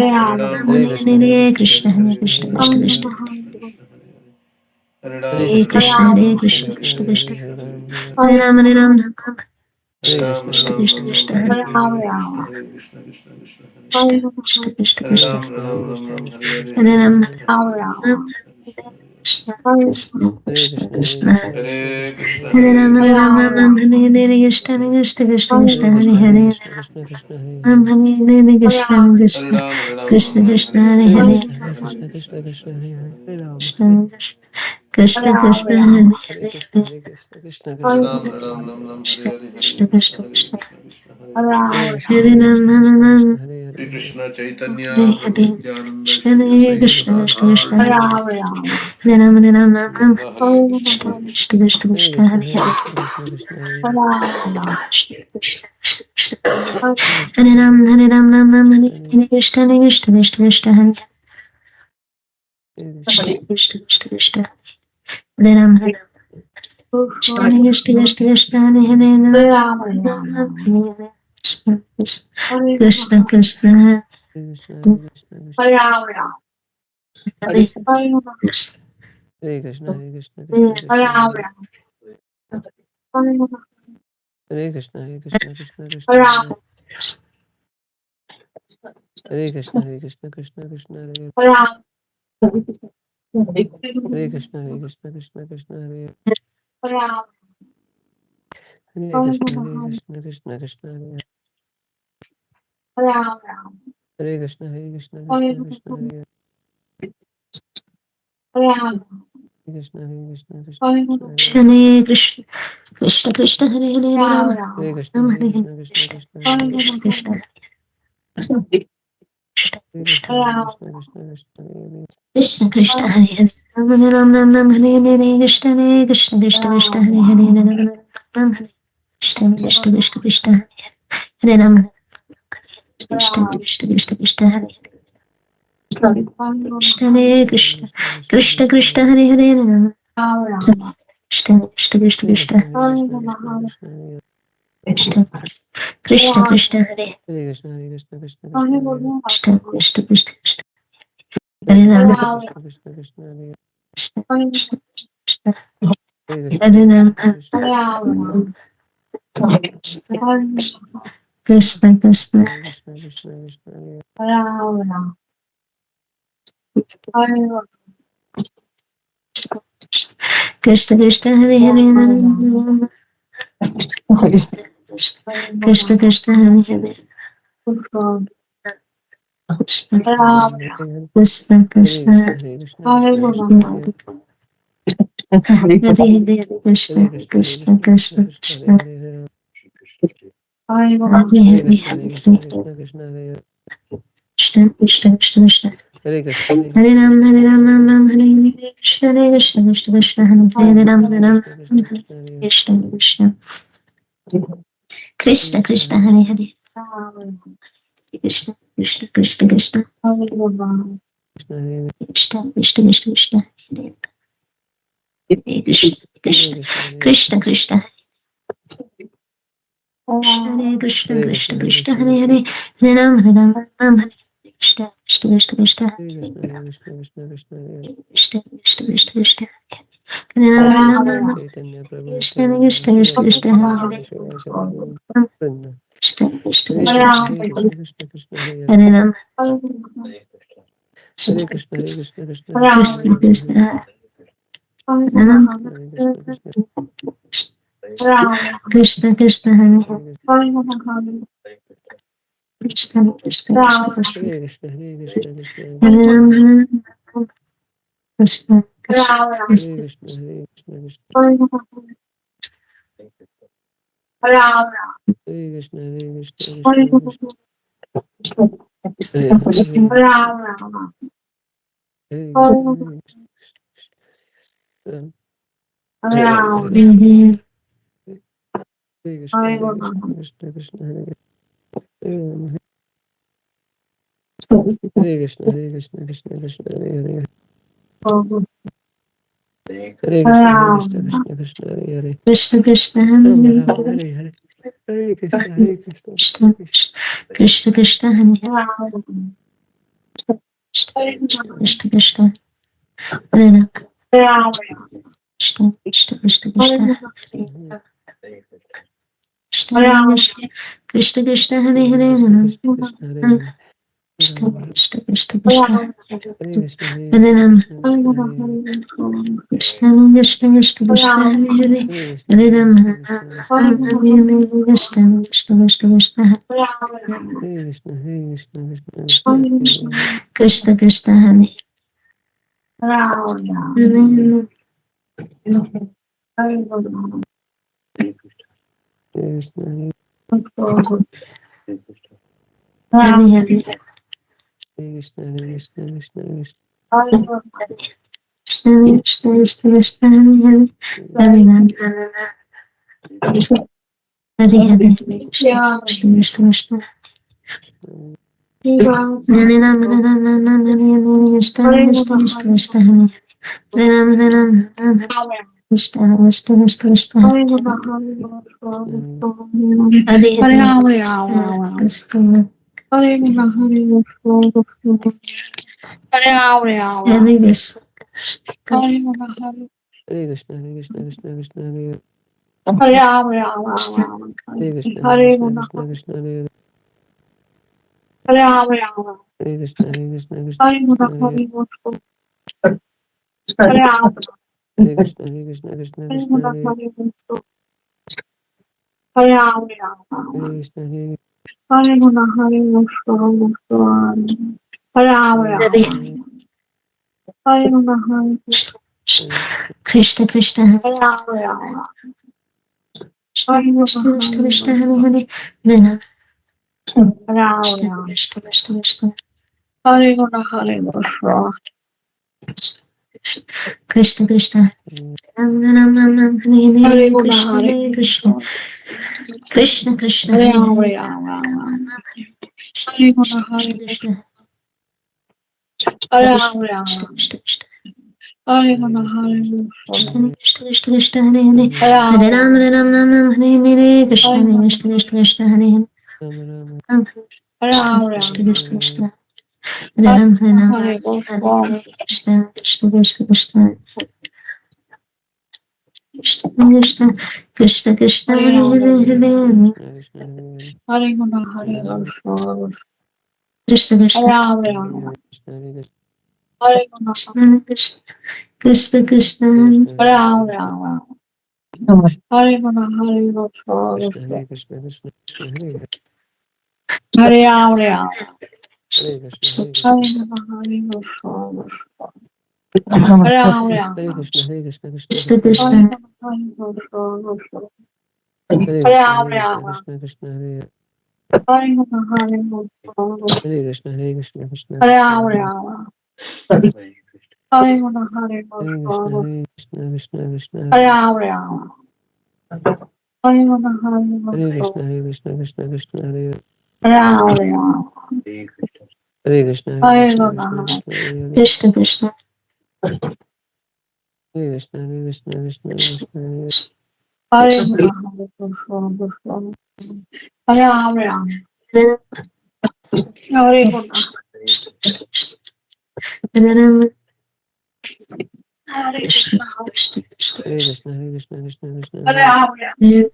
Ram, Hare Hare Guna, Hare Krishna Gosha. Krishna Krishna Krishna, Hare Hare Hare. Krishna Ram, Krishna Hare Hare Ram, Hare Hare Guna, Hare, Krishna Krishna, Krishna Krishna Krishna Krishna, Krishna Hare Hare. Hare Ram Hare Hare Hare Ram, Ram, Ram Ram. Hare Krishna Hare Krishna, Krishna Hare Krishna Krishna Krishna Krishna, Guna, Krishna Hare Krishna, Gosha. Hare Hare. Hare Ram, Hare Hare Krishna Ram, Hare Hare Krishna Hare, Krishna Hare Krishna Krishna, Hare Krishna, Hare Hare Hare Ram Hare. Hare Ram Ram Hare Ram, Krishna Krishna Krishna Hare Hare Hare Hare, Ram, Hare Krishna, Ram. Hare Krishna, Krishna Krishna, Hare Hare. Hare Krishna Guna, Krishna Krishna Hare Krishna Ram, Hare Hare, Hare Hare Ram Krishna, Ram, Hare Krishna, Ram Ram. Krishna Krishna, Hare Hare. Krishna Hare Krishna Krishna Krishna Hare Hare Ram Krishna, Hare Hare Ram Hare Ram, Ram Krishna, Ram Ram. Krishna Hare Krishna, Hare Hare Krishna Hare. Krishna Krishna Hare Krishna Guna, Hare Hare Hare Krishna, Krishna Krishna, Hare Ram Hare. Hare Hare Hare Krishna Ram. Hare Krishna Ram, Krishna Krishna Hare Hare Hare Hare Krishna, Guna, Hare Krishna, Krishna Krishna, Hare Hare. Krishna Hare Krishna Ram, Krishna Ram. Hare Hare Hare Hare Ram, Guna, Hare Hare Gosha. Hare, Hare Krishna Krishna, Krishna Hare Krishna Krishna, Krishna Hare Hare Hare. Ram, Hare Ram. Ram Hare Ram Shri Krishna Chaitanya Hare Prabhu Hare Nityananda Krishna Shri Hare Advaita Krishna Krishna Krishna Hare Hare Gadadhara Ram, Ram. Hare Ram Hare Ram Ram Ram Govinda Hare Hare Guna, Krishna, Krishna Hare Hare Krishna, Krishna Krishna Krishna Krishna Krishna, Hare Hare Hare Hare. Hare Ram, Ram. Krishna Krishna Krishna Krishna Hare Hare Ram Ram Ram Hare Hare Krishna Krishna Krishna Krishna Hare Krishna Krishna Krishna Krishna Hare Ram Hare Gosha. Krishna Krishna Krishna Krishna Hare Hare Hare Ram Ram, Ram Ram. Ram Hare Hare Guna, Krishna Krishna Hare Hare Ram, Ram. Hare Hare Guna, Krishna Hare Ram, Ram. Hare Guna, Hare Ram, Hare Ram. Hare Guna, Hare Ram. Hare Guna, Hare Ram, Ram. Hare Guna, Hare Ram. Hare Guna, Hare Krishna Krishna Krishna Hare Hare Ram, Ram Ram. Ram Hare Hare Hare Krishna Guna, Krishna Krishna Krishna Hare Ram. Krishna Hare Krishna Hare Hare Ram Hare Ram Ram Ram Hare Hare Krishna Hare Krishna Krishna Krishna Ram, Hare Hare Ram Ram Ram Hare Krishna Krishna Krishna Krishna Hare Ram Hare Krishna Ram. Krishna Krishna Krishna Hare Hare Guna, Krishna Hare Krishna Krishna Krishna Hare Hare Ram Ram, Ram. Krishna Krishna Krishna Krishna Hare Guna, Hare Krishna Krishna Ram. Krishna Hare Hare Guna, Krishna Krishna Krishna Krishna Hare Hare Ram Ram. Krishna Hare Krishna Krishna Hare Ram Ram. Hare Krishna Krishna Ram. Hare Krishna Krishna Hare Hare Ram. Ram Krishna Krishna Hare Hare Krishna Krishna Hare Hare Krishna Krishna Krishna Krishna Hare Hare Hare Hare Krishna Krishna Krishna Krishna Hare Ram Ram Ram Hare Hare Krishna Krishna Krishna Krishna Hare Ram Hare Krishna Krishna Krishna Krishna Hare Hare Krishna Krishna Krishna Krishna Krishna Krishna Krishna Krishna Hare Krishna Krishna Krishna Krishna Hare Krishna Krishna Krishna Hare Hare Hare Ram Ram Hare Krishna Krishna Krishna Krishna Hare Krishna Krishna Krishna Krishna Hare Ram Krishna Krishna Krishna Krishna Hare Hare Krishna Krishna Krishna Krishna Hare Ram Krishna Krishna Ram Krishna Krishna Hare Krishna Krishna Krishna Krishna Hare Ram Krishna Krishna Krishna Krishna Krishna Krishna Krishna Hare Krishna Krishna Hare Ram Krishna Krishna Krishna Krishna Krishna Krishna Hare Hare Krishna Krishna Krishna Krishna Hare Ram Krishna Krishna Krishna Krishna Hare Hare Hare Ram Krishna Krishna Krishna Krishna Krishna Krishna Hare Hare Hare Krishna Krishna Krishna Krishna Hare Hare Hare Ram Hare Hare Krishna Krishna Krishna Krishna Hare Ram Hare Ram Ram Ram Hare Hare Krishna Krishna Krishna Krishna Hare Ram Hare Ram Ram Krishna Krishna Krishna Krishna Hare Hare Krishna Hare Krishna Krishna Krishna Hare Krishna Krishna Hare Hare Hare Krishna Krishna Krishna Krishna Krishna Ram Ram Ram Ram Hare Hare Krishna Krishna Krishna Hare Hare Krishna Krishna Krishna Krishna Krishna Krishna Hare Hare Hare Ram Ram Ram Ram Hare Hare Krishna Krishna Krishna Hare Hare Krishna Krishna Krishna Hare Ram Hare Krishna Krishna Krishna Krishna Krishna Krishna Krishna Hare Hare Hare Krishna Krishna Krishna Krishna Krishna Krishna Hare Rama, Hare Krishna, Krishna, Hare Krishna, Krishna Krishna, Hare Rama, Hare Rama, Hare Hare Krishna, Krishna, Hare Krishna, Krishna Krishna, Hare Hare Rama, Hare Krishna, Hare Hare Krishna, Krishna Rama, Krishna, Hare Krishna Krishna Hare Krishna, Hare Krishna, Krishna Krishna, Hare Hare Rama, Hare Krishna, Hare Rama, Hare Hare Rama, Rama Hare Krishna Krishna, Krishna Krishna Hare Krishna, Hare Krishna, Krishna Krishna, Hare Hare Rama, Hare Hare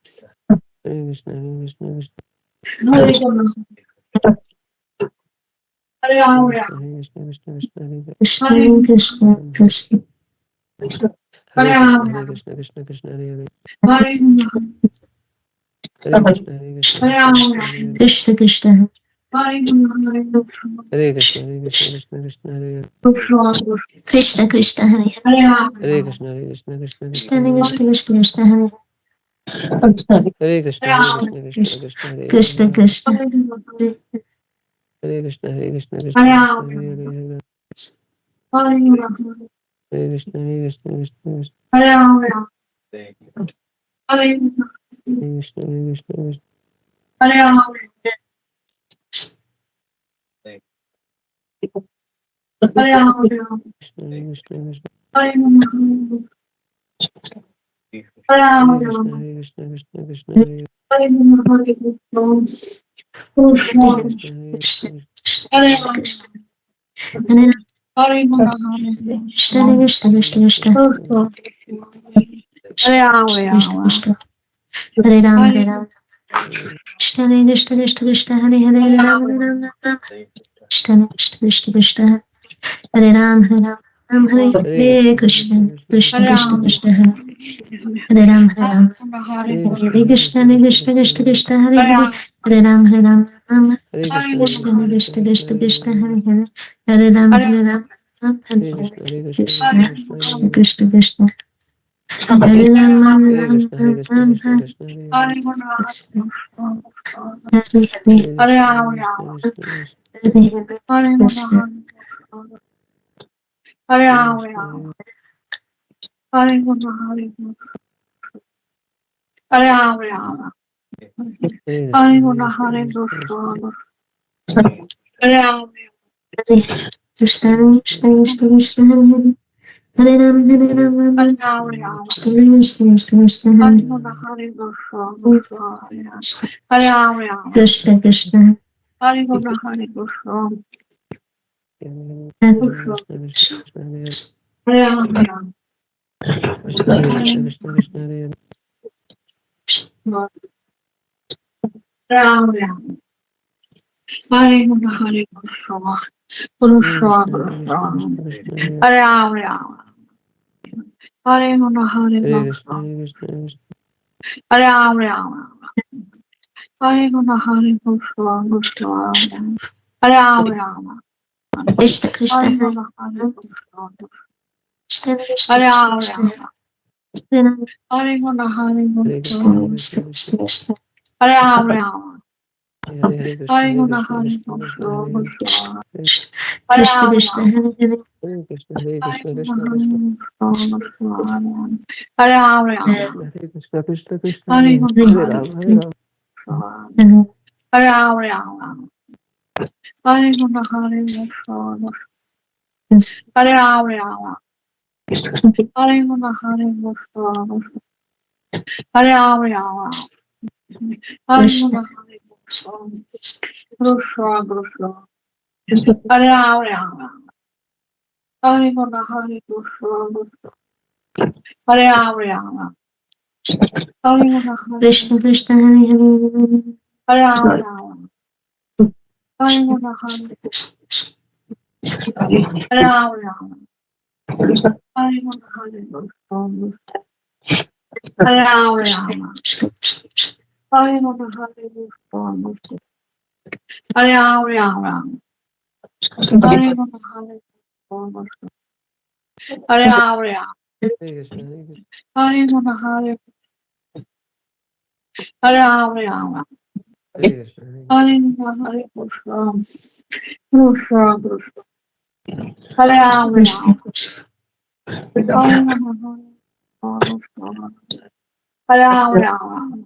Krishna, Hare Krishna, Krishna Hare Rama, Hare Hare Rama, Krishna, Hare Krishna, Krishna Krishna, Hare Krishna Krishna Krishna Hare Krishna, Hare Krishna, Krishna Krishna, Hare Hare Rama, Hare Krishna, Hare Krishna, Hare Krishna Krishna, Rama, Hare Krishna Krishna Hare Krishna, Hare Krishna, Krishna Krishna, Hare Krishna Krishna Hare Hare Krishna, Hare Krishna, Krishna Krishna, Krishna Hare Krishna Krishna Krishna Hare Hare Krishna, Hare Krishna, Krishna Krishna, Krishna Hare Krishna Hare Krishna, Hare Krishna, Krishna Krishna, Hare Hare Krishna, Hare Krishna, Krishna Krishna, Hare Krishna, Hare Krishna, Krishna Hare Krishna, Krishna Hare Krishna, Hare Krishna, Krishna Krishna, Hare Hare Krishna, Hare Krishna, Krishna Hare Hare Krishna Krishna Krishna Krishna Krishna Krishna Hare Ram Hare Ram Krishna Krishna Krishna Krishna Hare Hare Hare Ram Hare Ram Ram Ram Krishna Krishna Krishna Krishna Hare Ram Hare Ram Ram Hare Hare Hare Krishna, Hare Krishna Krishna, Krishna Krishna Krishna, Krishna Hare Krishna Hare Hare Ram Hare Ram Hare Krishna, Hare Hare Krishna Krishna, Hare Krishna Krishna Krishna, Krishna Hare Krishna Hare Hare Hare Ram Ram Hare Hare Krishna, Hare Krishna Krishna, Krishna Krishna Krishna Krishna, Krishna Hare Hare Hare Hare Ram Ram Hare Hare Krishna, Hare Krishna, Krishna Krishna Krishna, Krishna Hare Krishna Krishna Hare Ram Hare Ram Krishna, Hare Ram Krishna, Ram Krishna Hare Krishna, Hare Krishna Hare Hare Hare Krishna, Hare Krishna, Krishna Krishna, Hare Hare Krishna Hare Krishna, Hare Hare Krishna, Hare Krishna, Krishna Krishna, Krishna Hare Krishna Krishna Krishna Hare Hare Hare Ram Hare Ram Ram Ram Krishna Krishna Krishna Krishna Hare Krishna Krishna Hare Hare Krishna, Krishna Krishna, Hare Hare Krishna, Hare Krishna, Krishna Krishna, Hare Krishna, Krishna, Krishna Krishna, Hare Hare Rama, Hare Krishna, Hare Hare Krishna, Krishna, Hare Krishna, Krishna Hare Rama, Hare Krishna, Hare Krishna, Krishna, Hare Rama, Krishna Krishna Hare Hare Krishna, Hare Krishna, Krishna Krishna Hare Krishna Krishna Rama, Hare Ram Hare Krishna, Hare Hare Krishna Krishna, Hare Krishna, Krishna Krishna, Krishna Krishna Krishna Hare Rama, Hare Hare Krishna, Hare Hare Krishna, Krishna, Hare Krishna Krishna, Krishna, Hare Krishna, Hare Krishna Krishna Rama, Hare Hare Hare Krishna, Hare Hare Krishna, Krishna, Krishna Krishna, Hare Hare Rama, Krishna, Hare Krishna, Krishna Krishna, Hare Hare Krishna, Hare Hare Hare Ram, Hare Hare Ram, Krishna, Hare Hare Rama, Hare Krishna, Hare Krishna, Hare Rama, Hare Krishna, Hare Krishna, Hare Rama, Hare Krishna Krishna, Hare Krishna, Krishna Krishna, Hare Rama, Hare Krishna, Hare Krishna, Hare Rama, Hare Krishna, Hare Krishna Krishna Hare Hare Hare Rama, Hare Krishna, Hare Hare Rama, Hare Krishna, Hare Krishna, Hare Rama, Hare Krishna, Hare Krishna, Hare Rama, Hare Krishna, Hare Krishna, Hare Rama, Hare Krishna, Hare Krishna, Hare Krishna, Hare Hare Rama, Hare Krishna, Hare Krishna, Krishna Krishna, Hare Ram, Krishna Ram, Krishna Hare Rama, Hare Krishna, Hare Ram, Ram,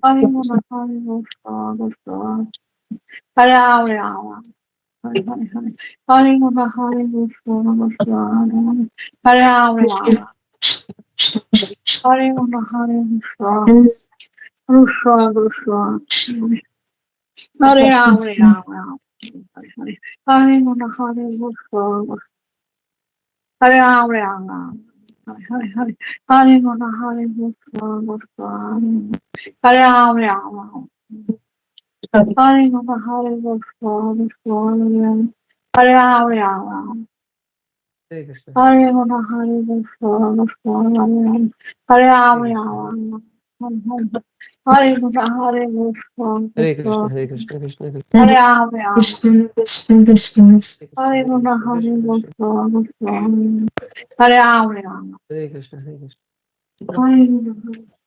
Hare Krishna, Hare Krishna, Krishna, Hare Ram, Ram, Hare Hare, Hare Krishna, Hare Krishna, Krishna, Hare Ram, Ram, Krishna Krishna Hare Krishna, Hare Krishna, Krishna Krishna, Hare Ram, Ram, Ram, Hare Hare, Hare Krishna, Hare Krishna, Hare Ram, Ram, Ram. Hare Hare Hare Krishna Hare Krishna Krishna Hare Ram Ram Ram Hare Krishna Hare Krishna Krishna Hare Ram Ram Ram Hare Krishna Hare Krishna Krishna Hare Ram Ram Ram Hare Krishna Hare Krishna Krishna Hare Ram Ram Krishna Krishna Krishna Hare Krishna Hare Krishna Krishna Hare Ram Ram Hare Krishna Hare Ram Hare Krishna Krishna Krishna Hare Ram Ram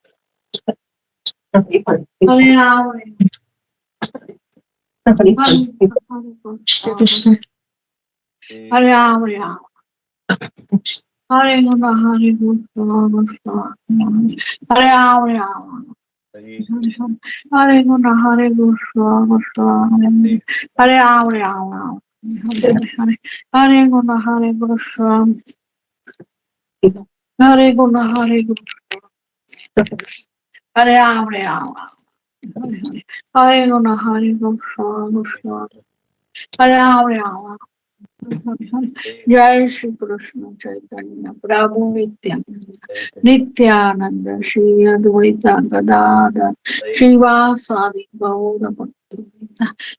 Hare Krishna Hare Krishna Krishna Hare Ram Ram Hare Krishna Hare Krishna Krishna Hare Ram Ram Hare Krishna Hare Krishna Hare Krishna Hare Krishna Hare Ram Ram Hare Krishna Hare Krishna Krishna Hare Ram Ram Jai Shri Krishna Chaitanya Prabhu Nityananda Shri Advaita Gadada Shivasadi Gaura Bhakta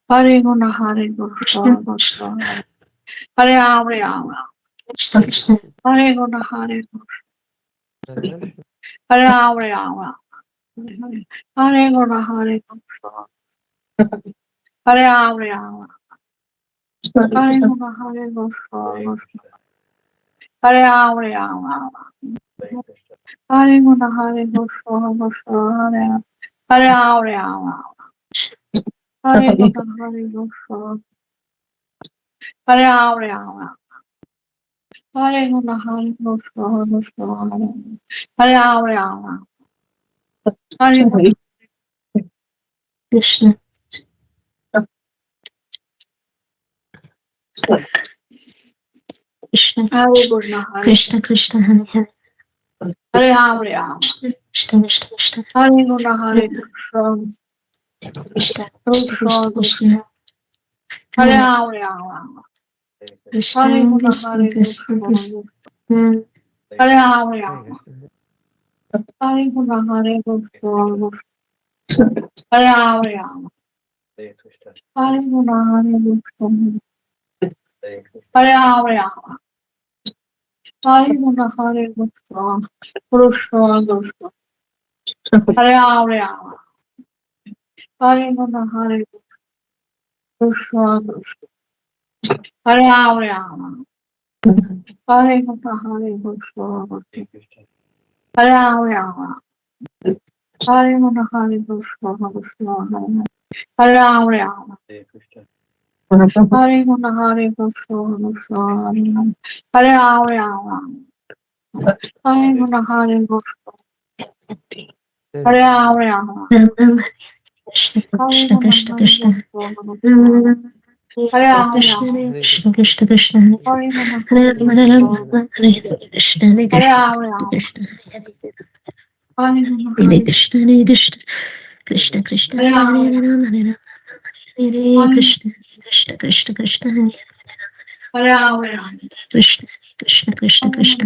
Hare Guna Hare Krishna Krishna Hare Ram Ram Krishna Hare Guna Hare Hare Ram Ram Hare Guna Hare Krishna Hare Ram Ram Hare Guna Hare Krishna Hare Ram Ram Hare Guna Hare Krishna Krishna Hare Ram Ram Hare Guna Hare Krishna Hare Ram Ram Hare Guna Hare Krishna Krishna Hare Ram Ram Hare Guna Krishna Krishna Hare Guna Hare Krishna Krishna Hare Hare Hare Ram Ram Krishna Krishna Krishna Hare Guna Hare Krishna Krishna Krishna Krishna Krishna Hare Ram Ram Hare Krishna Guna Krishna Hare Krishna Krishna Krishna Hare Ram Ram Hare Guna Hare Krishna Hare Ram Ram Hare Guna Hare Krishna Hare Ram Ram Hare Guna Hare Krishna Krishna Krishna Hare Ram Ram Hare Guna Hare Krishna Krishna Hare Ram Ram Hare Guna Hare Krishna Hare Ram Ram Hare Guna Hare Krishna Krishna Hare Ram Ram Hare Guna Hare Krishna Krishna Hare Ram Ram Hare Guna Hare Krishna Hare Ram Ram Ram Ram Krishna Hare Krishna Guna Krishna Hare Krishna Krishna Ram Krishna Hare Ram Krishna Ram Krishna Krishna Krishna Hare Guna Hare Hare Ram Hare Ram Krishna Hare Krishna Hare Hare Krishna Ram Ram Krishna Hare Guna Hare Hare Krishna Hare Krishna Krishna Krishna Hare Hare Ram Hare Ram Ram Hare Ram Hare Hare Krishna Krishna Krishna Krishna Hare Hare Ram Ram Krishna Krishna Krishna Hare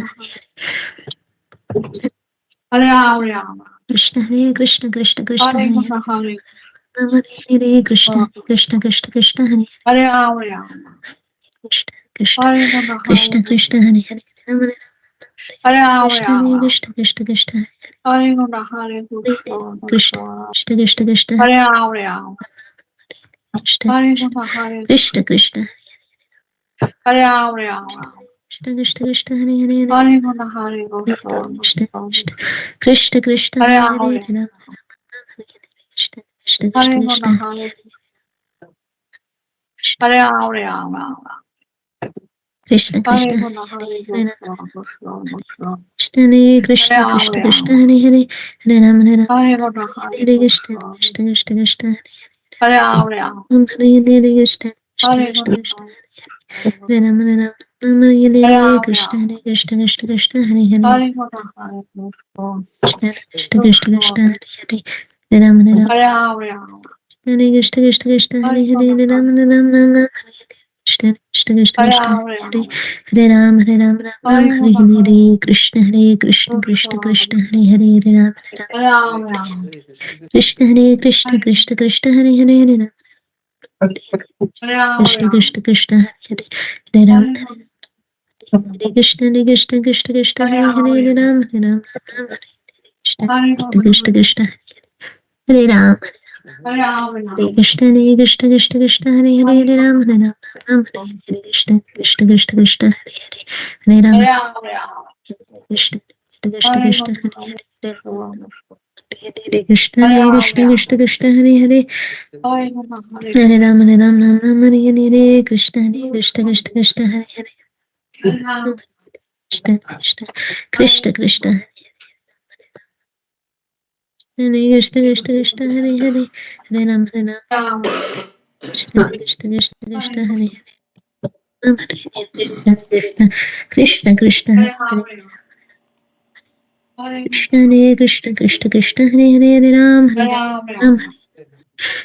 Krishna Guna Hare Ram Ram Krishna Hare Krishna Krishna Krishna Hare Hare Guna Hare Ram Hare Krishna Krishna Krishna Krishna Hare Hare Ram Ram Krishna Krishna Hare Guna Hare Krishna Krishna Hare Hare Ram Hare Ram Krishna Hare Ram Krishna Krishna Krishna Hare Guna Hare Hare Krishna Krishna Krishna Krishna Krishna Krishna Hare Ram Ram Krishna Hare Guna Hare Krishna Krishna Hare Ram Ram Krishna Krishna Krishna Hare Hare Hare Guna Hare Krishna Krishna Krishna Krishna Krishna Krishna Hare Hare Ram Hare Ram Ram Krishna Krishna Hare Krishna Krishna, Krishna Hare Hare Ram, Ram Ram. Krishna Hare Krishna Krishna, Hare Krishna, Krishna Krishna. Hare Hare Krishna Ram, Krishna Krishna Ram. Hare Hare Hare Ram Hare Ram Hare Krishna, Hare Hare Krishna Krishna. Krishna Krishna Krishna Hare Ram, Ram. Hare Hare Krishna Krishna Hare Krishna Krishna, Krishna Hare Hare Ram Hare Ram Ram Hare Hare Ram, Krishna Ram. Hare Krishna Krishna Krishna Hare Hare Hare Krishna, Hare Krishna Krishna Krishna Krishna. Krishna Hare Hare Hare Ram Hare Ram Hare Ram, Ram. Hare Krishna Krishna Krishna Hare Hare Hare Krishna, Hare Ram Hare Ram Ram Ram Krishna Krishna Krishna Hare Krishna Ram, Hare Ram. Hare Hare Ram Ram Ram Hare Hare Krishna, Hare Hare Krishna Krishna Krishna. Krishna Hare Hare Hare Ram Hare Ram Hare Ram, Ram. Krishna Hare Krishna Hare Krishna Krishna Hare Hare Hare Ram Ram, Krishna Ram. Krishna Krishna Hare Hare Hare Ram Hare Hare Krishna Hare Krishna Krishna Krishna Hare Hare Hare Ram Hare Ram Ram Hare Krishna Krishna Krishna Krishna Hare Ram Hare Krishna Hare Krishna Krishna Krishna Hare Hare Hare Ram Hare Ram Ram Hare Krishna Krishna Krishna Krishna Hare Hare Hare Ram Krishna Krishna Krishna Krishna Hare Hare Hare Krishna Hare Krishna Krishna Krishna Hare Hare Hare Ram Ram Hare Hare Krishna Hare Krishna Krishna Krishna Hare Hare Krishna Krishna Krishna Krishna Hare Krishna Krishna Krishna Hare Hare Hare Ram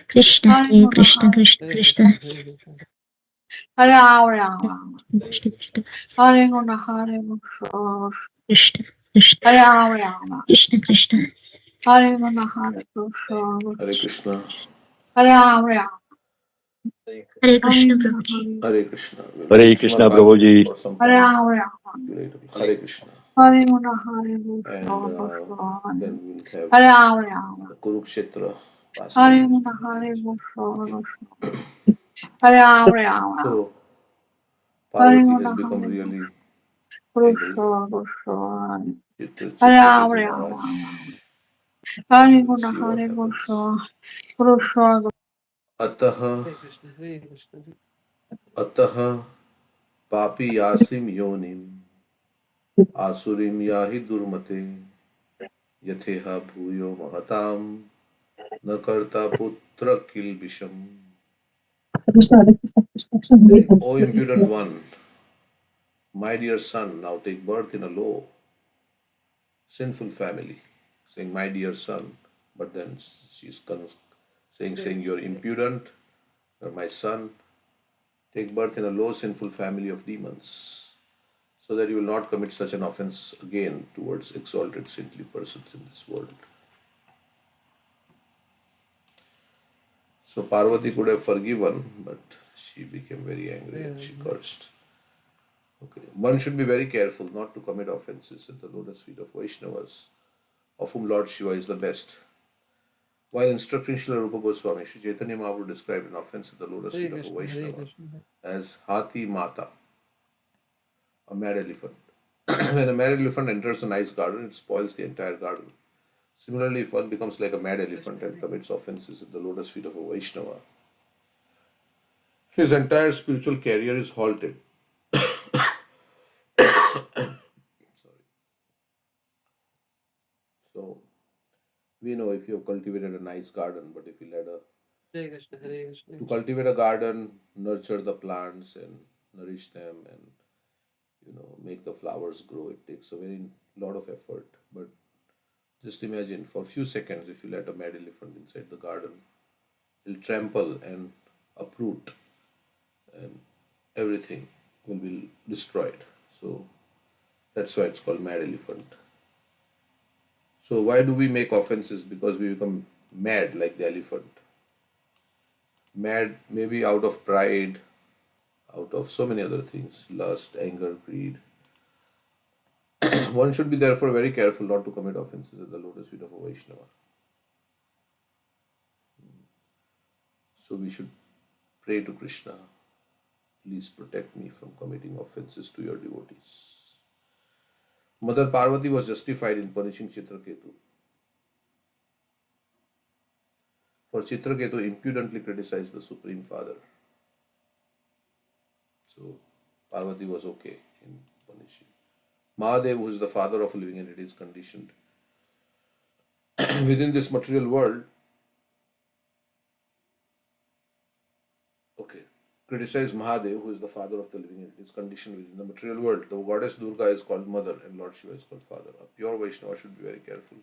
Krishna Krishna Krishna Krishna Hare Ram Hare Krishna Krishna Krishna Hare Krishna Hare Krishna Krishna Krishna Hare Hare Hare Ram Krishna Hare Krishna Krishna Krishna Krishna Krishna Krishna Krishna Krishna Krishna Hare Krishna. Hare Krishna Prabhuji Hare Krishna. We'll Hare keep Srimad Krishna, Bhagavatam Prabhuji. for some time. Hare Krishna. Hare And then we'll have the Kurukshetra Hare pastime. Krishna, Hare Okay. Krishna, Hare Ram, Ram, So Hare Parvati has Krishna, become Hare really angry. Krishna, Krishna, Chitra Hare Ram, Chitrapati Ram, Maharaj. And Hare we'll Krishna, see what Hare happens. Krishna, Krishna, Ataha Ataha Papi Yasim Yonim Asurim Yahi Durmate Yatheha Bhuyo Mahatam Nakarta Putra Kilbisham. O impudent one, my dear son, now take birth in a low, sinful family. Saying, my dear son, but then she's saying, you're impudent, you're my son, take birth in a low, sinful family of demons, so that you will not commit such an offense again towards exalted, saintly persons in this world. So Parvati could have forgiven, but she became very angry and she cursed. Okay. One should be very careful not to commit offenses at the lotus feet of Vaishnavas, of whom Lord Shiva is the best. While instructing Srila Rupa Goswami, Sri Chaitanya Mahaprabhu described an offense at the lotus feet of a Vaishnava as Hathi Mata, a mad elephant. When a mad elephant enters a nice garden, it spoils the entire garden. Similarly, if one becomes like a mad elephant and commits offenses at the lotus feet of a Vaishnava, his entire spiritual career is halted. So, we know if you have cultivated a nice garden, but if you let to cultivate a garden, nurture the plants and nourish them and make the flowers grow, it takes a very lot of effort. But just imagine for a few seconds if you let a mad elephant inside the garden, it'll trample and uproot and everything will be destroyed. So that's why it's called mad elephant. So why do we make offenses? Because we become mad like the elephant. Mad maybe out of pride, out of so many other things, lust, anger, greed. One should be therefore very careful not to commit offenses at the lotus feet of a Vaishnava. So we should pray to Krishna, please protect me from committing offenses to your devotees. Mother Parvati was justified in punishing Chitraketu For Chitraketu impudently criticized the Supreme Father. So Parvati was okay in punishing. Mahadev, who is the father of living entities, conditioned within this material world. Okay. Criticize Mahadev, who is the father of the living entities, conditioned within the material world. The goddess Durga is called mother and Lord Shiva is called father. A pure Vaishnava should be very careful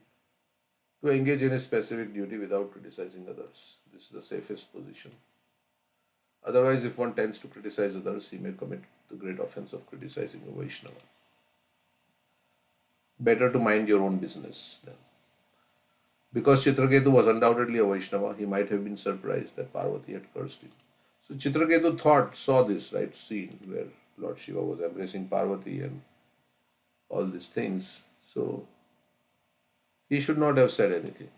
to engage in a specific duty without criticizing others. This is the safest position. Otherwise, if one tends to criticize others, he may commit the great offense of criticizing a Vaishnava. Better to mind your own business then. Because Chitraketu was undoubtedly a Vaishnava, he might have been surprised that Parvati had cursed him. So Chitraketu saw this, right, scene where Lord Shiva was embracing Parvati and all these things. So he should not have said anything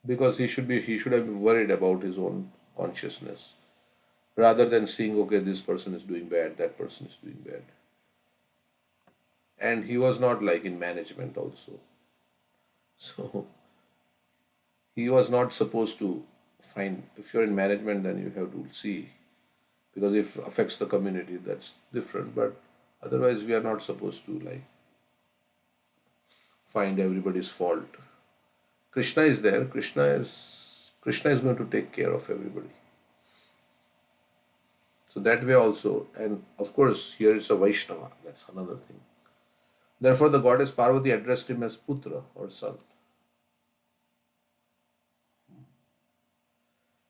because he should have been worried about his own consciousness rather than seeing, okay, this person is doing bad, that person is doing bad. And he was not like in management also. So he was not supposed to find, if you're in management, then you have to see, because if it affects the community, that's different. But otherwise, we are not supposed to like find everybody's fault. Krishna is there. Krishna is going to take care of everybody. So that way also, and of course, here is a Vaishnava. That's another thing. Therefore, the goddess Parvati addressed him as Putra or son.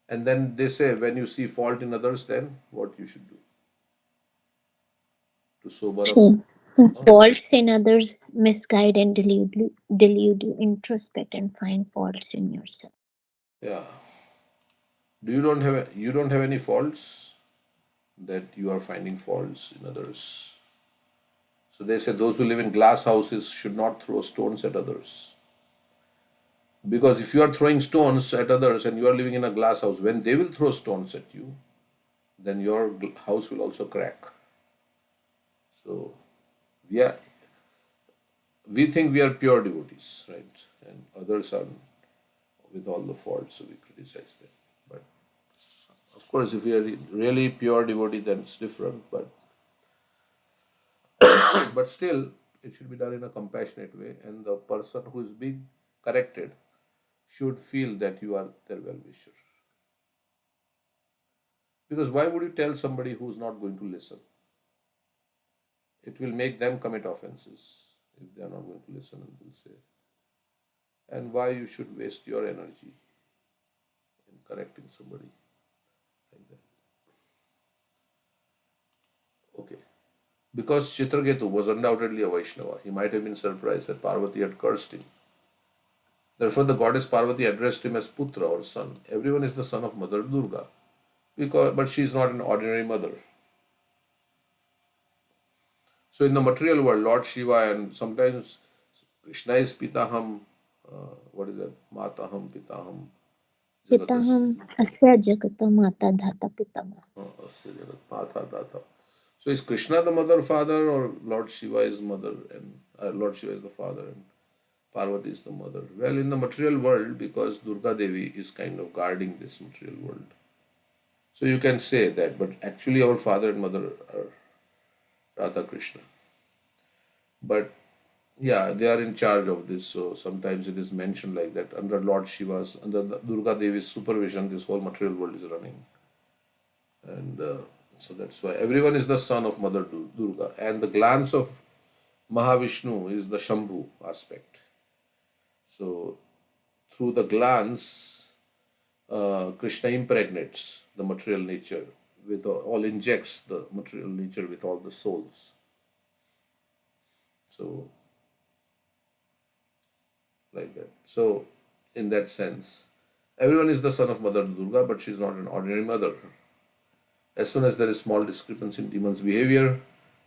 And then they say, when you see fault in others, then what you should do? To sober up. See, faults in others misguide and delude you. Introspect and find faults in yourself. Yeah. You don't have any faults that you are finding faults in others. So they say those who live in glass houses should not throw stones at others. Because if you are throwing stones at others and you are living in a glass house, when they will throw stones at you, then your house will also crack. So we think we are pure devotees, right? And others are with all the faults, so we criticize them. But of course, if we are really pure devotee, then it's different. But still, it should be done in a compassionate way, and the person who is being corrected should feel that you are their well-wisher. Because why would you tell somebody who's not going to listen? It will make them commit offenses if they are not going to listen and will say. And why you should waste your energy in correcting somebody like that? Okay. Because Chitraketu was undoubtedly a Vaishnava, he might have been surprised that Parvati had cursed him. Therefore, the goddess Parvati addressed him as Putra or son. Everyone is the son of Mother Durga, but she is not an ordinary mother. So in the material world, Lord Shiva and sometimes Krishna is Pitaham, what is that? Mataham, Pitaham. Pitaham asya jagata mata dhata pitama. So is Krishna the mother, father, or Lord Shiva is mother and Lord Shiva is the father and Parvati is the mother? Well, in the material world, because Durga Devi is kind of guarding this material world. So you can say that, but actually our father and mother are Radha Krishna. But yeah, they are in charge of this. So sometimes it is mentioned like that. Under Lord Shiva's, under Durga Devi's supervision, this whole material world is running. And so that's why everyone is the son of Mother Durga. And the glance of Mahavishnu is the Shambhu aspect. So through the glance, Krishna impregnates the material nature injects the material nature with all the souls. So like that. So in that sense, everyone is the son of Mother Durga, but she is not an ordinary mother. As soon as there is small discrepancy in demon's behavior,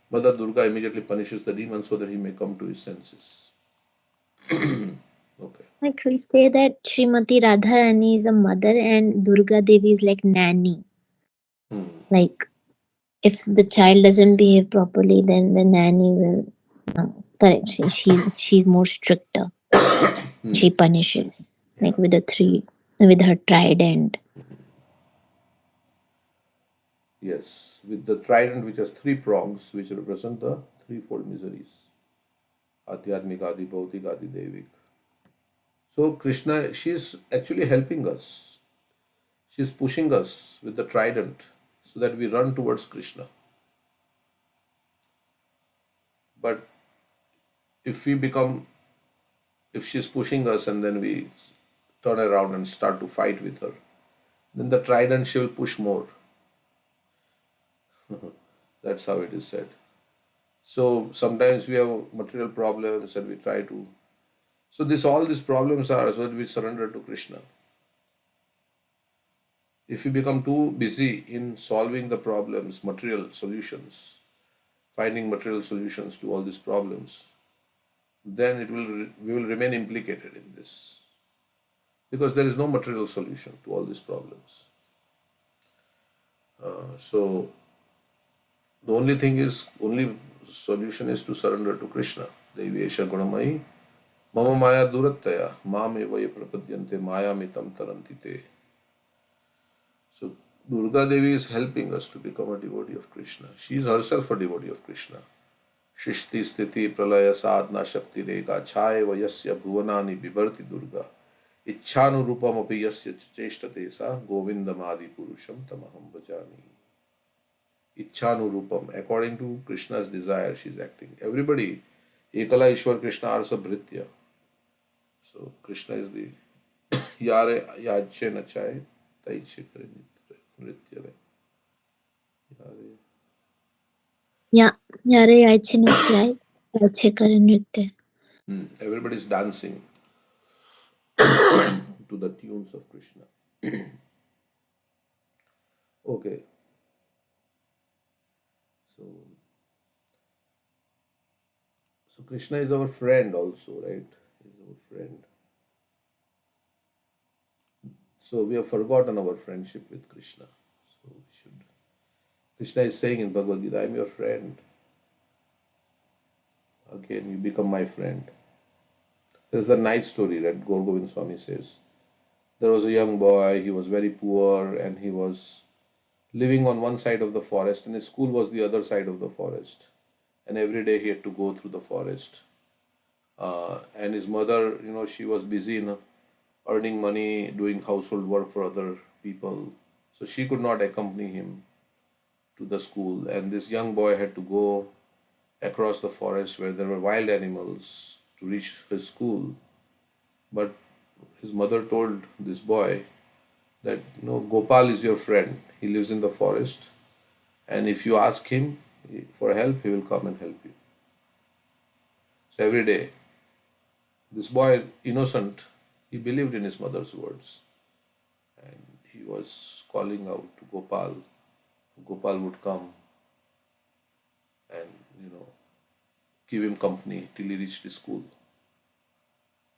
Mother Durga immediately punishes the demon so that he may come to his senses. Okay. Like we say that Srimati Radharani is a mother and Durga Devi is like nanny. Like if the child doesn't behave properly, then the nanny will Correct. She's more stricter. She punishes Yeah. like with her trident. Yes, with the trident which has three prongs which represent the threefold miseries. Adhyatmik, Adi Bhautik, Adi Devik. So Krishna, she's actually helping us. She's pushing us with the trident so that we run towards Krishna. But if we become, if she's pushing us and then we turn around and start to fight with her, then the trident she will push more. That's how it is said. So sometimes we have material problems and we try to. So this all these problems are so that we surrender to Krishna. If we become too busy in solving the problems, material solutions, finding material solutions to all these problems, then we will remain implicated in this because there is no material solution to all these problems. So the only solution is to surrender to Krishna. Devyesha Gunamai Mama Maya Durattaya Mame Vaya Prapadyante Maya Mitam Tarantite. So Durga Devi is helping us to become a devotee of Krishna. She is herself a devotee of Krishna. Shishti Sthiti Pralaya Sadhana Shakti Reka Chaya Vayasya Bhuvanani Bibarti Durga Ichhanurupam api yasya cheshtate sa Govindamadi Purusham Tamaham Bhajami. Ichhanurupam, according to Krishna's desire, she is acting. Everybody, Ekala Ishwar Krishna Arsa Bhritya. So Krishna is the Yare Yajche Nachaye Taiche Kare Nritya. Yare. Yeah, yare aiche nityai, aiche kare nritya. Everybody is dancing to the tunes of Krishna. Okay, so so Krishna is our friend also, right? He's our friend. So we have forgotten our friendship with Krishna. So we should. Krishna is saying in Bhagavad Gita, I am your friend. Again, you become my friend. There's the nice story that Gaur Govind Swami says. There was a young boy, he was very poor, and he was living on one side of the forest, and his school was the other side of the forest. And every day he had to go through the forest. And his mother, she was busy in earning money, doing household work for other people. So she could not accompany him to the school. And this young boy had to go across the forest where there were wild animals to reach his school. But his mother told this boy that, Gopal is your friend. He lives in the forest. And if you ask him for help, he will come and help you. So every day, this boy, innocent, he believed in his mother's words. And he was calling out to Gopal. Gopal would come and, give him company till he reached his school.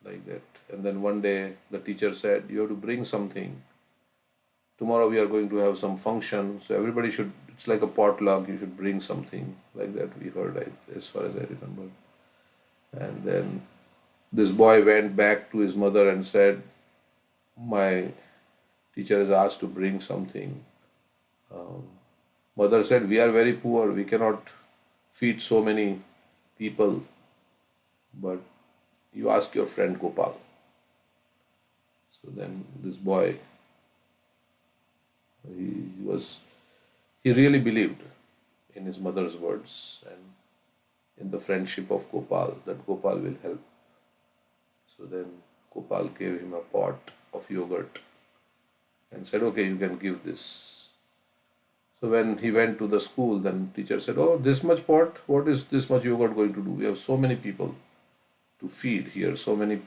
Like that. And then one day the teacher said, you have to bring something. Tomorrow we are going to have some function. So everybody should, it's like a potluck, you should bring something. Like that we heard, as far as I remember. And then this boy went back to his mother and said, my teacher has asked to bring something. Mother said, we are very poor, we cannot feed so many people, but you ask your friend Gopal. So then this boy, he really believed in his mother's words and in the friendship of Gopal, that Gopal will help. So then Gopal gave him a pot of yogurt and said, okay, you can give this. So when he went to the school, then teacher said, oh, this much pot, what is this much yogurt going to do? We have so many people to feed here, so many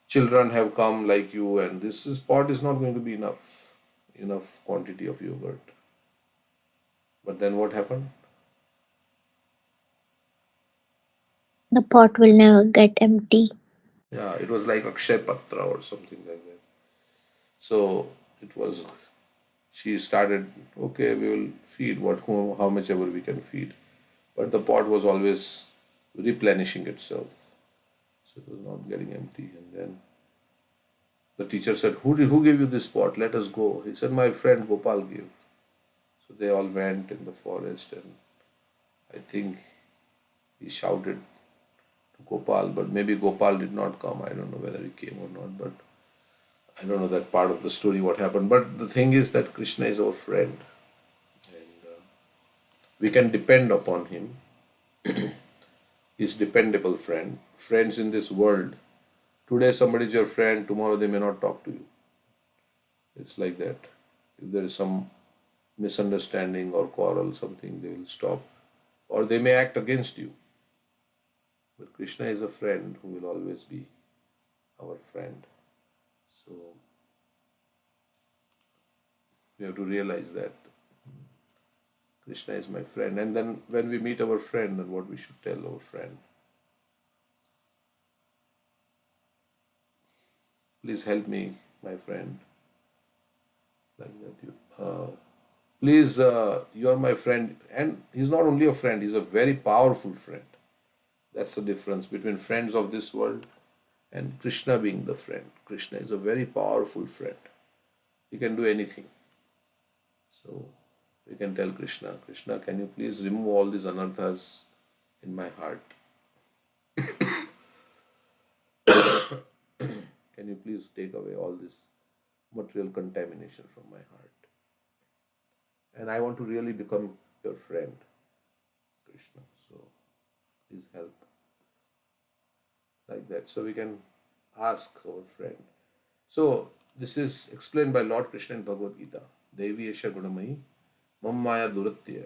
children have come like you, and pot is not going to be enough quantity of yogurt. But then what happened? The pot will never get empty. Yeah, it was like Akshay Patra or something like that. So it was, she started, okay, we will feed how much ever we can feed. But the pot was always replenishing itself. So it was not getting empty. And then the teacher said, who gave you this pot? Let us go. He said, my friend Gopal gave. So they all went in the forest, and I think he shouted to Gopal, but maybe Gopal did not come. I don't know whether he came or not, but I don't know that part of the story what happened. But the thing is that Krishna is our friend, and we can depend upon him. He's dependable friend. Friends in this world, today somebody is your friend, tomorrow they may not talk to you. It's like that. If there is some misunderstanding or quarrel, something, they will stop, or they may act against you. But Krishna is a friend who will always be our friend. So we have to realize that Krishna is my friend. And then when we meet our friend, then what we should tell our friend? Please help me, my friend. Like that. Please, you are my friend. And he's not only a friend, he's a very powerful friend. That's the difference between friends of this world and Krishna being the friend. Krishna is a very powerful friend. He can do anything. So we can tell Krishna, Krishna, can you please remove all these anarthas in my heart? Can you please take away all this material contamination from my heart? And I want to really become your friend, Krishna. So please help. Like that. So we can ask our friend. So this is explained by Lord Krishna in Bhagavad Gita. Devi Esha Gunamayi Mam Maya Duratya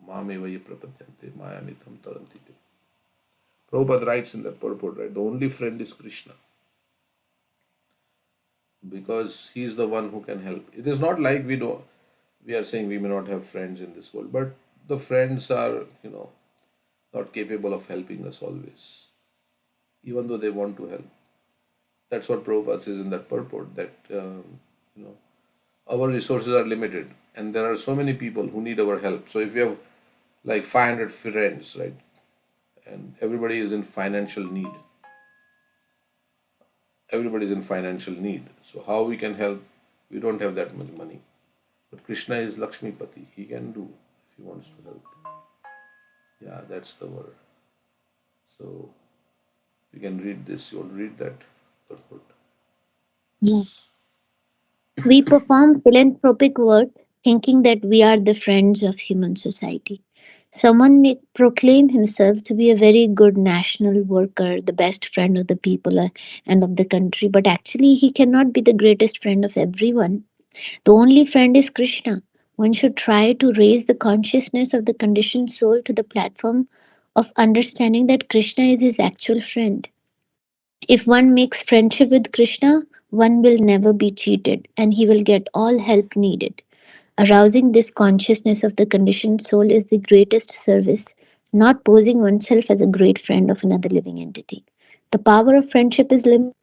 Mameva Prapadyante Maya Mitam Tarantite. Prabhupada writes in that purport, right? The only friend is Krishna, because he is the one who can help. It is not like we are saying we may not have friends in this world, but the friends are, not capable of helping us always, even though they want to help. That's what Prabhupada says in that purport, that our resources are limited, and there are so many people who need our help. So if you have like 500 friends, right, and everybody is in financial need, so how we can help? We don't have that much money, but Krishna is Lakshmipati. He can do if he wants to help. Yeah, that's the word. So we can read this. You want to read that purport? Yeah. We perform philanthropic work thinking that we are the friends of human society. Someone may proclaim himself to be a very good national worker, the best friend of the people and of the country, but actually he cannot be the greatest friend of everyone. The only friend is Krishna. One should try to raise the consciousness of the conditioned soul to the platform of understanding that Krishna is his actual friend. If one makes friendship with Krishna, one will never be cheated and he will get all help needed. Arousing this consciousness of the conditioned soul is the greatest service, not posing oneself as a great friend of another living entity. The power of friendship is limited.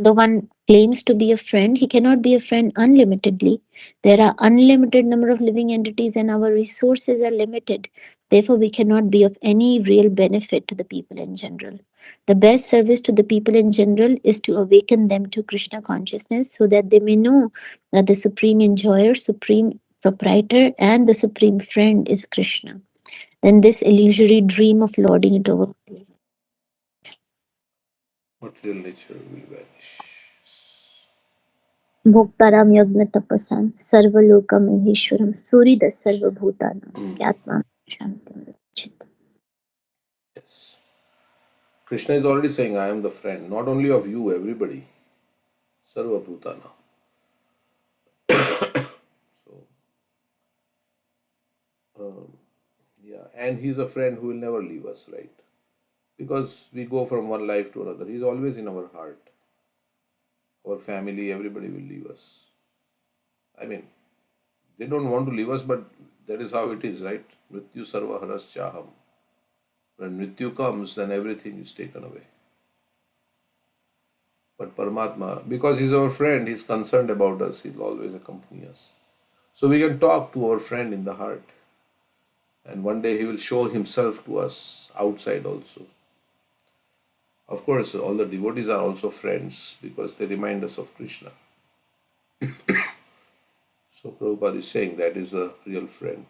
The one claims to be a friend, he cannot be a friend unlimitedly. There are unlimited number of living entities and our resources are limited. Therefore, we cannot be of any real benefit to the people in general. The best service to the people in general is to awaken them to Krishna consciousness so that they may know that the supreme enjoyer, supreme proprietor, and the supreme friend is Krishna. Then this illusory dream of lording it over Material nature will vanish. भोक्ताराम यज्ञ तपसां सर्वलोकमहेश्वरम सूर्यद सर्वभूतानां ज्ञात्मा शांतिम्. Yes. Krishna is already saying, I am the friend, not only of you, everybody. Sarva Bhutana. So, yeah, and he's a friend who will never leave us, right? Because we go from one life to another. He's always in our heart. Our family, everybody will leave us. I mean, they don't want to leave us, but that is how it is, right? Mrityu sarva haras chaham. When Mrityu comes, then everything is taken away. But Paramatma, because he's our friend, he's concerned about us, he'll always accompany us. So we can talk to our friend in the heart. And one day he will show himself to us outside also. Of course, all the devotees are also friends because they remind us of Krishna. So Prabhupada is saying that is a real friend.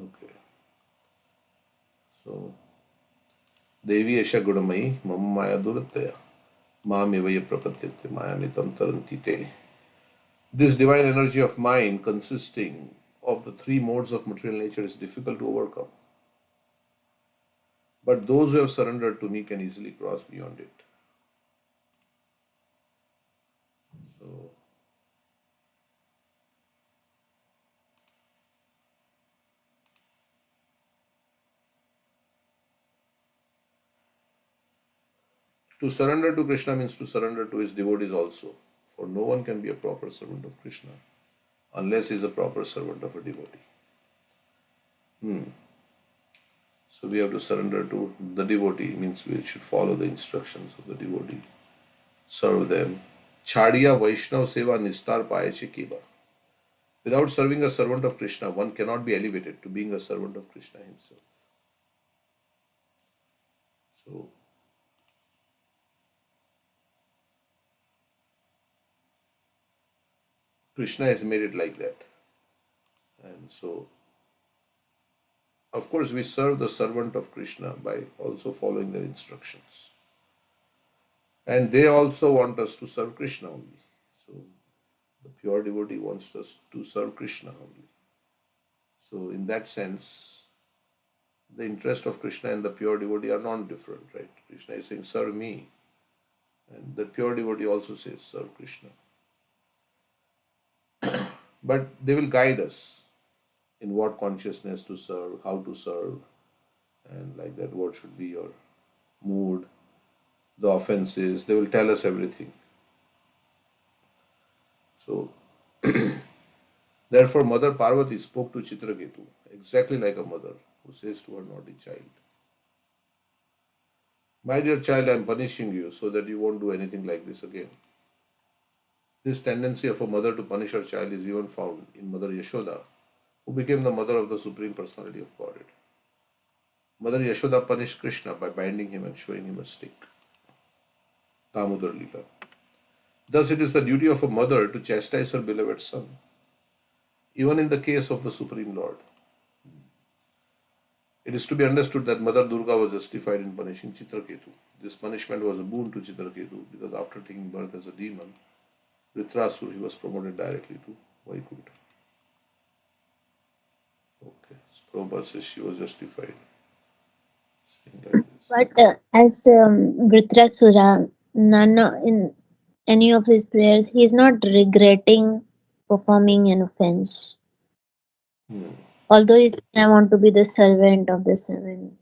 Okay. So Devi Asha Gudamai Mama Maya Durataya Mamivaya Prapatyate Mayamitam Tarantite. This divine energy of mind consisting of the three modes of material nature is difficult to overcome. But those who have surrendered to me can easily cross beyond it. So to surrender to Krishna means to surrender to his devotees also. For no one can be a proper servant of Krishna unless he is a proper servant of a devotee. So we have to surrender to the devotee, means we should follow the instructions of the devotee, serve them. Chadiya Vaishnav Seva Nistar Payache Kiva. Without serving a servant of Krishna, one cannot be elevated to being a servant of Krishna himself. So, Krishna has made it like that. And so, of course, we serve the servant of Krishna by also following their instructions. And they also want us to serve Krishna only. So, the pure devotee wants us to serve Krishna only. So, in that sense, the interest of Krishna and the pure devotee are non different, right? Krishna is saying, serve me. And the pure devotee also says, serve Krishna. But they will guide us in what consciousness to serve, how to serve, and like that, what should be your mood, the offenses. They will tell us everything. So, therefore, Mother Parvati spoke to Chitraketu exactly like a mother who says to her naughty child, my dear child, I am punishing you so that you won't do anything like this again. This tendency of a mother to punish her child is even found in Mother Yashoda, who became the mother of the Supreme Personality of Godhead. Mother Yashoda punished Krishna by binding him and showing him a stick. Damodar Lila. Thus, it is the duty of a mother to chastise her beloved son, even in the case of the Supreme Lord. It is to be understood that Mother Durga was justified in punishing Chitraketu. This punishment was a boon to Chitraketu because after taking birth as a demon, Vritrasur, he was promoted directly to Vaikuntha. Okay, so Prabhupada says she was justified. Saying like this. But as Vritrasura, in any of his prayers, he is not regretting performing an offense. Although he said, I want to be the servant of the seven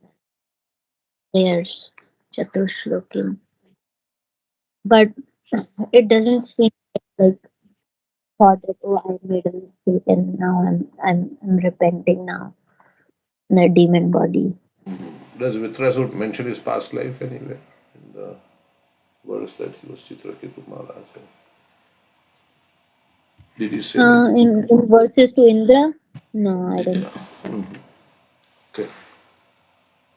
prayers, Chatushlokim. But it doesn't seem like thought that, oh, I made a mistake and now I'm repenting now in the demon body. Does Vitrasur mention his past life anywhere in the verse that he was Chitraketu Maharaj? Did he say that? In verses to Indra? No, I don't think so. Okay.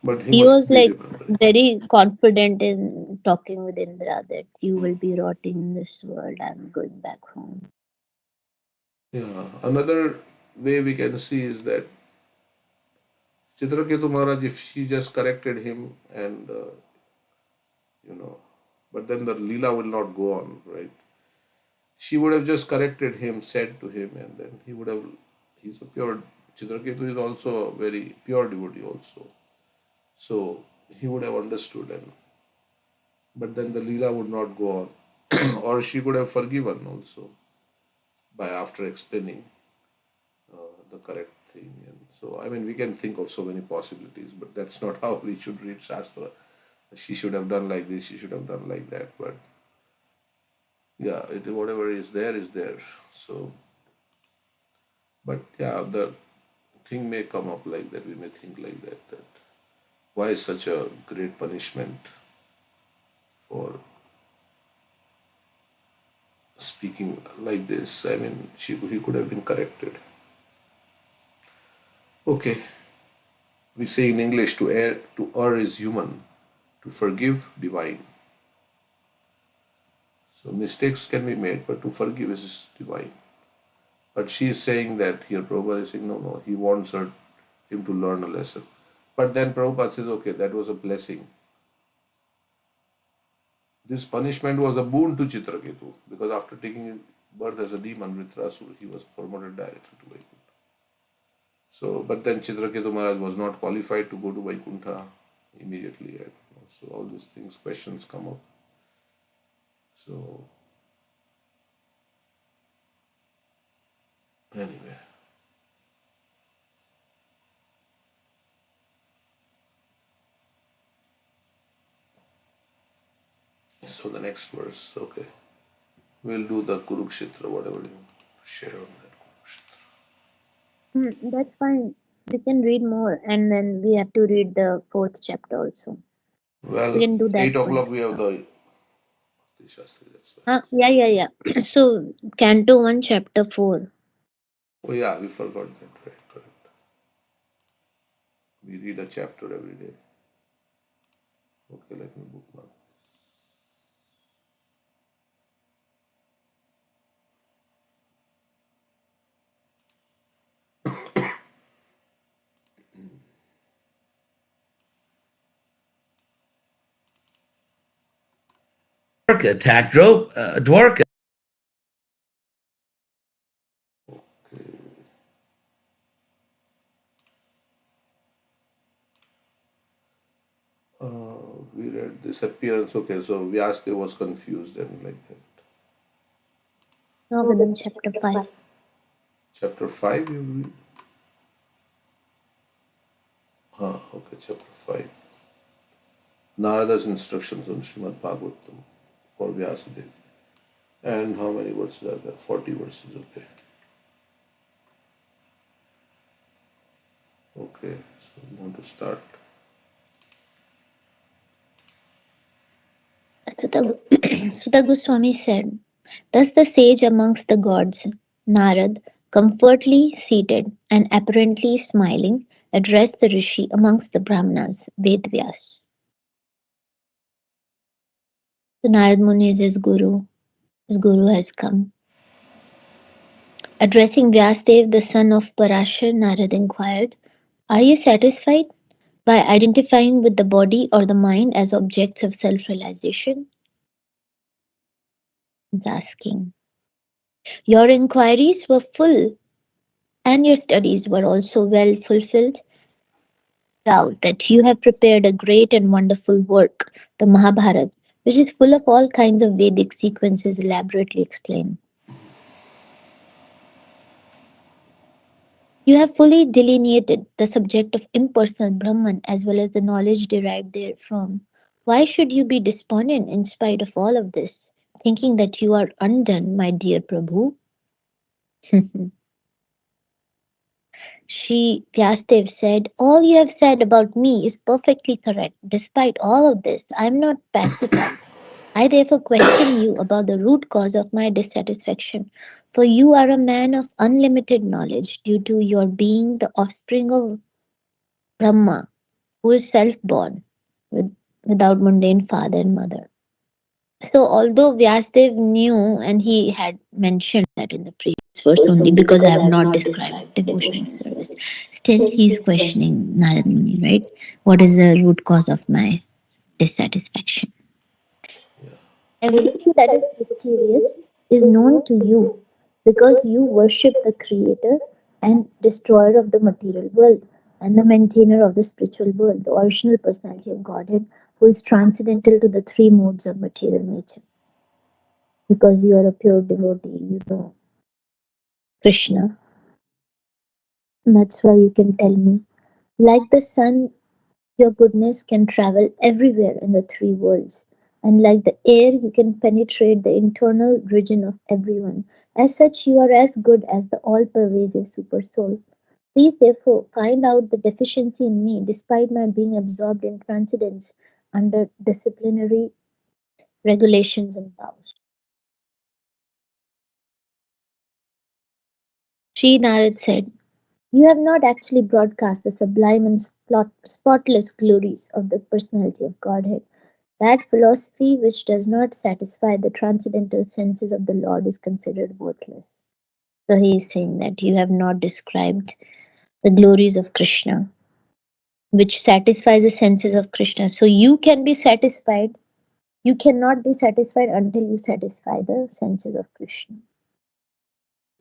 But He must was be like remembering. very confident in talking with Indra that you will be rotting in this world. I'm going back home. Yeah. Another way we can see is that Chitraketu Maharaj, if she just corrected him and, but then the Leela will not go on, right? She would have just corrected him, said to him, and then he would have, he's a pure, Chitraketu is also a very pure devotee also. So he would have understood, and but then the Leela would not go on. Or she could have forgiven also by after explaining the correct thing. And so, I mean, we can think of so many possibilities, but that's not how we should read Shastra. She should have done like this, she should have done like that. But yeah, whatever is there is there. So, but yeah, the thing may come up like that. We may think like that. That why such a great punishment for speaking like this. I mean, he could have been corrected. Okay, we say in English, to err is human, to forgive divine. So mistakes can be made, but to forgive is divine. But she is saying that here Prabhupada is saying no, no, he wants him to learn a lesson. But then Prabhupada says, okay, that was a blessing. This punishment was a boon to Chitraketu because after taking birth as a demon, Vritrasur, he was promoted directly to Vaikuntha. So, but then Chitraketu Maharaj was not qualified to go to Vaikuntha immediately. So all these things, questions come up. So anyway, so the next verse, okay, we'll do the Kurukshetra, whatever you share on that Kurukshetra. That's fine. We can read more, and then we have to read the fourth chapter also. We Well, can do that 8 o'clock one. we have the Shastri, that's why. Yeah. So, Canto 1, Chapter 4. Oh yeah, we forgot that, right? Correct. We read a chapter every day. Okay, let me bookmark. Attack Dwarka. We read disappearance. Okay, so Vyasdev was confused and like that. Now we're in Chapter 5. Chapter 5, you read? Okay, chapter 5. Narada's instructions on Srimad Bhagavatam for Vyasadeva. And how many verses are there? 40 verses, okay. Okay, so we want to start. Sutta Goswami said, thus the sage amongst the gods, Narad, comfortably seated and apparently smiling, addressed the rishi amongst the Brahmanas, Vedvyas. So Narad Muni is his guru. His guru has come. Addressing Vyasdev, the son of Parashar, Narad inquired, are you satisfied by identifying with the body or the mind as objects of self-realization? He's asking. Your inquiries were full and your studies were also well fulfilled. Doubt that you have prepared a great and wonderful work, the Mahabharata, which is full of all kinds of Vedic sequences elaborately explained. You have fully delineated the subject of impersonal Brahman as well as the knowledge derived therefrom. Why should you be despondent in spite of all of this, thinking that you are undone, my dear Prabhu? Shri Vyastev said, all you have said about me is perfectly correct. Despite all of this, I am not pacified. I therefore question you about the root cause of my dissatisfaction, for you are a man of unlimited knowledge due to your being the offspring of Brahma, who is self-born, with, without mundane father and mother. So although Vyasadev knew, and he had mentioned that in the previous verse only, because I have not described devotional service, still he is questioning Narad Muni, right? What is the root cause of my dissatisfaction? Everything that is mysterious is known to you because you worship the creator and destroyer of the material world and the maintainer of the spiritual world, the original personality of Godhead, who is transcendental to the three modes of material nature. Because you are a pure devotee, you know Krishna. And that's why you can tell me. Like the sun, your goodness can travel everywhere in the three worlds. And like the air, you can penetrate the internal region of everyone. As such, you are as good as the all pervasive super soul. Please, therefore, find out the deficiency in me despite my being absorbed in transcendence under disciplinary regulations and vows. Sri Narad said, "You have not actually broadcast the sublime and spotless glories of the personality of Godhead. That philosophy which does not satisfy the transcendental senses of the Lord is considered worthless." So he is saying that you have not described the glories of Krishna, which satisfies the senses of Krishna. So you can be satisfied. You cannot be satisfied until you satisfy the senses of Krishna.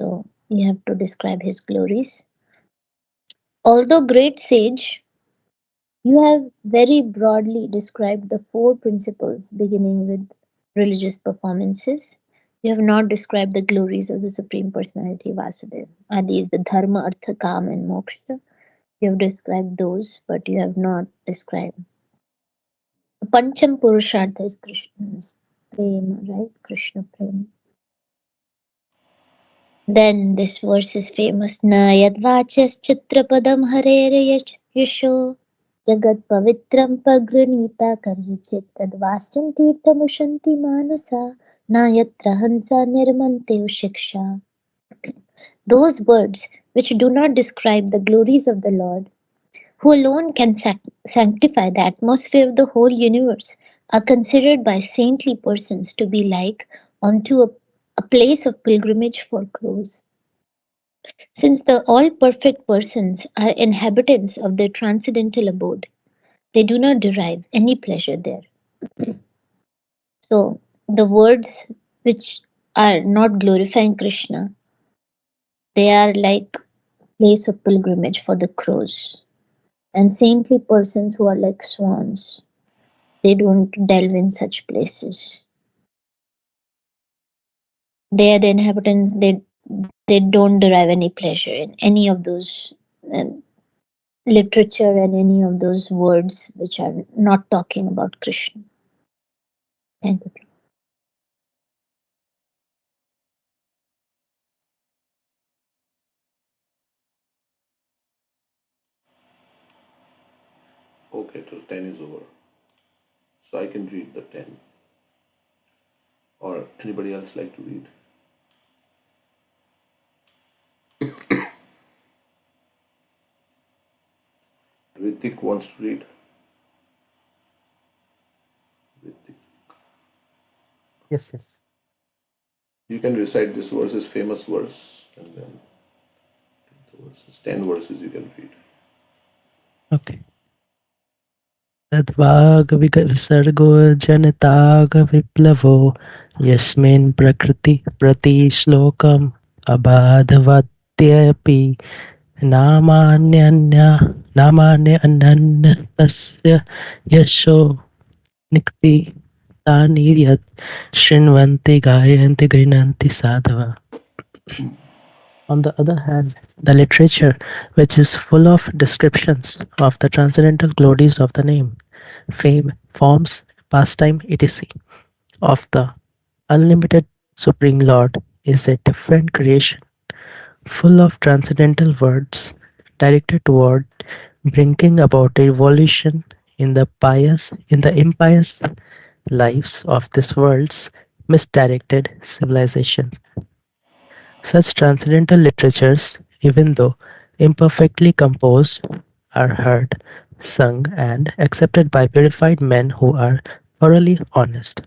So you have to describe his glories. Although great sage, you have very broadly described the four principles beginning with religious performances. You have not described the glories of the Supreme Personality Vasudeva. Adi is the Dharma, Artha, Kam, and Moksha. You have described those, but you have not described. Pancham Purushartha is Krishna's prema, right? Krishna prema. Then this verse is famous. Na yadvachas chitrapadam harere yasho jagat pavitram pargranita karhichit tadvasyam tirthamushanti manasa na yatra hansa nirmante shiksha. Those words which do not describe the glories of the Lord, who alone can sanctify the atmosphere of the whole universe, are considered by saintly persons to be like unto a place of pilgrimage for crows. Since the all-perfect persons are inhabitants of their transcendental abode, they do not derive any pleasure there. So, the words which are not glorifying Krishna, they are like place of pilgrimage for the crows. And saintly persons who are like swans, they don't delve in such places. They are the inhabitants, they don't derive any pleasure in any of those uh, literature and any of those words which are not talking about Krishna. Thank you. Okay, so 10 is over. So I can read the 10. Or anybody else like to read? Ritik wants to read. Ritik. Yes, yes. You can recite this verse as famous verse, and then the verses, 10 verses you can read. Okay. तद्वाग विसर्गो जनताग विप्लवो यस्मिन् प्रकृति प्रतिश्लोकम् अबाधवत्यपि नामान्यतस्य यशो निक्ति तानि यत् शृण्वन्ति गायन्ति गृह्णन्ति साधवः. On the other hand, the literature, which is full of descriptions of the transcendental glories of the name, fame, forms, pastime, etc., of the unlimited Supreme Lord, is a different creation, full of transcendental words directed toward bringing about a revolution in the impious lives of this world's misdirected civilization. Such transcendental literatures, even though imperfectly composed, are heard, sung, and accepted by purified men who are thoroughly honest.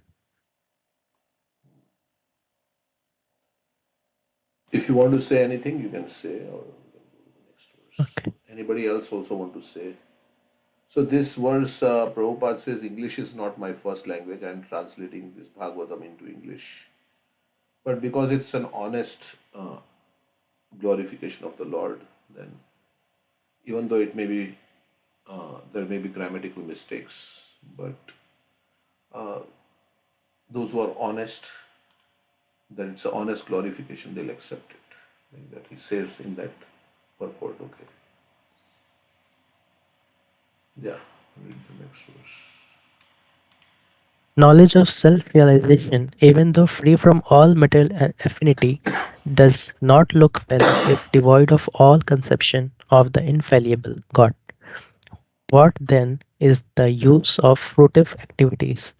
If you want to say anything, you can say, or next verse. Okay. Anybody else also want to say? So this verse, Prabhupada says, English is not my first language. I am translating this Bhagavatam into English. But because it's an honest glorification of the Lord, then even though it may be, there may be grammatical mistakes, but those who are honest, that it's an honest glorification, they'll accept it. Like that he says in that purport, okay. Yeah, read the next verse. Knowledge of self-realization, even though free from all material affinity, does not look well if devoid of all conception of the infallible God. What then is the use of fruitive activities,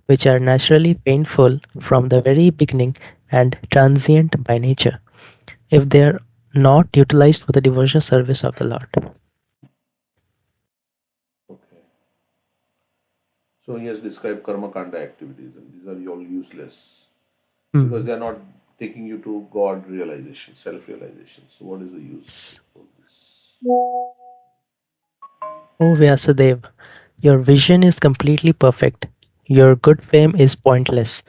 which are naturally painful from the very beginning and transient by nature, if they are not utilized for the devotional service of the Lord. Okay. So he has described karma kanda activities, and these are all useless because they are not taking you to God realization, self realization. So, what is the use of this? O Vyasadeva, your vision is completely perfect. Your good fame is pointless.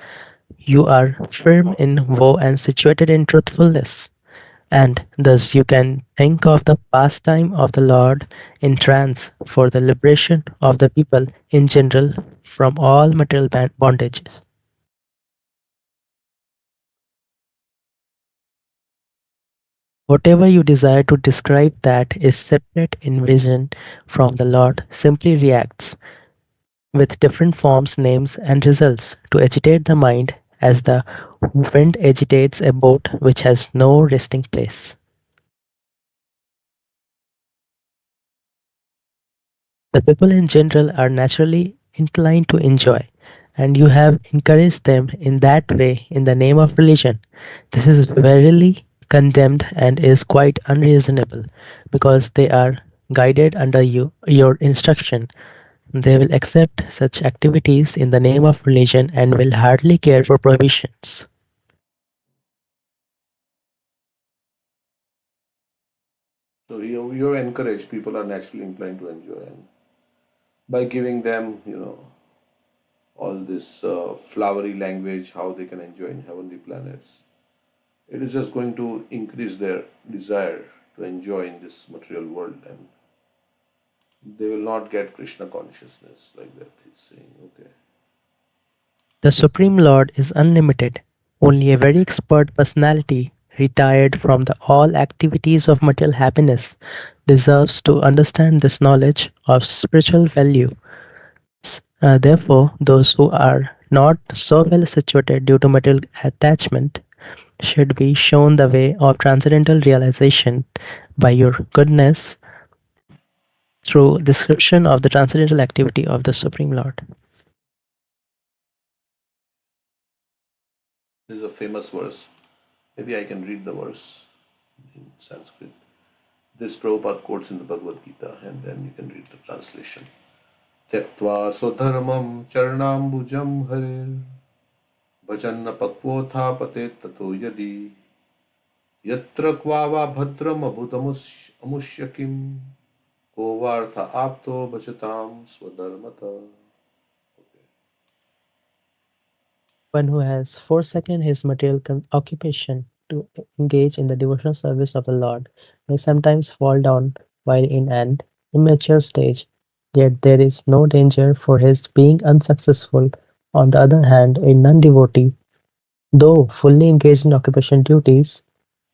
You are firm in woe and situated in truthfulness. And thus you can think of the pastime of the Lord in trance for the liberation of the people in general from all material bondages. Whatever you desire to describe that is separate in vision from the Lord simply reacts with different forms, names, and results to agitate the mind as the wind agitates a boat which has no resting place. The people in general are naturally inclined to enjoy, and you have encouraged them in that way in the name of religion. This is verily condemned and is quite unreasonable, because they are guided under your instruction. They will accept such activities in the name of religion and will hardly care for prohibitions. So, you encourage people are naturally inclined to enjoy, and by giving them, all this flowery language, how they can enjoy in heavenly planets, it is just going to increase their desire to enjoy in this material world, and they will not get Krishna consciousness like that. He's saying, okay. The Supreme Lord is unlimited. Only a very expert personality, retired from the all activities of material happiness, deserves to understand this knowledge of spiritual value. Therefore, those who are not so well situated due to material attachment should be shown the way of transcendental realization by your goodness through description of the transcendental activity of the Supreme Lord. This is a famous verse. Maybe I can read the verse in Sanskrit. This Prabhupada quotes in the Bhagavad Gita, and then you can read the translation. त्यक्त्वा स्वधर्मं चरणाम्बुजं हरेर् भजन्न पक्वोत्थापते ततो यदि यत्र क्वावा भद्रमभूतमुष्य किं को वार्थ आप्तो भजतां स्वधर्मतः. One who has forsaken his material occupation to engage in the devotional service of the Lord may sometimes fall down while in an immature stage, yet there is no danger for his being unsuccessful. On the other hand, a non-devotee, though fully engaged in occupation duties,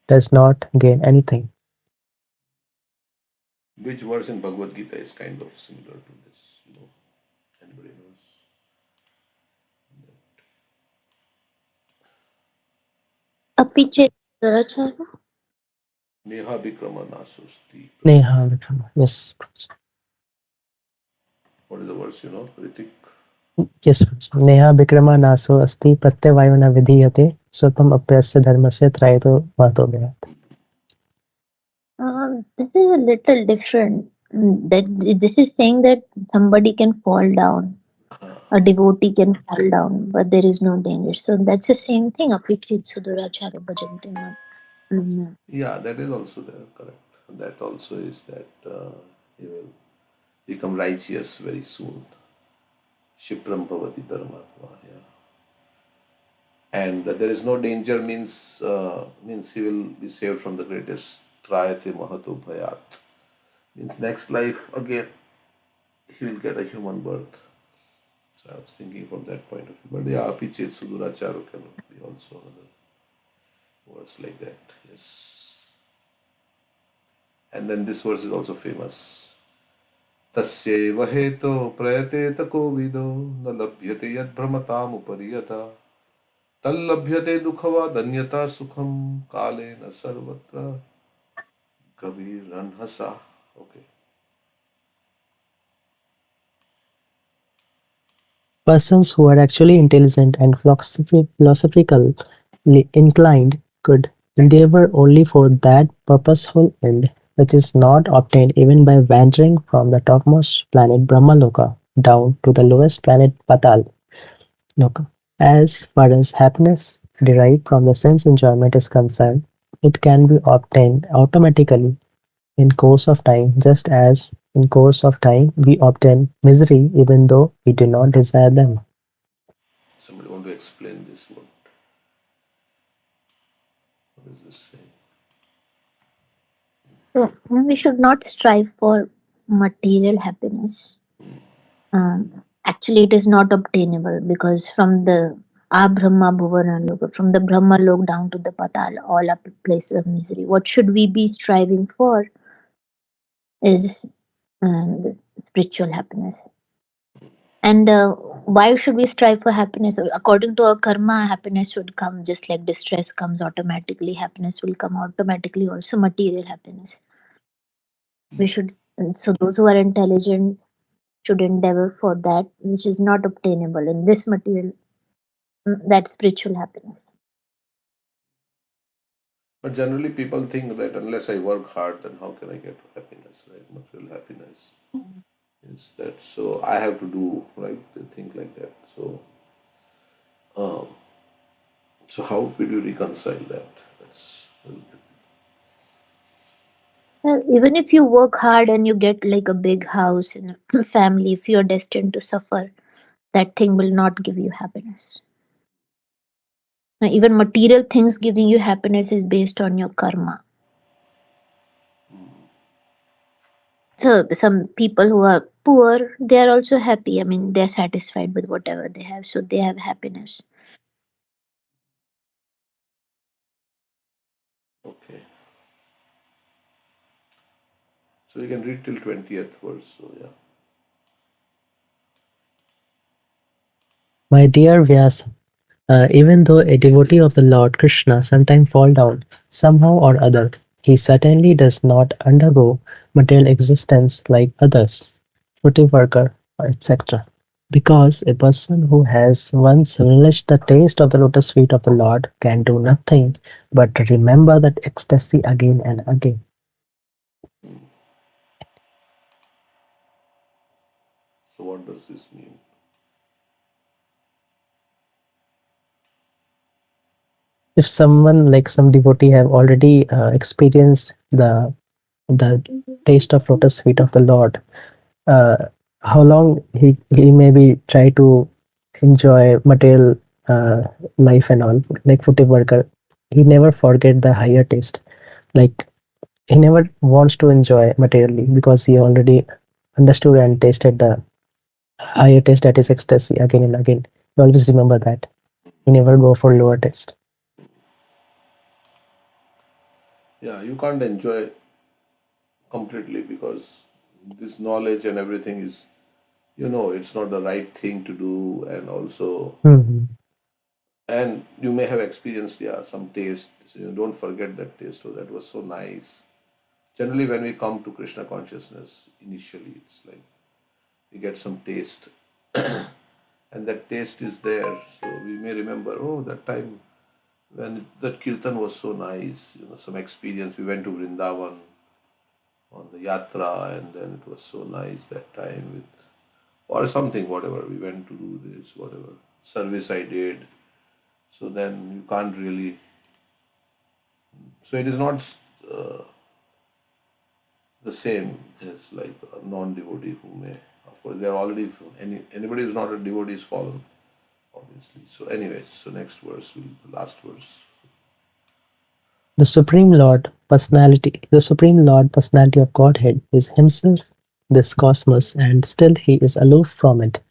does not gain anything. Which verse in Bhagavad Gita is kind of similar to this? Anybody knows? अपीचे Dharacharya? Neha Vikrama Nasusti. Neha Vikrama. Yes. What is the verse, Ritik? Yes. Neha Vikrama Naso Asti Pratyavayo na Vidhiyate Swapam Apyasya Dharmasya Trayato Mato Vyat. This is a little different. That this is saying that somebody can fall down, a devotee can fall down, but there is no danger. So that's the same thing. Apichet Suduracharya Bhajanti Mam. Yeah, that is also there, correct. That also is that he will become righteous very soon. Shipram Bhavati Dharmatma. Yeah. And there is no danger means he will be saved from the greatest Trayate Mahato Bhayat. Means next life again he will get a human birth. So I was thinking from that point of view. But yeah, Apichet Suduracharo can be also another verse like that. Yes. And then this verse is also famous. तस्यैव हेतो प्रयतेत कोविदो न लभ्यते यद्भ्रमतामुपरि यथा तल्लभ्यते दुःखवादन्यता सुखम कालेन सर्वत्र कबीरन्हसा. Okay. Persons who are actually intelligent and philosophically inclined could endeavor only for that purposeful end, which is not obtained even by wandering from the topmost planet Brahmaloka down to the lowest planet Patal Loka. As far as happiness derived from the sense enjoyment is concerned, it can be obtained automatically in course of time, just as in course of time we obtain misery even though we do not desire them. Somebody want to explain this? What is this saying? So we should not strive for material happiness. Actually, it is not obtainable because from the Brahma Bhuvana Loka, from the Brahma Lok down to the Patal, all are places of misery. What should we be striving for is the spiritual happiness. And why should we strive for happiness? According to our karma, happiness would come just like distress comes automatically. Happiness will come automatically. Also, material happiness. We should. So those who are intelligent should endeavor for that which is not obtainable in this material, that spiritual happiness. But generally, people think that unless I work hard, then how can I get happiness, right? Material happiness. Is that so? I have to do, right? They think like that. Um, so how will you reconcile that? That's Well, even if you work hard and you get like a big house and a family, if you're destined to suffer, that thing will not give you happiness. Now, even material things giving you happiness is based on your karma. So some people who are poor, they are also happy. I mean, they're satisfied with whatever they have, so they have happiness. okay. So you can read till 20th verse. So yeah. My dear Vyasa, even though a devotee of the Lord Krishna sometimes fall down somehow or other, he certainly does not undergo material existence like others, fruity worker, etc. Because a person who has once relished the taste of the lotus feet of the Lord can do nothing but remember that ecstasy again and again. So what does this mean? If someone like some devotee have already experienced the taste of lotus feet of the Lord, uh, how long he maybe try to enjoy material uh, life and all, like food worker, he never forget the higher taste. Like he never wants to enjoy materially because he already understood and tasted the higher taste, that is ecstasy, again and again. He always remember that. He never go for lower taste. Yeah, you can't enjoy completely because this knowledge and everything is, it's not the right thing to do, and also, Mhm. and you may have experienced, yeah, some taste. So you don't forget that taste. Oh, that was so nice. Generally, when we come to Krishna consciousness, initially, it's like we get some taste, and that taste is there. So we may remember, oh, that time when that kirtan was so nice, some experience. We went to Vrindavan on the yatra, and then it was so nice that time with, or something, whatever. We went to do this, whatever service I did. So then you can't really. So it is not uh, the same as like a non-devotee who may, of course, they are already, anybody who's not a devotee is fallen, obviously. So, anyways, so next verse, the last verse. The Supreme Lord Personality of Godhead is Himself this cosmos, and still He is aloof from it.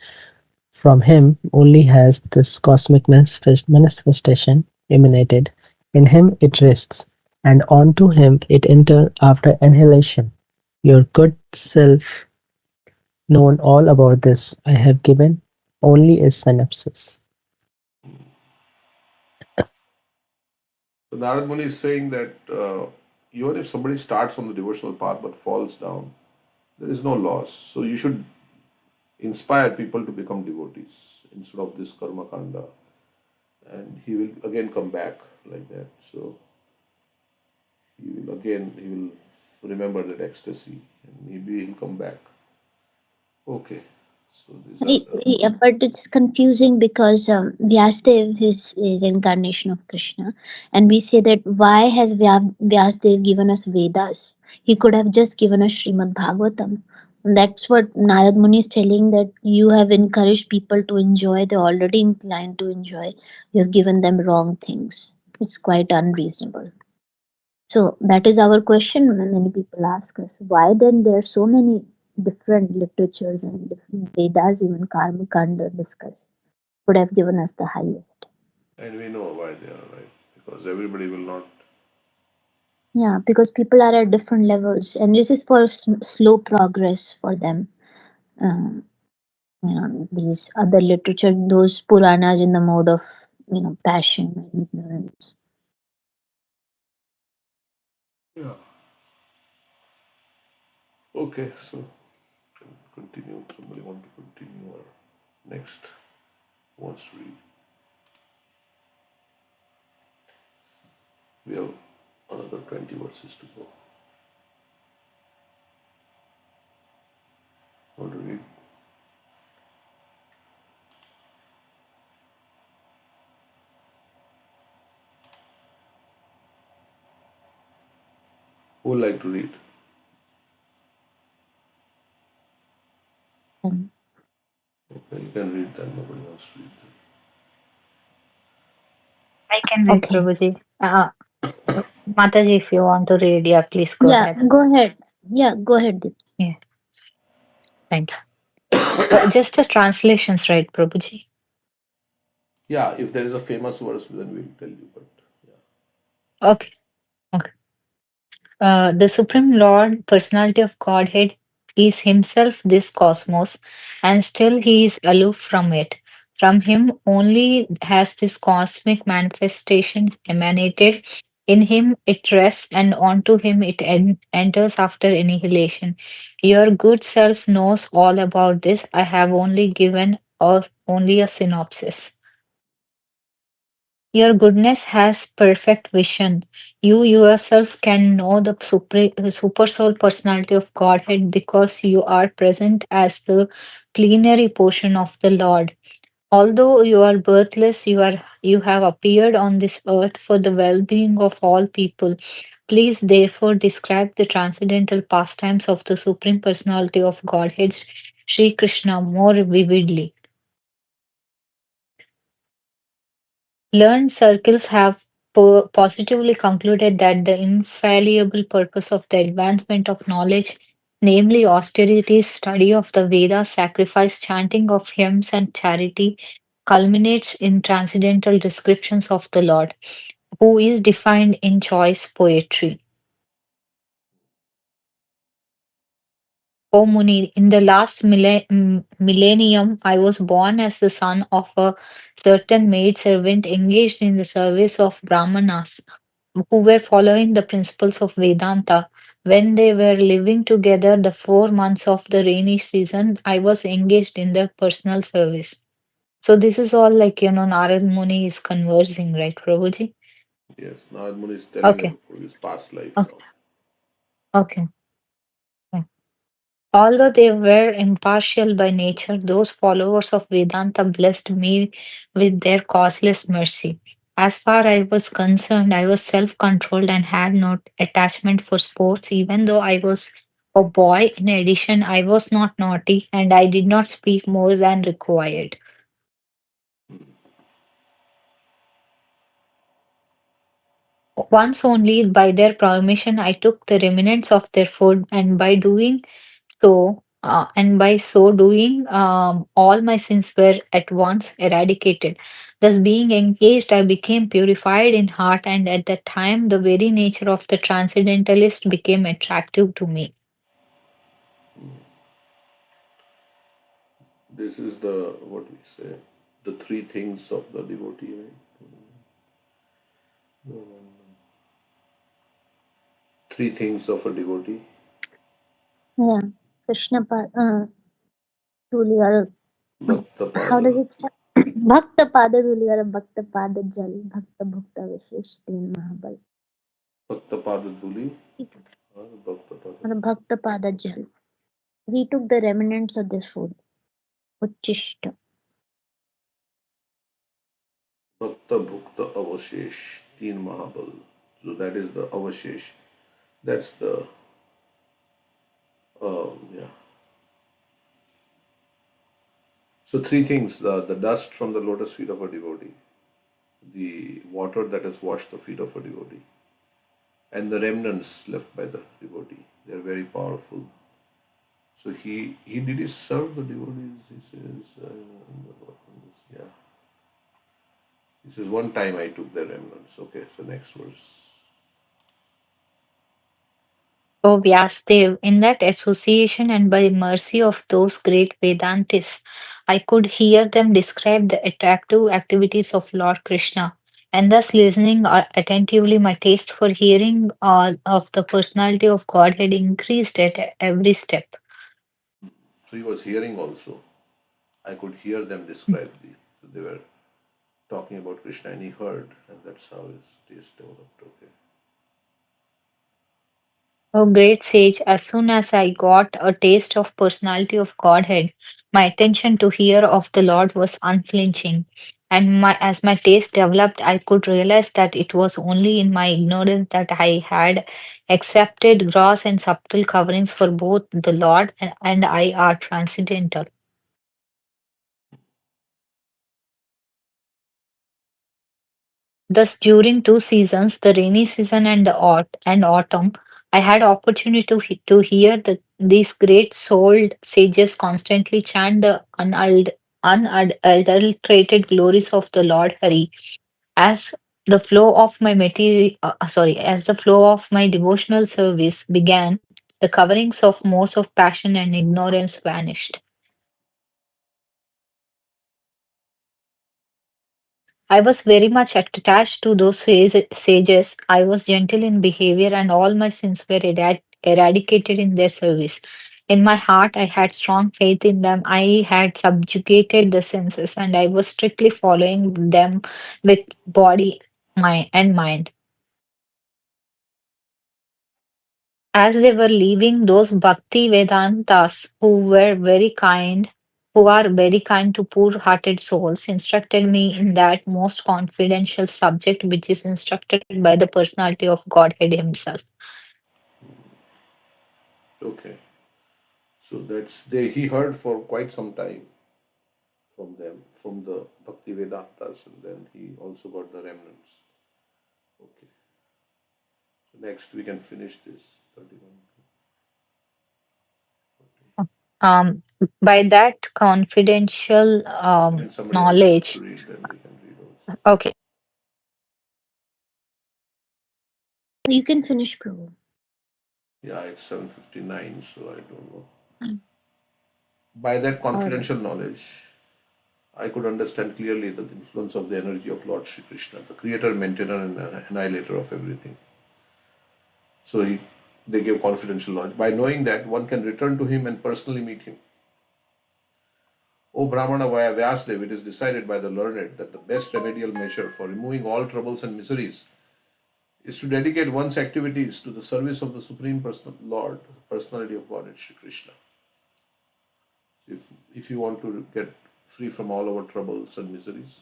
From Him only has this cosmic manifestation emanated. In Him it rests, and onto Him it enters after annihilation. Your good self known all about this. I have given only a synopsis. So Narad Muni is saying that even if somebody starts on the devotional path but falls down, there is no loss. So you should inspire people to become devotees instead of this karma kanda, and he will again come back like that. So he will remember that ecstasy, and maybe he'll come back. Okay, so these are the. Yeah, but it's confusing because Vyasdev is incarnation of Krishna, and we say that why has Vyasdev given us Vedas? He could have just given us Srimad Bhagavatam. And that's what Narad Muni is telling, that you have encouraged people to enjoy. They're already inclined to enjoy. You have given them wrong things. It's quite unreasonable. So that is our question when many people ask us, why then there are so many different literatures and different Vedas, even Karma Kanda discuss, would have given us the highest. And we know why they are right, because everybody will not. Yeah, because people are at different levels, and this is for slow progress for them. Um, these other literature, those Puranas in the mode of passion and ignorance. Yeah. Okay, so continue. Somebody want to continue or next wants to read. We have another 20 verses to go. Want to read? Who would like to read? Um, Okay, you can read that. Nobody wants to read I can read, okay. Prabhuji. Mataji, if you want to read, yeah, please go Yeah, ahead. go ahead. Yeah, go ahead, Deep. Yeah, thank you. Just the translations, right, Prabhuji? Yeah, if there is a famous verse, then we'll tell you. But yeah. Okay. Okay. The Supreme Lord, Personality of Godhead, is Himself this cosmos, and still He is aloof from it. From Him only has this cosmic manifestation emanated. In Him it rests, and onto Him it enters after annihilation. Your good self knows all about this. I have only given only a synopsis. Your goodness has perfect vision. You yourself can know the super soul personality of Godhead because you are present as the plenary portion of the Lord. Although you are birthless, you have appeared on this earth for the well-being of all people. Please therefore describe the transcendental pastimes of the Supreme Personality of Godhead, Sri Krishna, more vividly. Learned circles have positively concluded that the infallible purpose of the advancement of knowledge, namely austerity, study of the Vedas, sacrifice, chanting of hymns, and charity, culminates in transcendental descriptions of the Lord, who is defined in choice poetry. O Muni, in the last millennium, I was born as the son of a certain maid servant engaged in the service of Brahmanas who were following the principles of Vedanta. When they were living together the 4 months of the rainy season, I was engaged in their personal service. So this is all like, Narad Muni is conversing, right, Prabhuji? Yes, Narad Muni is telling Okay, about his past life okay, now. okay. Yeah. Although they were impartial by nature, those followers of Vedanta blessed me with their causeless mercy. As far I was concerned, I was self-controlled and had no attachment for sports, even though I was a boy. In addition, I was not naughty and I did not speak more than required. Once only, by their permission, I took the remnants of their food, and by so doing, all my sins were at once eradicated. Thus, being engaged, I became purified in heart, and at that time, the very nature of the transcendentalist became attractive to me. This is the, what we say, the three things of the devotee, right? Three things of a devotee. Yeah, Krishna, Tuliyara. Bhakta How does Pada. it start? Bhakta Pada Tuliyara Bhakta Pada Jal Bhakta Bhukta Vishesh Tin Mahabal. Bhakta Pada Dhuli or Bhakta Pada or Bhakta Pada Jal. He took the remnants of the food. Uchishta. Bhakta Bhukta Avashesh, Teen Mahabal. So that is the Avashesh. That's the, yeah. So three things, the dust from the lotus feet of a devotee, the water that has washed the feet of a devotee, and the remnants left by the devotee. They are very powerful. So he did he serve the devotees? He says, yeah. He says, one time I took the remnants. Okay, so next verse. O Vyasdev, in that association and by mercy of those great Vedantists, I could hear them describe the attractive activities of Lord Krishna, and thus listening attentively, my taste for hearing of the personality of Godhead increased at every step. So he was hearing also. I could hear them describe the. So they were talking about Krishna and he heard, and that's how his taste developed. Okay. O great sage, as soon as I got a taste of personality of Godhead, my attention to hear of the Lord was unflinching. And as my taste developed, I could realize that it was only in my ignorance that I had accepted gross and subtle coverings for both the Lord and I are transcendental. Thus, during two seasons, the rainy season and the autumn, I had opportunity to hear these great souled sages constantly chant the unadulterated glories of the Lord Hari. As as the flow of my devotional service began, the coverings of modes of passion and ignorance vanished. I was very much attached to those sages. I was gentle in behavior, and all my sins were eradicated in their service. In my heart, I had strong faith in them. I had subjugated the senses, and I was strictly following them with body, mind, and mind. As they were leaving, those Bhakti Vedantas who are very kind to poor-hearted souls, instructed me in that most confidential subject which is instructed by the personality of Godhead Himself. Okay. So that's they he heard for quite some time from them, from the Bhakti Vedantas, and then he also got the remnants. Okay. So next we can finish this 31. Um, by that confidential And somebody else wants to knowledge, read, then they can read also. okay. You can finish, Prabhu. Yeah, it's 7:59, so I don't know. By that All right. confidential knowledge, I could understand clearly the influence of the energy of Lord Shri Krishna, the creator, maintainer, and annihilator of everything. So they gave confidential knowledge. By knowing that, one can return to him and personally meet him. O Brahmana via Vyasdev, it is decided by the learned that the best remedial measure for removing all troubles and miseries is to dedicate one's activities to the service of the Supreme Personal Lord, personality of God, Shri Krishna. So if you want to get free from all our troubles and miseries,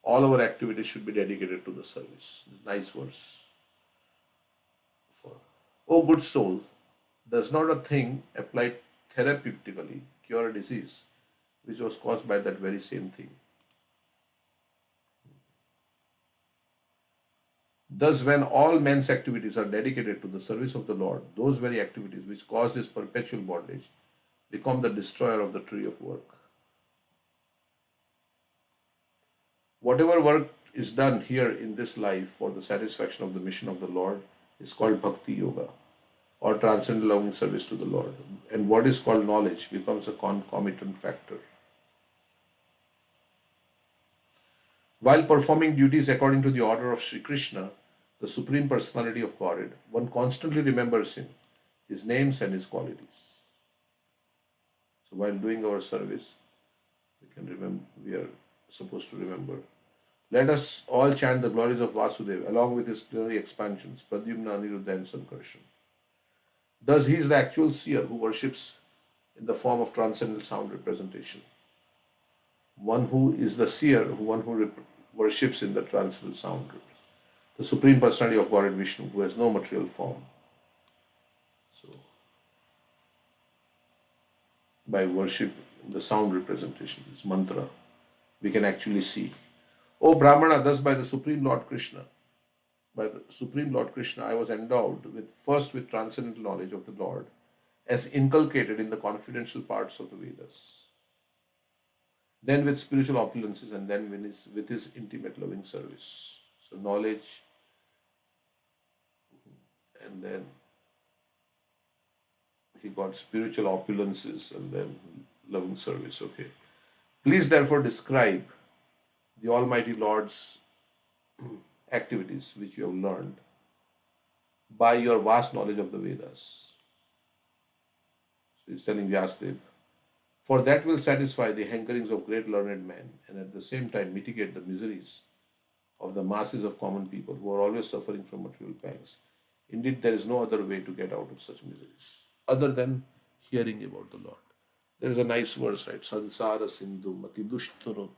all our activities should be dedicated to the service. Nice verse. For, O good soul, does not a thing applied therapeutically cure a disease which was caused by that very same thing? Thus, when all men's activities are dedicated to the service of the Lord, those very activities which cause this perpetual bondage become the destroyer of the tree of work. Whatever work is done here in this life for the satisfaction of the mission of the Lord is called Bhakti Yoga or transcendental loving service to the Lord. And what is called knowledge becomes a concomitant factor. While performing duties according to the order of Sri Krishna, the Supreme Personality of Godhead, one constantly remembers Him, His names and His qualities. So while doing our service, we are supposed to remember Let us all chant the glories of Vasudeva along with his plenary expansions, Pradyumna, Aniruddha, and Sankarshan. Thus, he is the actual seer who worships in the form of transcendental sound representation. One who is the seer, one who worships in the transcendental sound, the Supreme Personality of Godhead Vishnu, who has no material form. So, by worship, the sound representation, this mantra, we can actually see. O Brahmana, thus by the Supreme Lord Krishna, by the Supreme Lord Krishna, I was endowed with first with transcendental knowledge of the Lord, as inculcated in the confidential parts of the Vedas, then with spiritual opulences, and then with his intimate loving service. So knowledge, and then he got spiritual opulences, and then loving service. Okay. Please therefore describe the Almighty Lord's activities which you have learned by your vast knowledge of the Vedas. So he's telling Vyasdev, for that will satisfy the hankerings of great learned men and at the same time mitigate the miseries of the masses of common people who are always suffering from material pangs. Indeed, there is no other way to get out of such miseries other than hearing about the Lord. There is a nice verse, right? Sansara sindhu ati dushturam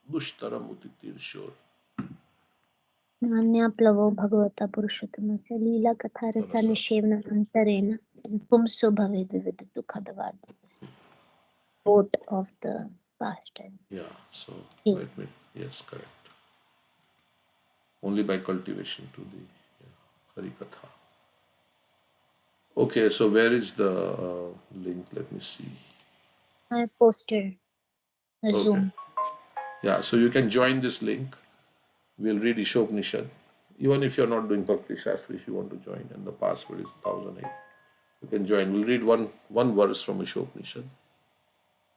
utitirshur. नान्याप्लवो भगवता पुरुषोत्तमस्य लीलाकथारसनिषेवन अन्तरेण पुंसो भवेद् विविधदुःखदवार्ध. Quote of the pastime. Yeah, so Yeah. let me, yes, correct. Only by cultivation to the Harikatha. Okay, so where is the link? Let me see. I posted the Okay. Zoom. Yeah, so you can join this link. We'll read Ishopnishad. Even if you're not doing Bhakti Shastri, if you want to join, and the password is 1008, you can join. We'll read one verse from Ishopnishad,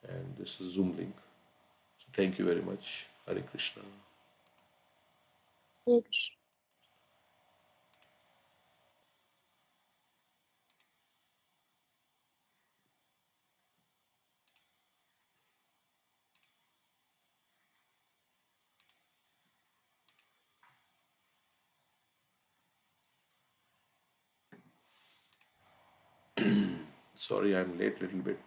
and this is Zoom link. So thank you very much. Hare Krishna. Hare Krishna. Sorry, I'm late little bit.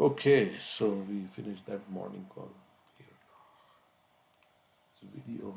Okay, so we finished that morning call here. Video.